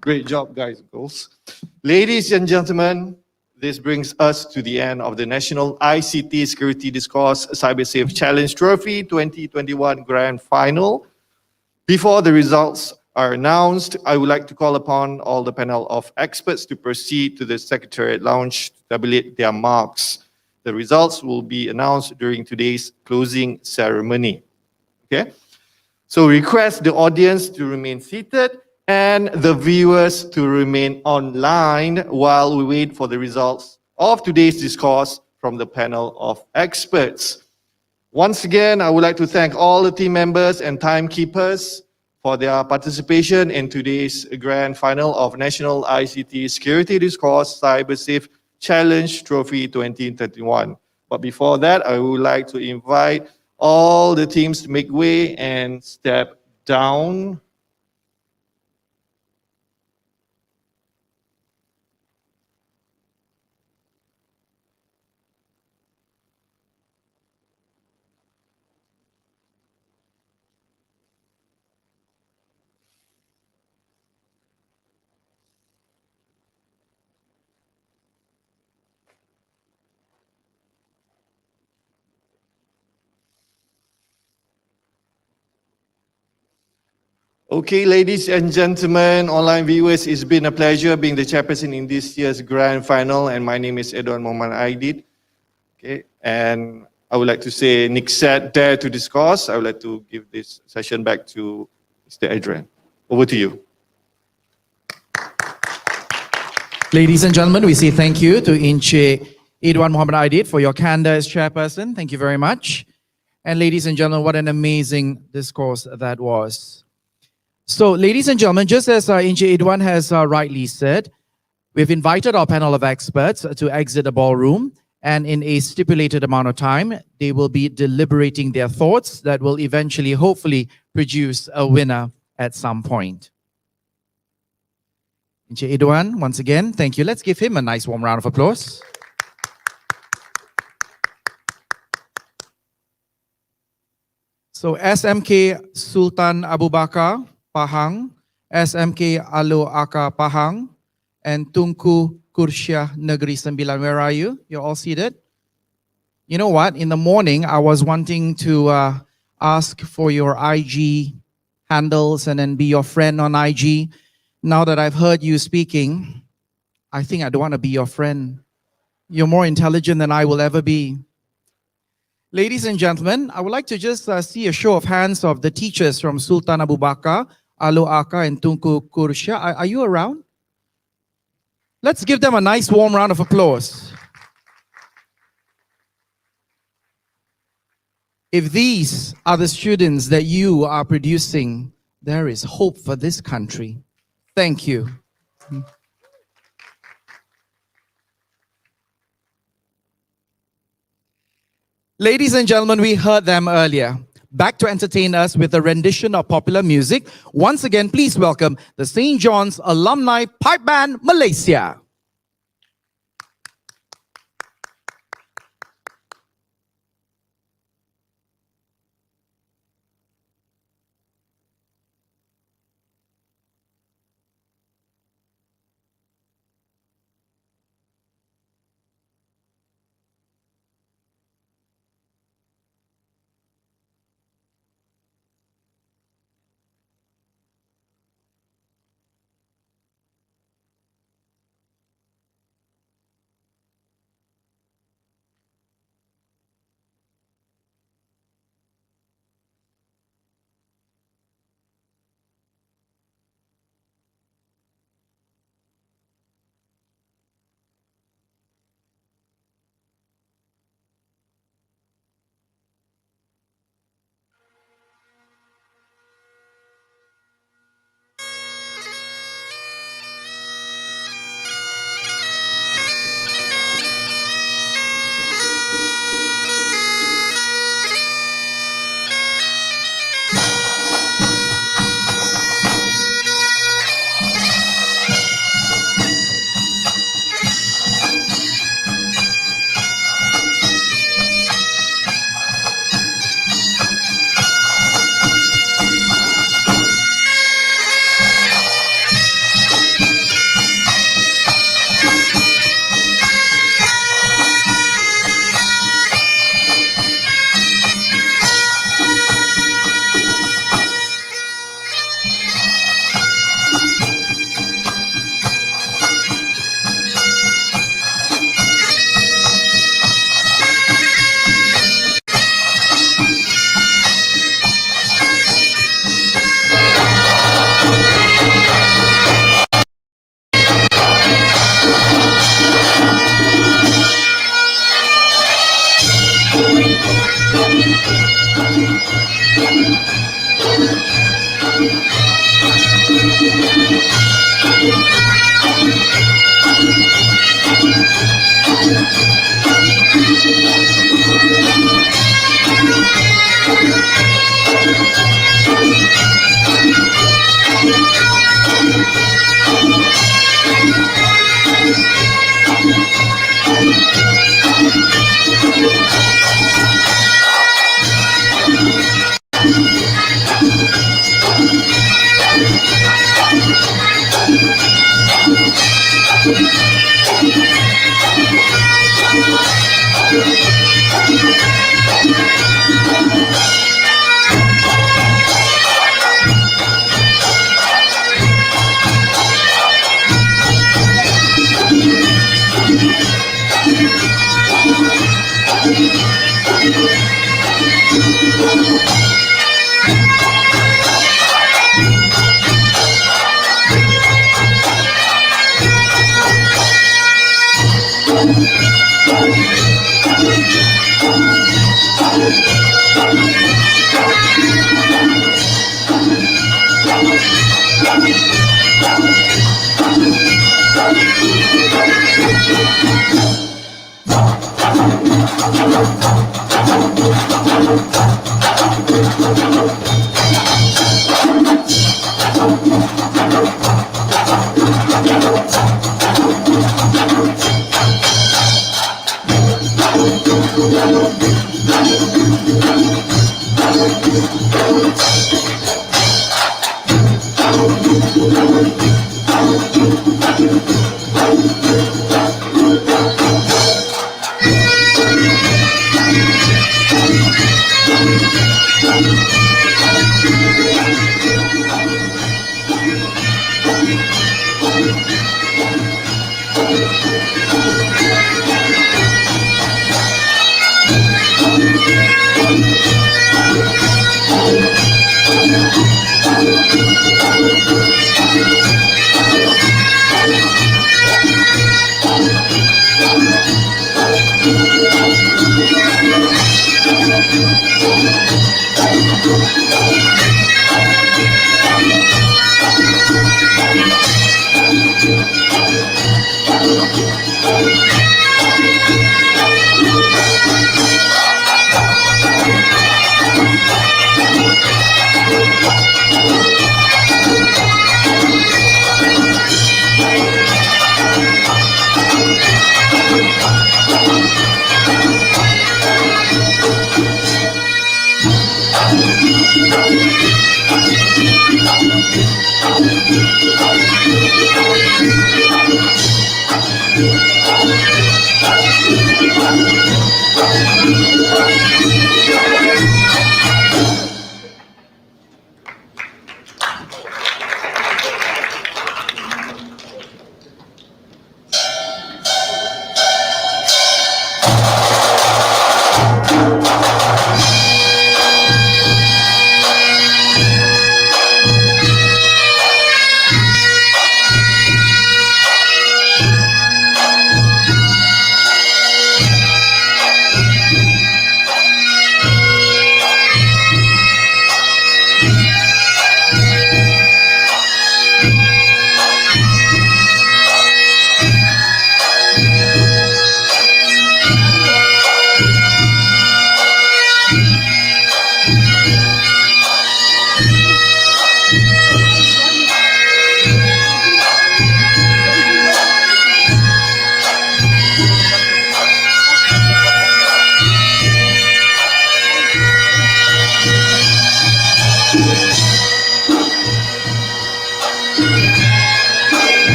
Great job, guys and girls. Ladies and gentlemen, this brings us to the end of the National ICT Security Discourse CyberSafe Challenge Trophy 2021 Grand Final. Before the results are announced, I would like to call upon all the panel of experts to proceed to the Secretariat Lounge to tabulate their marks. The results will be announced during today's closing ceremony. Okay? So request the audience to remain seated and the viewers to remain online while we wait for the results of today's discourse from the panel of experts. Once again, I would like to thank all the team members and timekeepers for their participation in today's grand final of National ICT Security Discourse CyberSafe Challenge Trophy 2021. But before that, I would like to invite all the teams to make way and step down. Okay, ladies and gentlemen, online viewers, it's been a pleasure being the chairperson in this year's grand final, and my name is Edon Mohamed Aidid. Okay, and I would like to say NICTSeD Dare to Discourse. I would like to give this session back to Mr. Adrian. Over to you. Ladies and gentlemen, we say thank you to Encik Idwan Mohamed Aidid for your candor as chairperson. Thank you very much. And ladies and gentlemen, what an amazing discourse that was. So, ladies and gentlemen, just as Encik Idwan has rightly said, we've invited our panel of experts to exit the ballroom, And in a stipulated amount of time, they will be deliberating their thoughts that will eventually, hopefully, produce a winner at some point. Encik Idwan, once again, thank you. Let's give him a nice warm round of applause. So SMK Sultan Abu Bakar, Pahang, SMK Alo Aka Pahang, and Tunku Kursyah Negeri Sembilan. Where are you? You're all seated? You know what? In the morning, I was wanting to ask for your IG handles and then be your friend on IG. Now that I've heard you speaking, I think I don't want to be your friend. You're more intelligent than I will ever be. Ladies and gentlemen, I would like to just see a show of hands of the teachers from Sultan Abu Bakar, Alo Aka, and Tunku Kursyah. Are you around? Let's give them a nice warm round of applause. If these are the students that you are producing, there is hope for this country. Thank you. Ladies and gentlemen, we heard them earlier. Back to entertain us with a rendition of popular music. Once again, please welcome the St. John's Alumni Pipe Band Malaysia.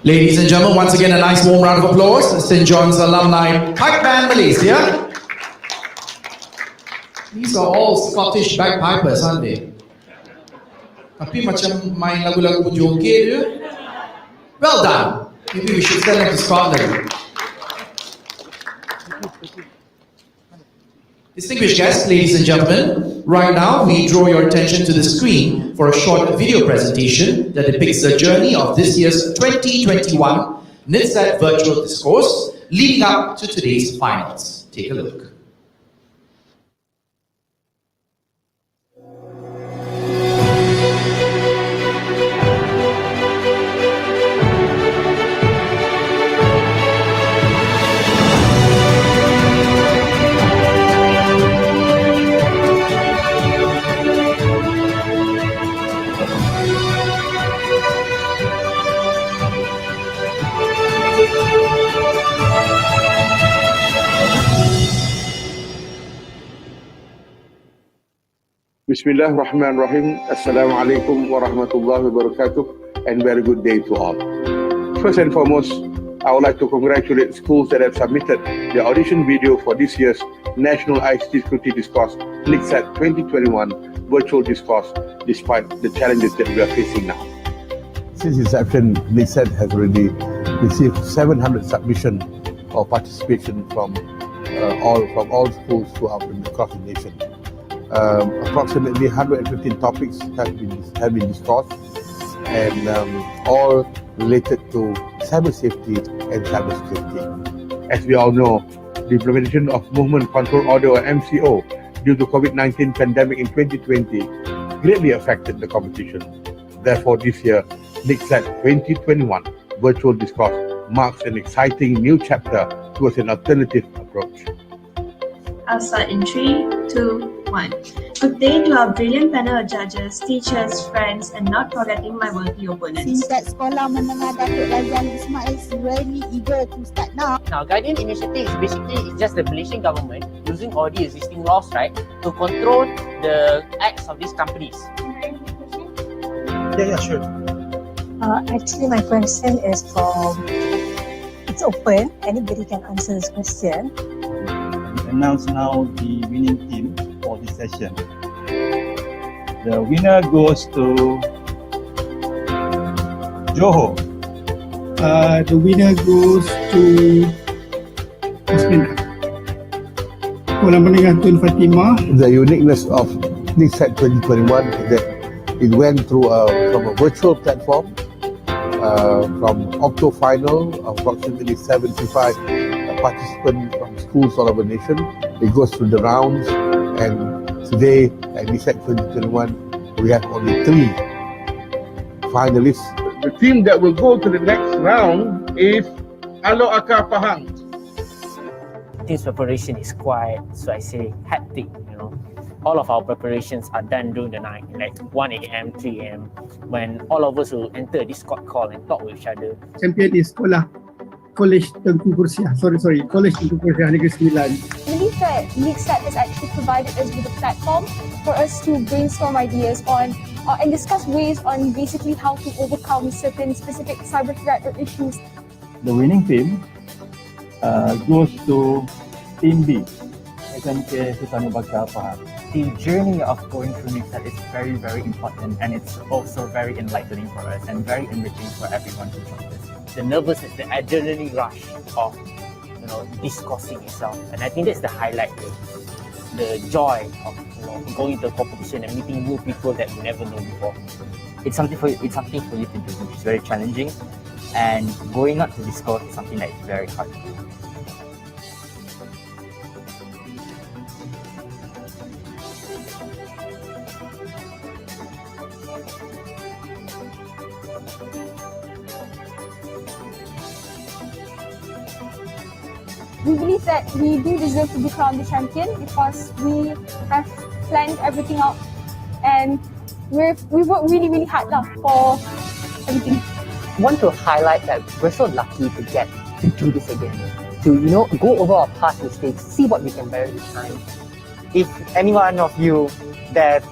Ladies and gentlemen, once again, a nice warm round of applause. St. John's Alumni Pipe Band Malaysia. These are all Scottish bagpipers, aren't they? Tapi macam main lagu-lagu joget dia. Well done. Maybe we should send them to Scotland. Distinguished guests, ladies and gentlemen, right now we draw your attention to the screen for a short video presentation that depicts the journey of this year's 2021 NICTSeD Virtual Discourse leading up to today's finals. Take a look. Bismillahirrahmanirrahim. Assalamualaikum warahmatullahi wabarakatuh, and very good day to all. First and foremost, I would like to congratulate schools that have submitted their audition video for this year's National ICT Security Discourse NICTSeD 2021 Virtual Discourse, despite the challenges that we are facing now. Since inception, NICTSeD has already received 700 submissions or participation from all schools across the nation. Approximately 115 topics have been discussed, and all related to cyber safety and cyber security. As we all know, the implementation of Movement Control Order or MCO due to COVID-19 pandemic in 2020 greatly affected the competition. Therefore, this year, NICTSeD 2021 Virtual Discourse marks an exciting new chapter towards an alternative approach. I'll start in 3, 2, 1. Good day to our brilliant panel of judges, teachers, friends, and not forgetting my worthy opponents. Singkat Sekolah Menengah Datuk Razali Ismail is really eager to start now. Now, Guardian Initiative is basically just the Malaysian government using all the existing laws, right, to control the acts of these companies. Yeah, sure. Actually, my question is it's open. Anybody can answer this question. Announce now the winning team for this session. The winner goes to Johor. The winner goes to Bismillah. Sekolah Menengah Tun Fatimah. The uniqueness of NICTSeD 2021 is that it went through from a virtual platform, from Octo Final, approximately 75 participants from schools all over the nation. It goes through the rounds, and today at NICTSeD 2021 we have only 3 finalists. The team that will go to the next round is Alo Akar Pahang. Team's preparation is quite, so I say, hectic. All of our preparations are done during the night, like 1 a.m., 3 a.m., when all of us will enter a Discord call and talk with each other. Champion is College Tengku Kursiah. College Tengku Kursiah Negeri Sembilan. I believe that NICTSeD has actually provided us with a platform for us to brainstorm ideas on and discuss ways on basically how to overcome certain specific cyber threat or issues. The winning team goes to Team B, SMK Sultan Bakar Pahang. The journey of going through NICTSeD is very, very important, and it's also very enlightening for us and very enriching for everyone who joins us. The nervousness, the adrenaline rush of discussing itself, and I think that's the highlight. The joy of going into a competition and meeting new people that you never know before. It's something for you to do. It's very challenging, and going out to discourse is something that is very hard. We believe that we do deserve to be crowned the champion because we have planned everything out and we worked really, really hard for everything. I want to highlight that we're so lucky to get to do this again, to go over our past mistakes, see what we can better this time. If any one of you that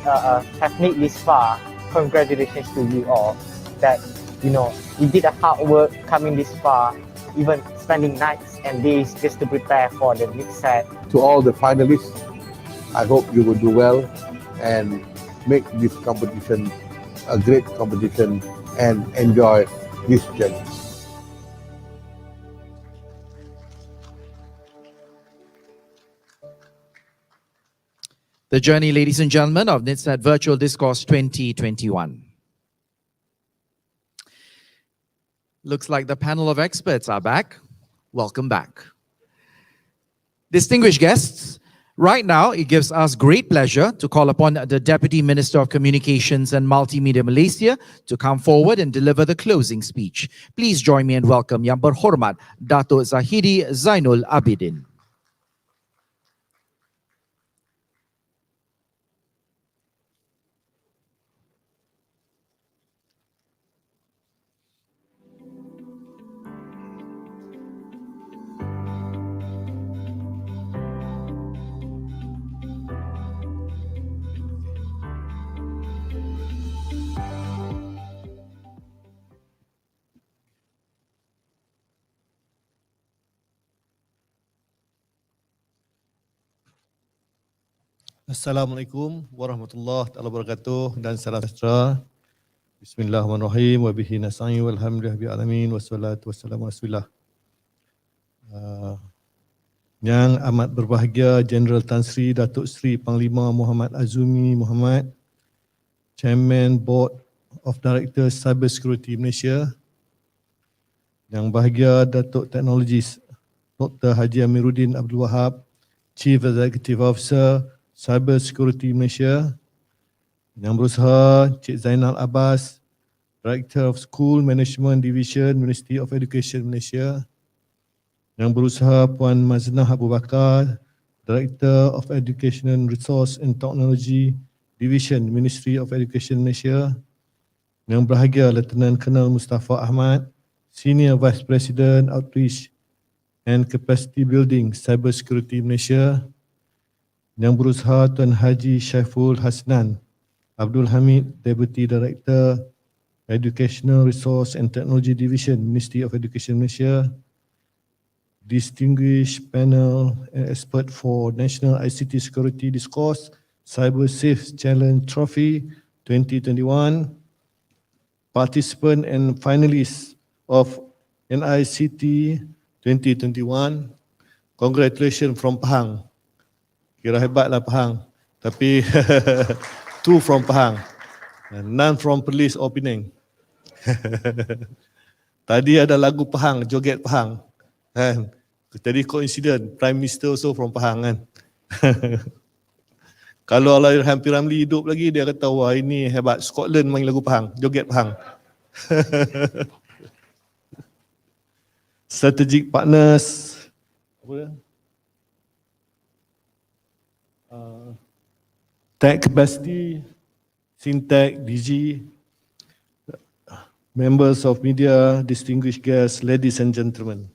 have made this far, congratulations to you all. That you did a hard work coming this far, even spending nights and days just to prepare for the NICTSeD. To all the finalists, I hope you will do well and make this competition a great competition and enjoy this journey. The journey, ladies and gentlemen, of NICTSeD Virtual Discourse 2021. Looks like the panel of experts are back. Welcome back. Distinguished guests, right now it gives us great pleasure to call upon the Deputy Minister of Communications and Multimedia Malaysia to come forward and deliver the closing speech. Please join me and welcome Yang Berhormat Datuk Zahidi Zainul Abidin. Assalamualaikum warahmatullahi wabarakatuh dan salam sejahtera. Bismillahirrahmanirrahim wa bihi nasta'in walhamdulillahi rabbil alamin wassalatu wassalamu ala rasulillah. Yang amat berbahagia Jeneral Tan Sri Datuk Sri Panglima Muhammad Azumi Muhammad, Chairman Board of Directors Cyber Security Malaysia. Yang bahagia Datuk Teknologis Dr. Haji Amiruddin Abdul Wahab, Chief Executive Officer Cyber Security Malaysia. Yang berusaha Cik Zainal Abbas, Director of School Management Division, Ministry of Education Malaysia. Yang berusaha Puan Maznah Abu Bakar, Director of Education Resource and Technology Division, Ministry of Education Malaysia. Yang berbahagia Lieutenant Colonel Mustafa Ahmad, Senior Vice President Outreach and Capacity Building Cyber Security Malaysia. Yang berusaha Tuan Haji Syaiful Hasnan Abdul Hamid, Deputy Director Educational Resource and Technology Division, Ministry of Education Malaysia. Distinguished panel and expert for National ICT Security Discourse Cyber Safe Challenge Trophy 2021. Participant and finalists of NICT 2021. Congratulations from Pahang. Kira hebatlah Pahang. Tapi two from Pahang. None from Perlis or Penang. Tadi ada lagu Pahang, joget Pahang. Kan? Jadi coincident, Prime Minister also from Pahang kan. Kalau Allahyarham P. Ramlee hidup lagi, dia kata, wah ini hebat, Scotland main lagu Pahang, joget Pahang. Strategic partners, Tech Capacity, Syntech, DG, members of media, distinguished guests, ladies and gentlemen.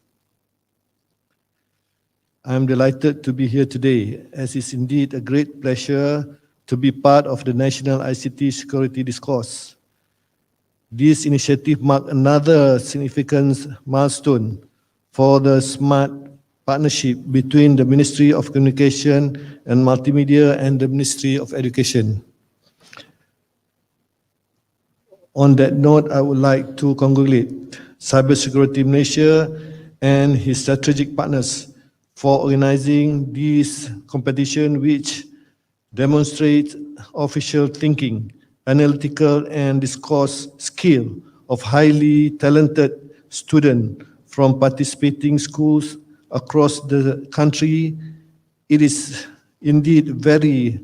I'm delighted to be here today, as it's indeed a great pleasure to be part of the National ICT Security Discourse. This initiative marks another significant milestone for the smart partnership between the Ministry of Communication and Multimedia and the Ministry of Education. On that note, I would like to congratulate Cybersecurity Malaysia and his strategic partners for organizing this competition, which demonstrates official thinking, analytical and discourse skill of highly talented students from participating schools across the country. It is indeed very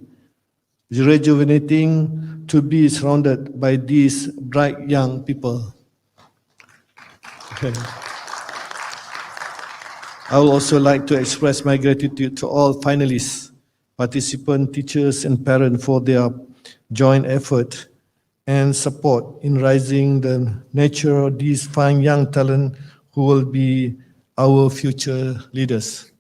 rejuvenating to be surrounded by these bright young people. I would also like to express my gratitude to all finalists, participants, teachers, and parents for their joint effort and support in raising the nature of these fine young talent who will be our future leaders.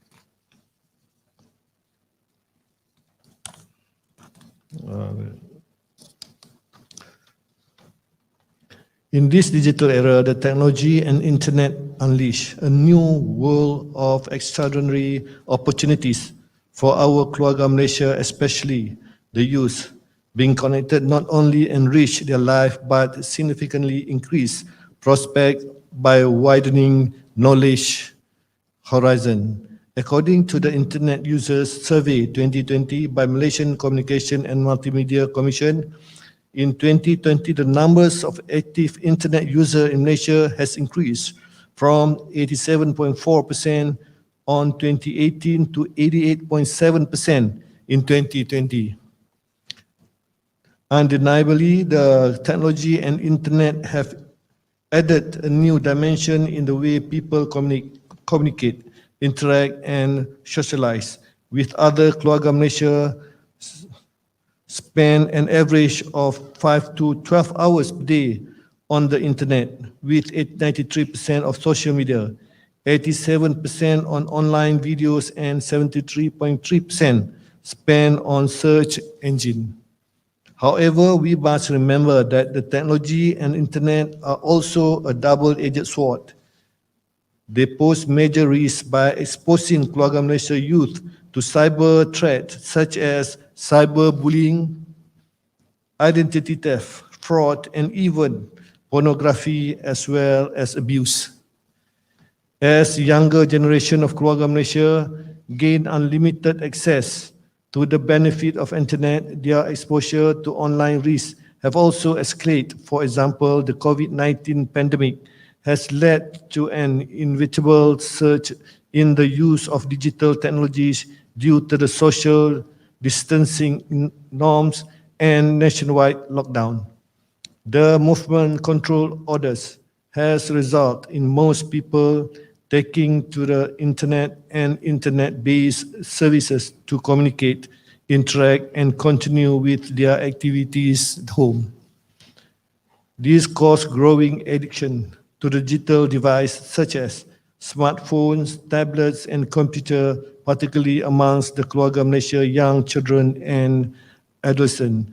In this digital era, the technology and internet unleash a new world of extraordinary opportunities for our Keluarga Malaysia, especially the youth. Being connected not only enrich their life, but significantly increase prospect by widening knowledge horizon. According to the Internet Users Survey 2020 by Malaysian Communication and Multimedia Commission, in 2020, the numbers of active internet users in Malaysia has increased from 87.4% on 2018 to 88.7% in 2020. Undeniably, the technology and internet have added a new dimension in the way people communicate, interact, and socialize with other Keluarga Malaysia. Spend an average of 5 to 12 hours per day on the internet, with 93% of social media, 87% on online videos, and 73.3% spent on search engine. However, we must remember that the technology and internet are also a double-edged sword. They pose major risks by exposing Keluarga Malaysia youth to cyber threats such as cyberbullying, identity theft, fraud, and even pornography, as well as abuse. As younger generation of Keluarga Malaysia gain unlimited access to the benefit of internet, their exposure to online risks have also escalated. For example, the COVID-19 pandemic has led to an inevitable surge in the use of digital technologies due to the social distancing norms and nationwide lockdown. The movement control orders has resulted in most people taking to the internet and internet-based services to communicate, interact, and continue with their activities at home. This causes growing addiction to digital devices such as smartphones, tablets, and computer, particularly amongst the Keluarga Malaysia young children and adolescents.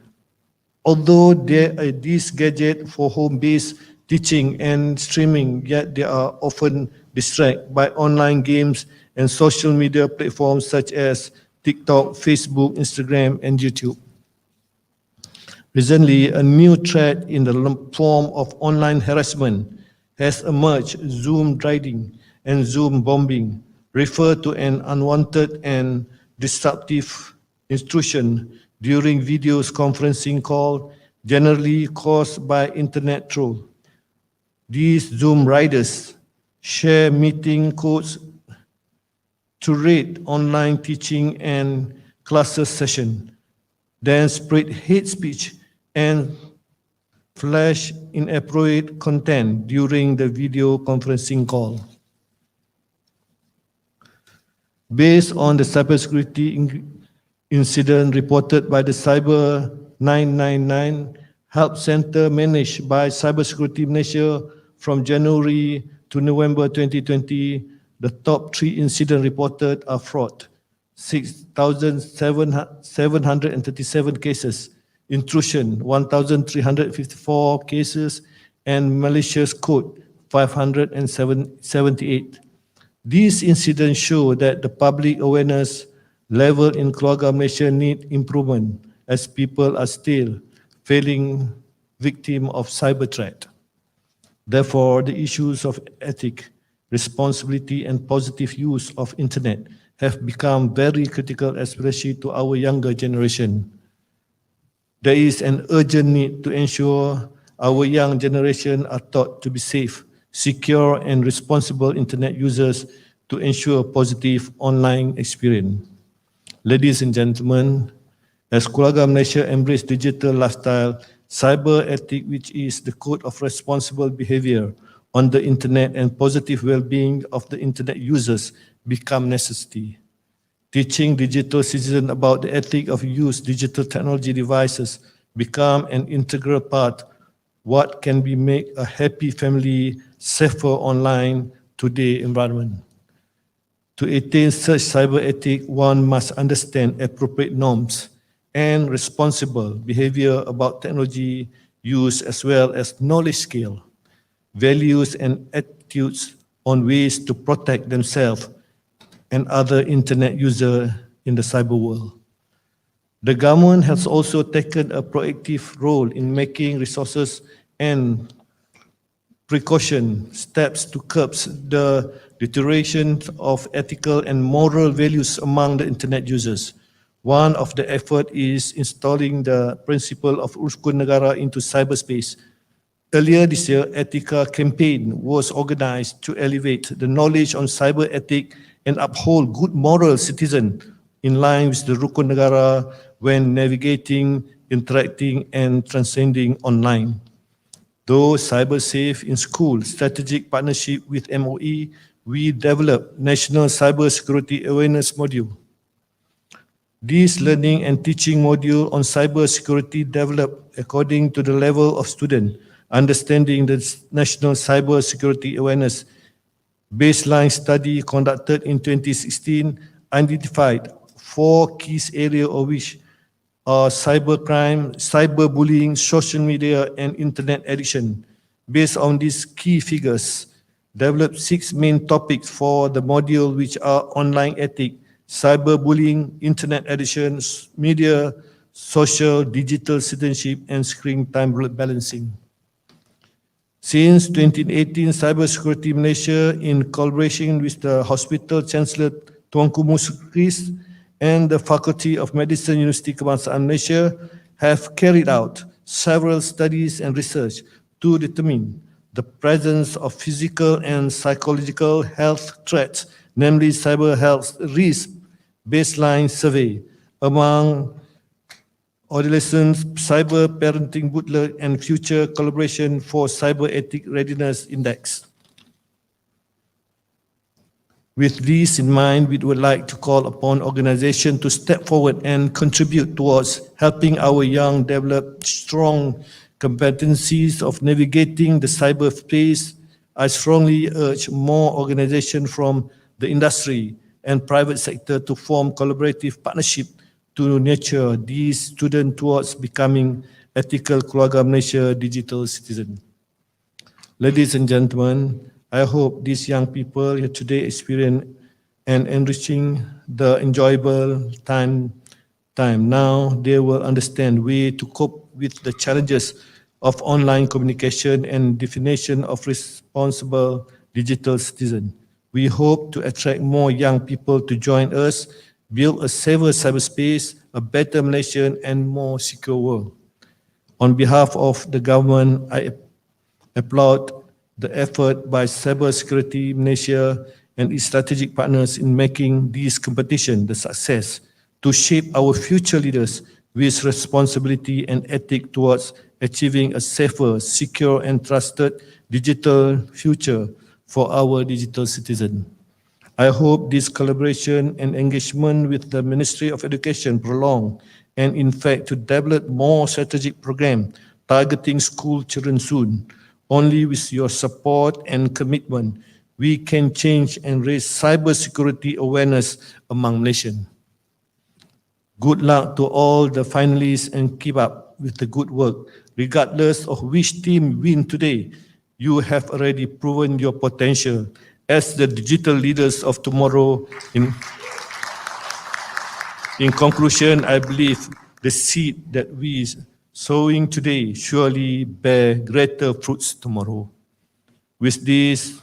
Although there are these gadgets for home-based teaching and streaming, yet they are often distracted by online games and social media platforms such as TikTok, Facebook, Instagram, and YouTube. Recently, a new threat in the form of online harassment has emerged: Zoom dragging and Zoom bombing, refer to an unwanted and disruptive intrusion during video conferencing call, generally caused by internet troll. These Zoom riders share meeting codes to rate online teaching and classes session, then spread hate speech and flash inappropriate content during the video conferencing call. Based on the cybersecurity incident reported by the Cyber 999 Help Center managed by Cybersecurity Malaysia from January to November 2020, the top 3 incidents reported are fraud, 6,737 cases, intrusion, 1,354 cases, and malicious code, 578. These incidents show that the public awareness level in Keluarga Malaysia need improvement, as people are still falling victim of cyber threat. Therefore, the issues of ethics, responsibility, and positive use of internet have become very critical, especially to our younger generation. There is an urgent need to ensure our young generation are taught to be safe, secure and responsible internet users to ensure a positive online experience. Ladies and gentlemen, as Keluarga Malaysia embrace digital lifestyle, cyber ethics, which is the code of responsible behavior on the internet and positive well-being of the internet users, become necessity. Teaching digital citizens about the ethic of use digital technology devices become an integral part what can be make a happy family safer online today environment. To attain such cyber ethic, one must understand appropriate norms and responsible behavior about technology use as well as knowledge scale, values and attitudes on ways to protect themselves and other internet users in the cyber world. The government has also taken a proactive role in making resources and precaution steps to curb the deterioration of ethical and moral values among the internet users. One of the efforts is installing the principle of Rukun Negara into cyberspace. Earlier this year, Etika campaign was organized to elevate the knowledge on cyber ethics and uphold good moral citizen in line with the Rukun Negara when navigating, interacting, and transcending online. Though cyber safe in school, strategic partnership with MOE, we developed National Cyber Security Awareness Module. This learning and teaching module on cyber security developed according to the level of student, understanding the National Cyber Security Awareness baseline study conducted in 2016 identified 4 key areas of which are cybercrime, cyberbullying, social media, and internet addiction. Based on these key figures, developed 6 main topics for the module, which are online ethics, cyberbullying, internet addiction, media, social, digital citizenship, and screen time balancing. Since 2018, Cybersecurity Malaysia, in collaboration with the Hospital Chancellor Tuanku Musris and the Faculty of Medicine, University Kebangsaan Malaysia, have carried out several studies and research to determine the presence of physical and psychological health threats, namely cyber health risk baseline survey among adolescents, cyber parenting bootleg, and future collaboration for cyber ethic readiness index. With this in mind, we would like to call upon organizations to step forward and contribute towards helping our young develop strong competencies of navigating the cyberspace. I strongly urge more organizations from the industry and private sector to form collaborative partnership to nurture these students towards becoming ethical Keluarga Malaysia digital citizen. Ladies and gentlemen, I hope these young people here today experience and enriching the enjoyable time. Now they will understand way to cope with the challenges of online communication and definition of responsible digital citizen. We hope to attract more young people to join us, build a safer cyberspace, a better Malaysian and more secure world. On behalf of the government, I applaud the effort by Cybersecurity Malaysia and its strategic partners in making this competition the success to shape our future leaders with responsibility and ethics towards achieving a safer, secure, and trusted digital future for our digital citizens. I hope this collaboration and engagement with the Ministry of Education prolong and in fact to develop more strategic program targeting school children soon. Only with your support and commitment, we can change and raise cybersecurity awareness among Malaysians. Good luck to all the finalists and keep up with the good work. Regardless of which team win today, you have already proven your potential as the digital leaders of tomorrow. In conclusion, I believe the seed that we sowing today surely bear greater fruits tomorrow. With this,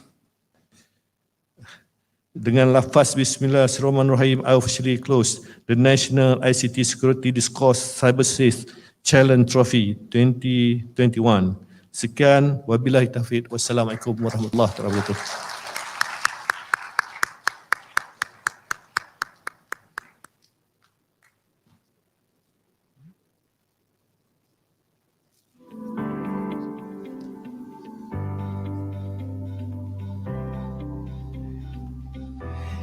dengan lafaz Bismillahirrahmanirrahim, I officially close the National ICT Security Discourse Cyber Safe Challenge Trophy 2021. Sekian, wabillahi taufiq. Wassalamualaikum warahmatullahi wabarakatuh.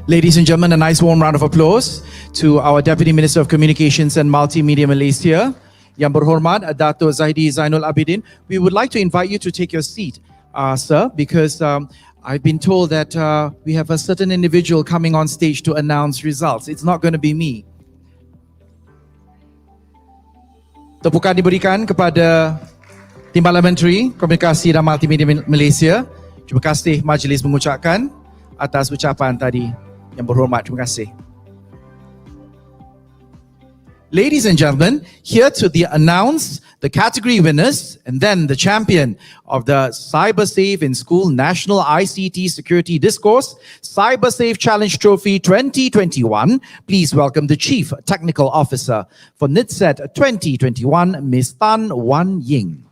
Ladies and gentlemen, a nice warm round of applause to our Deputy Minister of Communications and Multimedia Malaysia, Yang Berhormat Dato' Zahidi Zainul Abidin. We would like to invite you to take your seat, sir, because I've been told that we have a certain individual coming on stage to announce results. It's not going to be me. Tepukan diberikan kepada Timbalan Menteri Komunikasi dan Multimedia Malaysia. Terima kasih majlis mengucapkan atas ucapan tadi. Yang berhormat, terima kasih. Ladies and gentlemen, here to announce the category winners and then the champion of the CyberSafe in School National ICT Security Discourse CyberSafe Challenge Trophy 2021. Please welcome the Chief Technical Officer for NICTSeD 2021, Ms. Tan Wan Ying.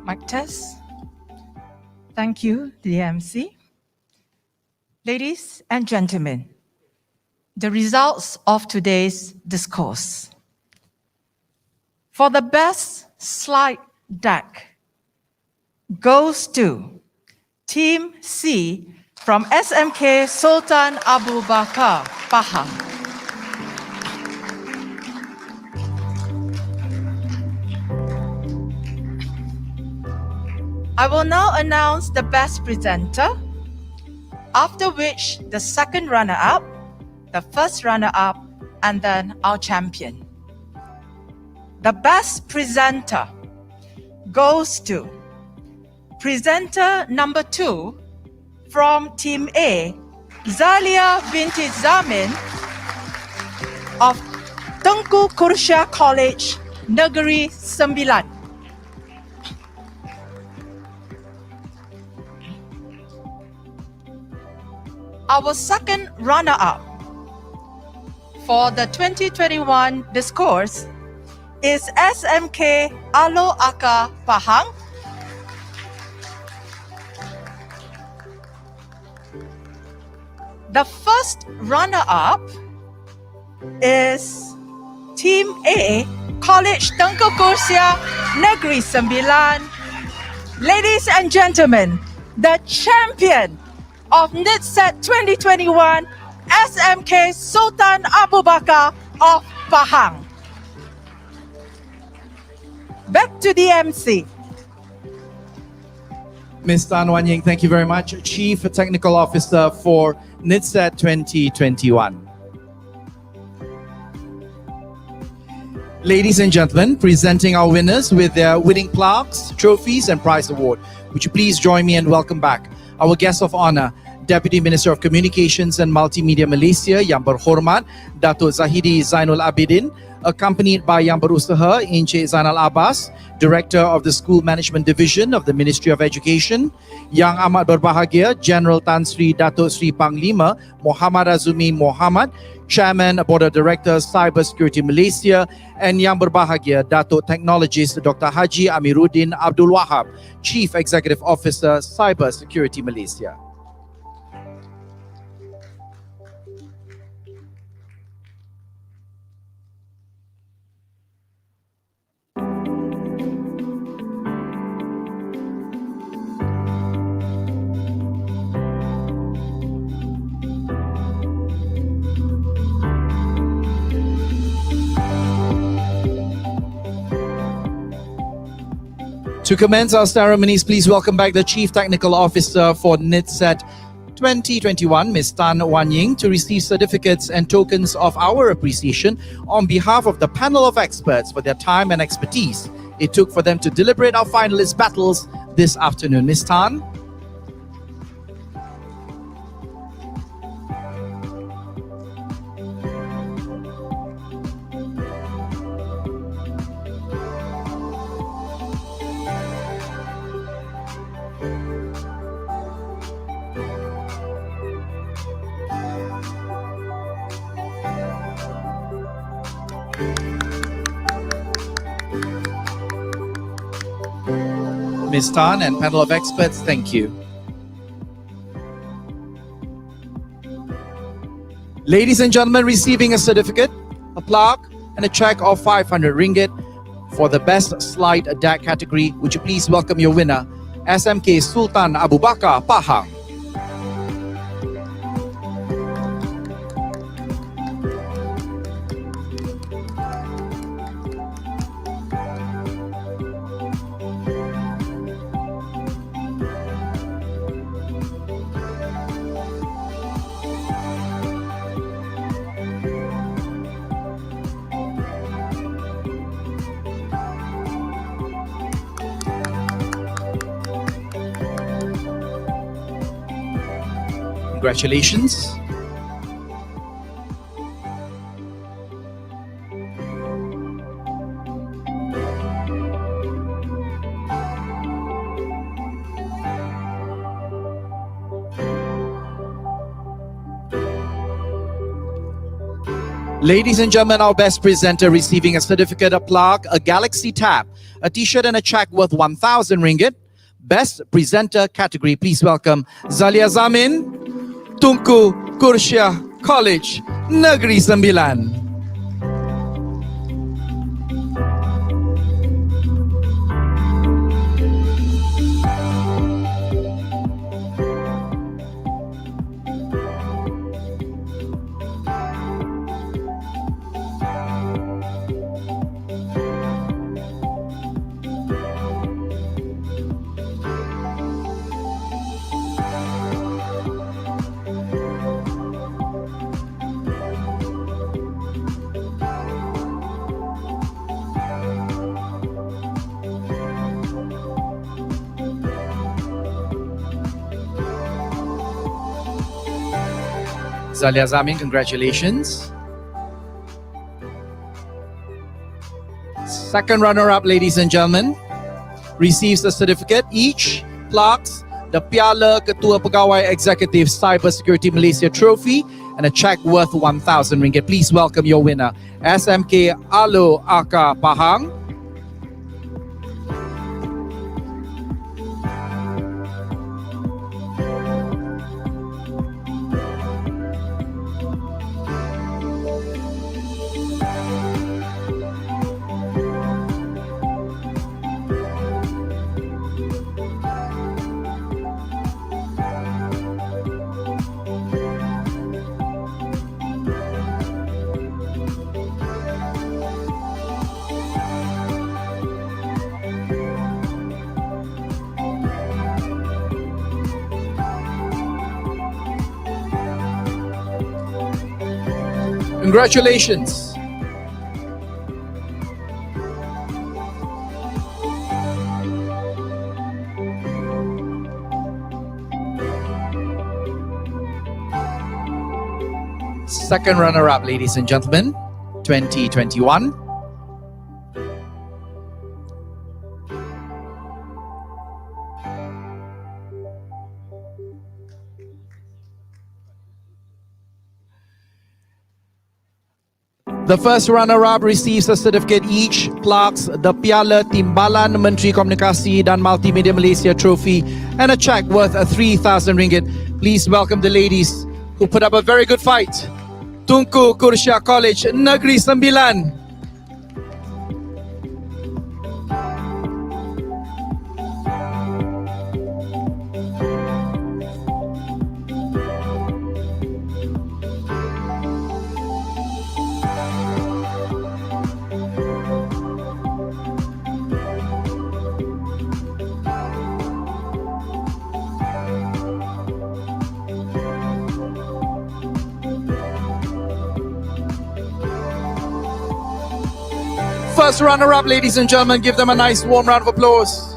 Mic test. Thank you, the MC. Ladies and gentlemen, the results of today's discourse. For the best slide deck goes to Team C from SMK Sultan Abu Bakar, Pahang. I will now announce the best presenter, after which the second runner-up, the first runner-up, and then our champion. The best presenter goes to presenter number 2 from Team A, Zalia binti Zamin of Tengku Kursia College, Negeri Sembilan. Our second runner-up for the 2021 discourse is SMK Alo Aka Pahang. The first runner-up is Team A, College Tengku Kursia Negeri Sembilan. Ladies and gentlemen, the champion of NICTSeD 2021, SMK Sultan Abu Bakar of Pahang. Back to the MC. Ms. Tan Wan Ying, thank you very much. Chief Technical Officer for NICTSeD 2021. Ladies and gentlemen, presenting our winners with their winning plaques, trophies, and prize award. Would you please join me and welcome back our guest of honor, Deputy Minister of Communications and Multimedia Malaysia, Yang Berhormat Dato' Zahidi Zainul Abidin, accompanied by Yang Berusaha Encik Zainal Abbas, Director of the School Management Division of the Ministry of Education, Yang Amat Berbahagia General Tan Sri Dato' Sri Panglima Muhammad Azumi Muhammad, Chairman Board of Directors Cyber Security Malaysia, and Yang Berbahagia Dato' Technologist Dr. Haji Amiruddin Abdul Wahab, Chief Executive Officer Cyber Security Malaysia. To commence our ceremonies, please welcome back the Chief Technical Officer for NICTSeD 2021, Ms. Tan Wan Ying, to receive certificates and tokens of our appreciation on behalf of the panel of experts for their time and expertise it took for them to deliberate our finalist battles this afternoon. Ms. Tan. Ms. Tan and panel of experts, thank you. Ladies and gentlemen, receiving a certificate, a plaque, and a check of 500 ringgit for the best slide deck category. Would you please welcome your winner, SMK Sultan Abu Bakar Pahang. Congratulations. Ladies and gentlemen, our best presenter receiving a certificate, a plaque, a Galaxy Tab, a t-shirt and a check worth 1,000 ringgit. Best presenter category, please welcome Zalia Zamin, Tunku Kursia College, Negeri Sembilan. Zalia Zamin, congratulations. Second runner-up, ladies and gentlemen, receives a certificate, each plaques, the Piala Ketua Pegawai Executive Cybersecurity Malaysia Trophy, and a check worth 1,000 ringgit. Please welcome your winner, SMK Alo Aka Pahang. Congratulations. Second runner-up, ladies and gentlemen, 2021. The first runner-up receives a certificate, each plaques, the Piala Timbalan Menteri Komunikasi dan Multimedia Malaysia Trophy, and a check worth 3,000 ringgit. Please welcome the ladies who put up a very good fight. Tunku Kursia College, Negeri Sembilan. First runner-up, ladies and gentlemen, give them a nice warm round of applause.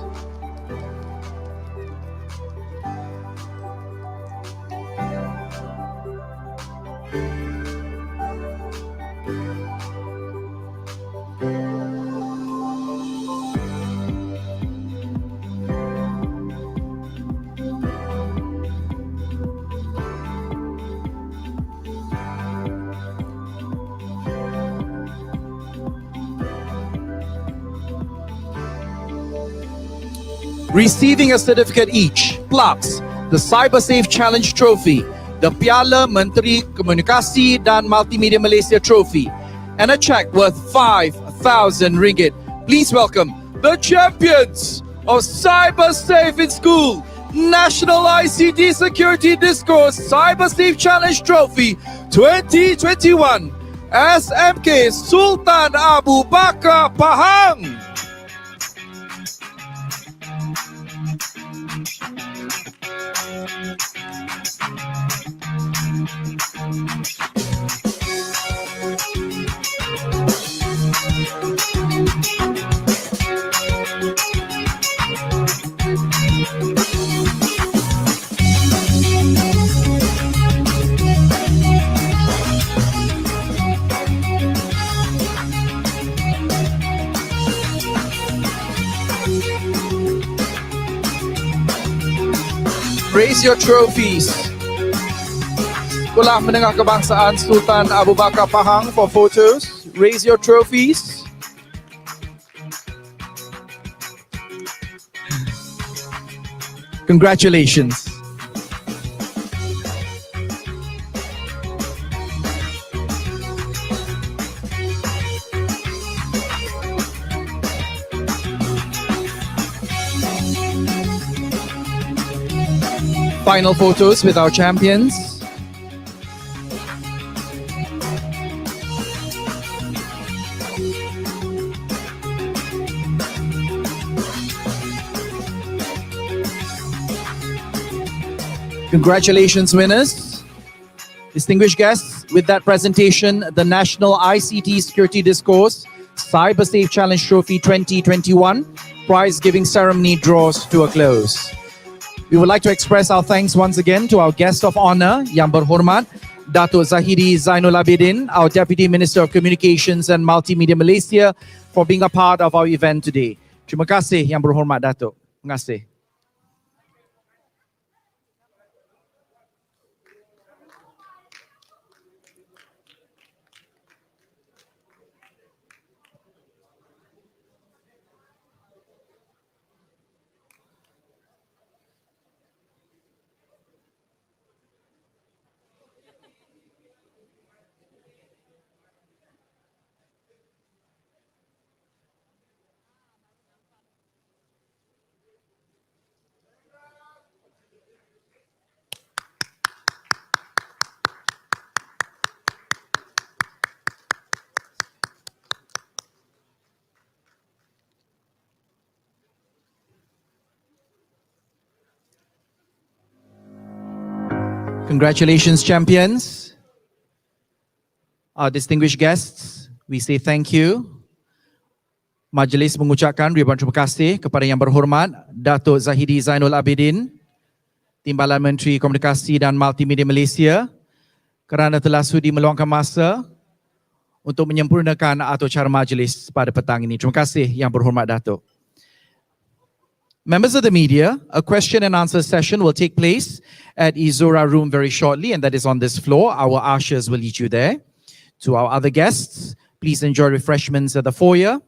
receiving a certificate each, plus the CyberSafe Challenge Trophy, the Piala Menteri Komunikasi dan Multimedia Malaysia Trophy, and a cheque worth 5,000 ringgit. Please welcome the champions of CyberSafe in School, National ICT Security Discourse CyberSafe Challenge Trophy 2021, SMK Sultan Abu Bakar Pahang. Raise your trophies. Sekolah Menengah Kebangsaan Sultan Abu Bakar Pahang for photos. Raise your trophies. Congratulations. Final photos with our champions. Congratulations, winners. Distinguished guests, with that presentation, the National ICT Security Discourse CyberSafe Challenge Trophy 2021 prize giving ceremony draws to a close. We would like to express our thanks once again to our guest of honor, Yang Berhormat Dato' Zahidi Zainul Abidin, our Deputy Minister of Communications and Multimedia Malaysia, for being a part of our event today. Terima kasih, Yang Berhormat Dato'. Terima kasih. Congratulations, champions. Our distinguished guests, we say thank you. Majlis mengucapkan ribuan terima kasih kepada Yang Berhormat Dato' Zahidi Zainul Abidin, Timbalan Menteri Komunikasi dan Multimedia Malaysia, kerana telah sudi meluangkan masa untuk menyempurnakan atur cara majlis pada petang ini. Terima kasih, Yang Berhormat Dato'. Members of the media, a question and answer session will take place at Izora room very shortly, and that is on this floor. Our ushers will lead you there. To our other guests, please enjoy refreshments at the foyer.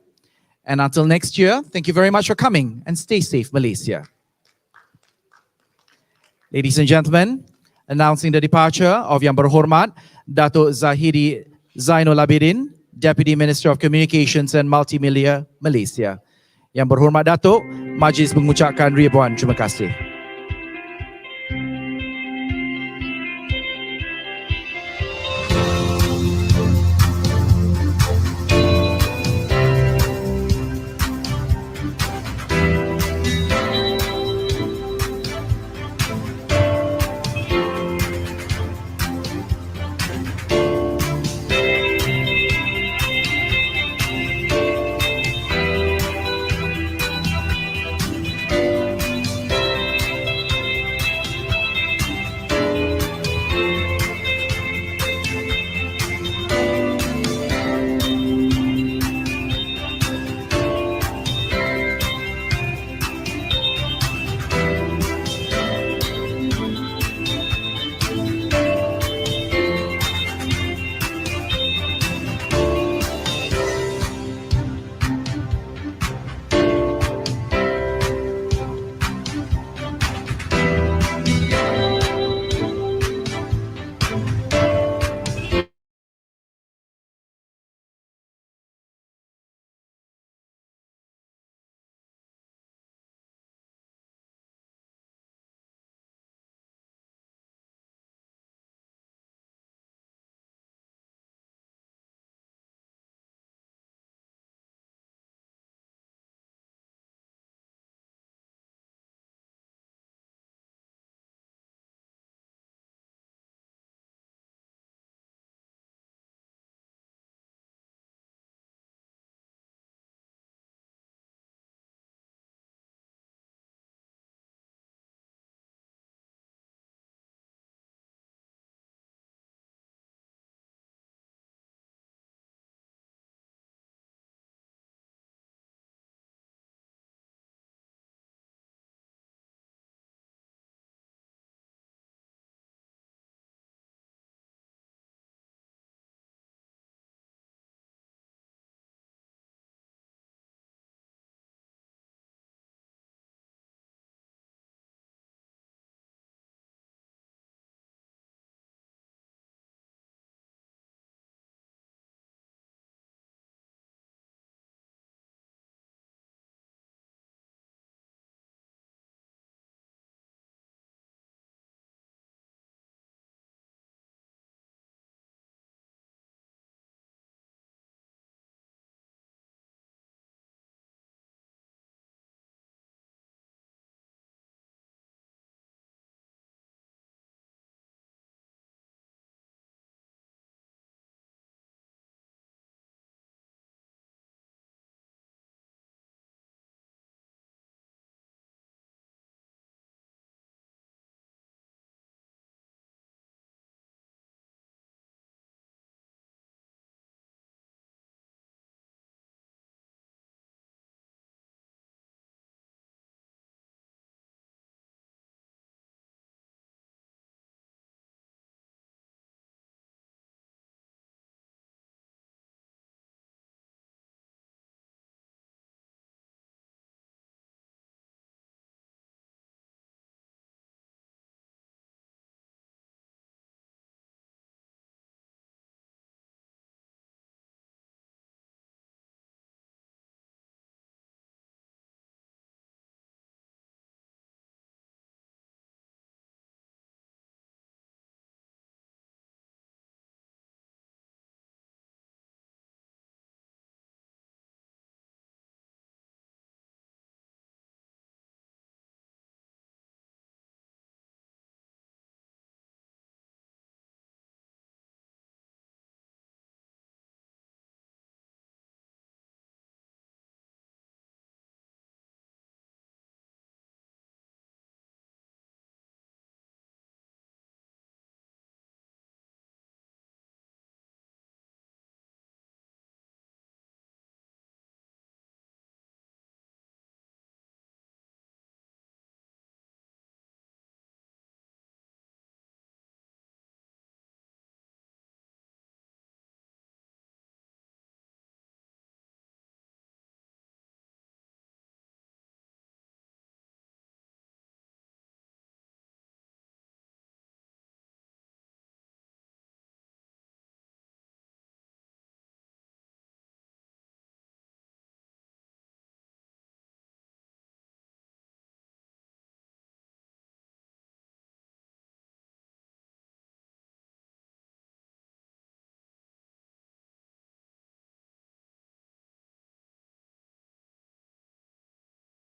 And until next year, thank you very much for coming, and stay safe, Malaysia. Ladies and gentlemen, announcing the departure of Yang Berhormat Dato' Zahidi Zainul Abidin, Deputy Minister of Communications and Multimedia Malaysia. Yang Berhormat Dato', majlis mengucapkan ribuan terima kasih.